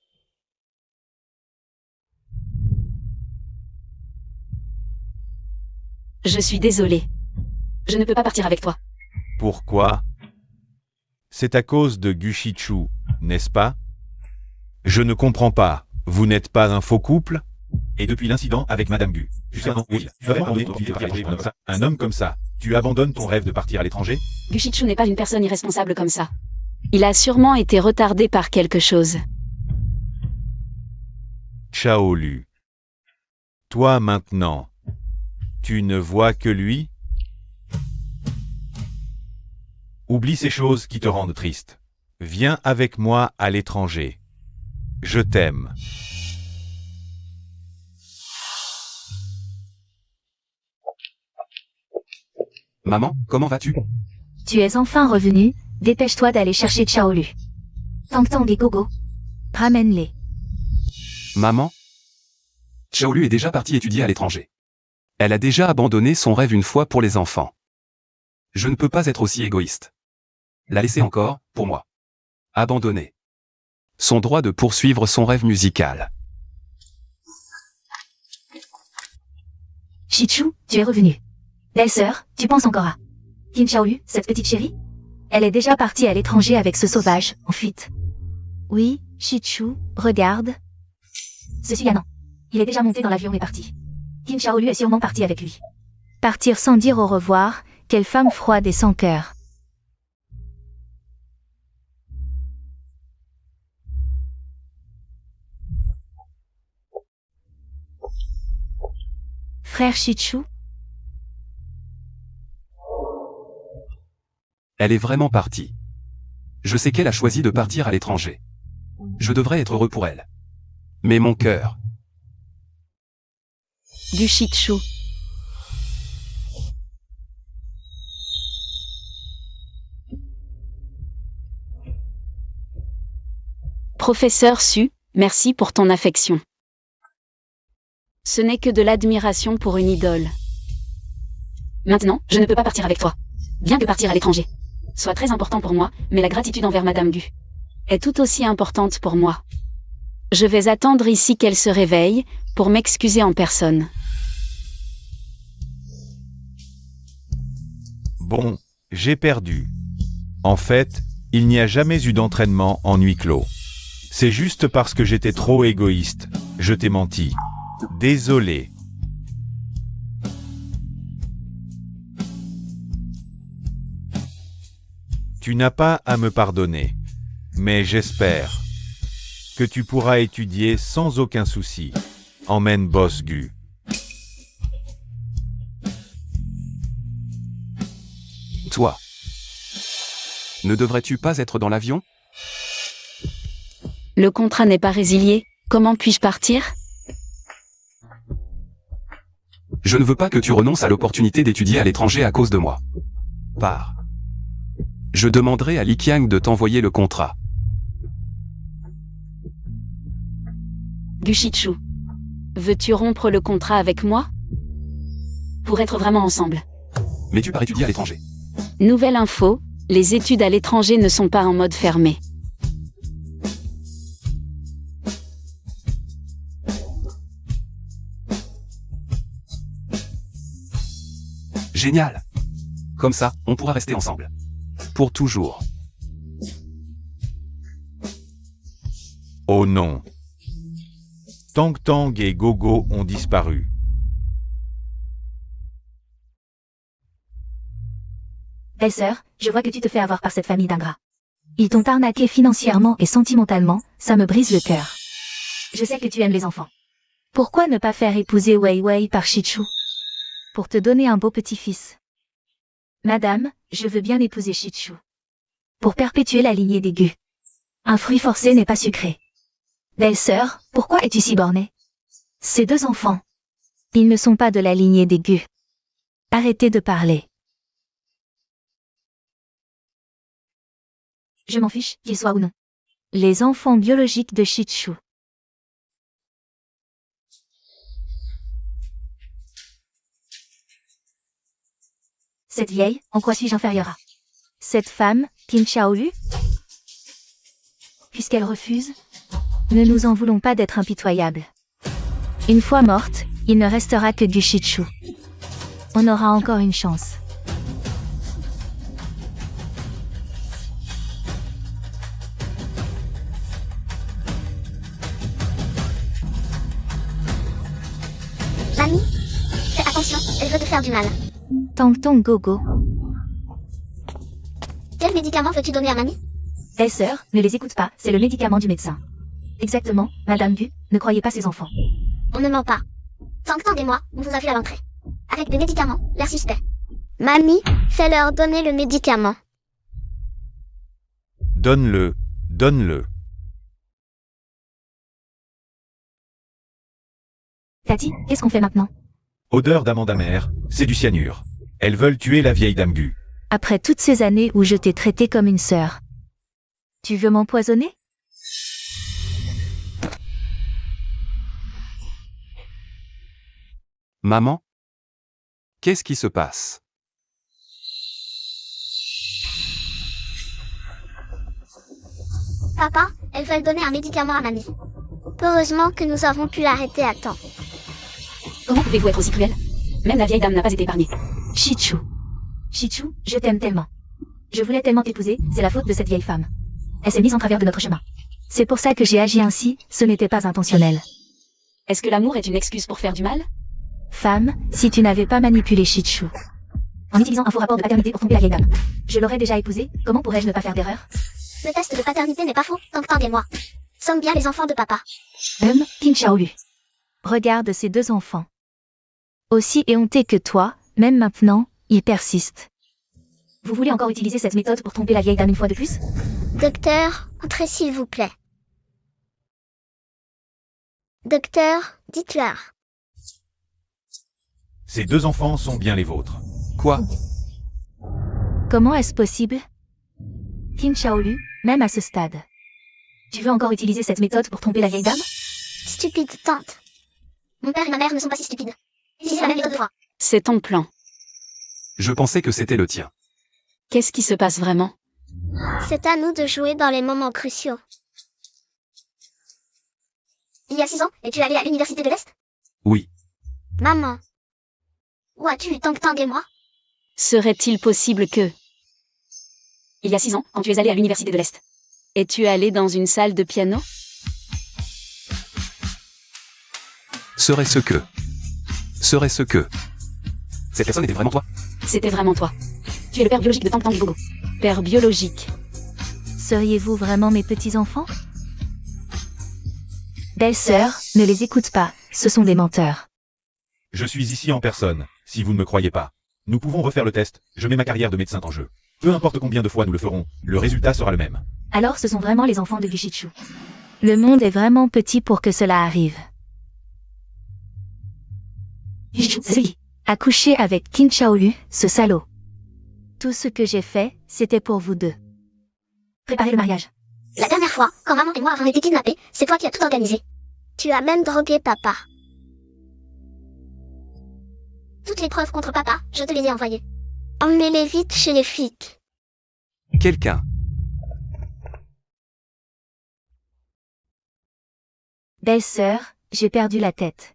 [SPEAKER 2] Je suis désolée. Je ne peux pas partir avec toi.
[SPEAKER 1] Pourquoi? C'est à cause de Gushichu, n'est-ce pas? Je ne comprends pas. Vous n'êtes pas un faux couple? Et depuis l'incident avec Madame Gu, jusqu'à maintenant, oui, tu avais abandonné ton rêve de partir à l'étranger. Un homme comme ça, tu abandonnes ton rêve de partir à l'étranger?
[SPEAKER 2] Gushichu n'est pas une personne irresponsable comme ça. Il a sûrement été retardé par quelque chose.
[SPEAKER 1] Chaolu. Toi maintenant, tu ne vois que lui? Oublie ces choses qui te rendent triste. Viens avec moi à l'étranger. Je t'aime.
[SPEAKER 3] Maman, comment vas-tu?
[SPEAKER 5] Tu es enfin revenu, dépêche-toi d'aller chercher Chaolu. Tang Tang et Gogo. Ramène-les.
[SPEAKER 3] Maman? Chaolu est déjà partie étudier à l'étranger. Elle a déjà abandonné son rêve une fois pour les enfants. Je ne peux pas être aussi égoïste. La laisser encore, pour moi. Abandonner son droit de poursuivre son rêve musical.
[SPEAKER 5] Chichu, tu es revenu. Belle sœur, tu penses encore à Qin Chaolu, cette petite chérie? Elle est déjà partie à l'étranger avec ce sauvage, en fuite. Oui, Chichu, regarde. Ceci Yanan. Il est déjà monté dans l'avion et parti. Qin Chaolu est sûrement parti avec lui. Partir sans dire au revoir, quelle femme froide et sans cœur. Frère Chichu.
[SPEAKER 3] Elle est vraiment partie. Je sais qu'elle a choisi de partir à l'étranger. Je devrais être heureux pour elle. Mais mon cœur.
[SPEAKER 2] Gushichu. Professeur Su, Merci pour ton affection. Ce n'est que de l'admiration pour une idole. Maintenant, je ne peux pas partir avec toi. Bien que partir à l'étranger soit très important pour moi, mais la gratitude envers Madame Gu est tout aussi importante pour moi. Je vais attendre ici qu'elle se réveille, pour m'excuser en personne.
[SPEAKER 1] Bon, j'ai perdu. En fait, il n'y a jamais eu d'entraînement en huis clos. C'est juste parce que j'étais trop égoïste. Je t'ai menti. Désolé. Tu n'as pas à me pardonner. Mais j'espère que tu pourras étudier sans aucun souci. Emmène Boss Gu.
[SPEAKER 3] Toi. Ne devrais-tu pas être dans l'avion?
[SPEAKER 2] Le contrat n'est pas résilié, comment puis-je partir?
[SPEAKER 3] Je ne veux pas que tu renonces à l'opportunité d'étudier à l'étranger à cause de moi. Pars. Je demanderai à Li Qiang de t'envoyer le contrat.
[SPEAKER 2] Gu Shichu. Veux-tu rompre le contrat avec moi? Pour être vraiment ensemble.
[SPEAKER 3] Mais tu pars étudier à l'étranger.
[SPEAKER 2] Nouvelle info, les études à l'étranger ne sont pas en mode fermé.
[SPEAKER 3] Génial. Comme ça, on pourra rester ensemble. Pour toujours.
[SPEAKER 1] Oh non. Tang Tang et Gogo ont disparu.
[SPEAKER 5] Belle-sœur, je vois que tu te fais avoir par cette famille d'ingrats. Ils t'ont arnaqué financièrement et sentimentalement, ça me brise le cœur. Je sais que tu aimes les enfants. Pourquoi ne pas faire épouser Wei Wei par Shichu? Pour te donner un beau petit-fils. Madame, je veux bien épouser Shichu. Pour perpétuer la lignée des Gu. Un fruit forcé n'est pas sucré. Belle-sœur, pourquoi es-tu si bornée? Ces deux enfants. Ils ne sont pas de la lignée des Gu. Arrêtez de parler. Je m'en fiche, qu'ils soient ou non. Les enfants biologiques de Shichu. Cette vieille, en quoi suis-je inférieure à? Cette femme, Qin Xiaolu? Puisqu'elle refuse, ne nous en voulons pas d'être impitoyables. Une fois morte, il ne restera que Gu Shichu. On aura encore une chance.
[SPEAKER 4] Mamie, fais attention, elle veut te faire du mal.
[SPEAKER 5] Tang Tong Gogo.
[SPEAKER 4] Quel médicament veux-tu donner à mamie?
[SPEAKER 5] Belle-sœur, ne les écoute pas, c'est le médicament du médecin. Exactement, Madame Gu, ne croyez pas ses enfants.
[SPEAKER 4] On ne ment pas. Tang Tang et moi, on vous a vu à l'entrée. Avec des médicaments, l'air suspect. Mamie, fais-leur donner le médicament.
[SPEAKER 1] Donne-le, donne-le.
[SPEAKER 5] Tati, qu'est-ce qu'on fait maintenant?
[SPEAKER 1] Odeur d'amande amère, c'est du cyanure. Elles veulent tuer la vieille dame Gu.
[SPEAKER 5] Après toutes ces années où je t'ai traitée comme une sœur. Tu veux m'empoisonner?
[SPEAKER 3] Maman? Qu'est-ce qui se passe?
[SPEAKER 4] Papa, elles veulent donner un médicament à mamie. Heureusement que nous avons pu l'arrêter à temps.
[SPEAKER 2] Comment pouvez-vous être aussi cruel? Même la vieille dame n'a pas été épargnée.
[SPEAKER 5] Shichu. Shichu, je t'aime tellement. Je voulais tellement t'épouser, c'est la faute de cette vieille femme. Elle s'est mise en travers de notre chemin. C'est pour ça que j'ai agi ainsi, ce n'était pas intentionnel.
[SPEAKER 2] Est-ce que l'amour est une excuse pour faire du mal?
[SPEAKER 5] Femme, si tu n'avais pas manipulé Shichu. En utilisant un faux rapport de paternité pour tromper la vieille dame. Je l'aurais déjà épousée, comment pourrais-je ne pas faire d'erreur?
[SPEAKER 4] Le test de paternité n'est pas faux, Tang Tang et moi. Sommes bien les enfants de papa.
[SPEAKER 5] Qin Xiaolu. Regarde ces deux enfants. Aussi éhontés que toi, même maintenant, ils persistent. Vous voulez encore utiliser cette méthode pour tromper la vieille dame une fois de plus?
[SPEAKER 4] Docteur, entrez s'il vous plaît. Docteur, dites-leur.
[SPEAKER 1] Ces deux enfants sont bien les vôtres.
[SPEAKER 3] Quoi?
[SPEAKER 5] Comment est-ce possible? Qin Xiaolu, même à ce stade. Tu veux encore utiliser cette méthode pour tromper la vieille dame?
[SPEAKER 4] Stupide tante. Mon père et ma mère ne sont pas si stupides. Si c'est la même méthode de fois.
[SPEAKER 2] C'est ton plan.
[SPEAKER 3] Je pensais que c'était le tien.
[SPEAKER 2] Qu'est-ce qui se passe vraiment?
[SPEAKER 4] C'est à nous de jouer dans les moments cruciaux. Il y a 6 ans, es-tu allé à l'université de l'Est?
[SPEAKER 3] Oui.
[SPEAKER 4] Maman. Où as-tu eu Tang Tang et moi?
[SPEAKER 2] Serait-il possible que... Il y a 6 ans, quand tu es allé à l'université de l'Est. Es-tu allé dans une salle de piano?
[SPEAKER 3] Serait-ce que... Cette personne était vraiment toi?
[SPEAKER 2] C'était vraiment toi. Tu es le père biologique de Tang Tang et Gogo. Père biologique.
[SPEAKER 5] Seriez-vous vraiment mes petits-enfants? Belle-sœur, ne les écoute pas, ce sont des menteurs.
[SPEAKER 1] Je suis ici en personne, si vous ne me croyez pas. Nous pouvons refaire le test, je mets ma carrière de médecin en jeu. Peu importe combien de fois nous le ferons, le résultat sera le même.
[SPEAKER 5] Alors ce sont vraiment les enfants de Gushichu. Le monde est vraiment petit pour que cela arrive.
[SPEAKER 2] Gushichu, c'est lui.
[SPEAKER 5] Accoucher avec Qin Shaolu, ce salaud. Tout ce que j'ai fait, c'était pour vous deux.
[SPEAKER 2] Préparez le mariage.
[SPEAKER 4] La dernière fois, quand maman et moi avons été kidnappés, c'est toi qui as tout organisé. Tu as même drogué papa. Toutes les preuves contre papa, je te les ai envoyées. Emmenez-les vite chez les flics.
[SPEAKER 3] Quelqu'un.
[SPEAKER 5] Belle-sœur, j'ai perdu la tête.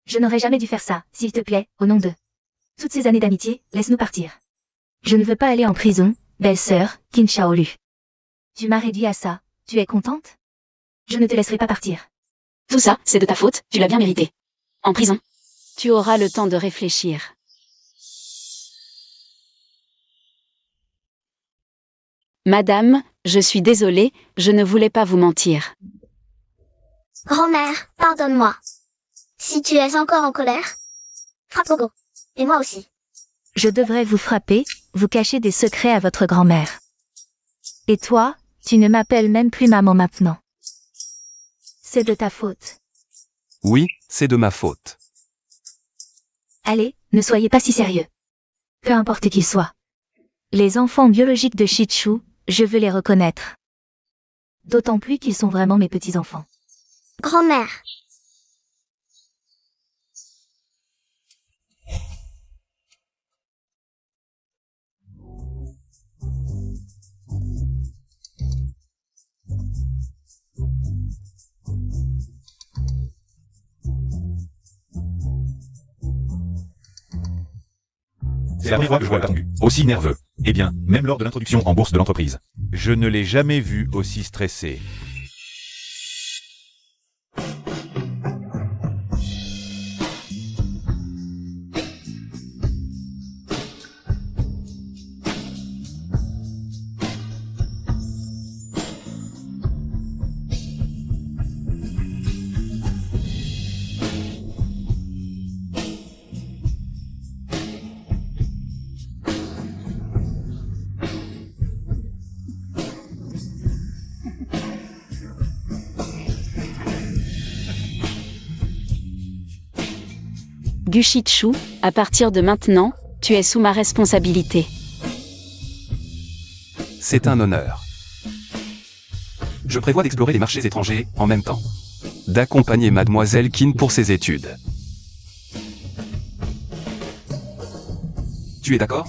[SPEAKER 5] Je n'aurais jamais dû faire ça, s'il te plaît, au nom de... Toutes ces années d'amitié, laisse-nous partir. Je ne veux pas aller en prison, belle-sœur, Qin Shaolu. Tu m'as réduit à ça, tu es contente? Je ne te laisserai pas partir.
[SPEAKER 2] Tout ça, c'est de ta faute, tu l'as bien mérité. En prison. Tu auras le temps de réfléchir. Madame, je suis désolée, je ne voulais pas vous mentir.
[SPEAKER 4] Grand-mère, pardonne-moi. Si tu es encore en colère, frappe Gogo. Et moi aussi.
[SPEAKER 5] Je devrais vous frapper, vous cacher des secrets à votre grand-mère. Et toi, tu ne m'appelles même plus maman maintenant. C'est de ta faute.
[SPEAKER 3] Oui, c'est de ma faute.
[SPEAKER 5] Allez, ne soyez pas si sérieux. Peu importe qu'ils soient. Les enfants biologiques de Shichu, je veux les reconnaître. D'autant plus qu'ils sont vraiment mes petits-enfants.
[SPEAKER 4] Grand-mère.
[SPEAKER 1] C'est la première fois que je vois le Tengu aussi nerveux. Eh bien, même lors de l'introduction en bourse de l'entreprise. Je ne l'ai jamais vu aussi stressé.
[SPEAKER 2] Gushichu, à partir de maintenant, tu es sous ma responsabilité.
[SPEAKER 3] C'est un honneur. Je prévois d'explorer les marchés étrangers, en même temps. D'accompagner Mademoiselle Qin pour ses études. Tu es d'accord?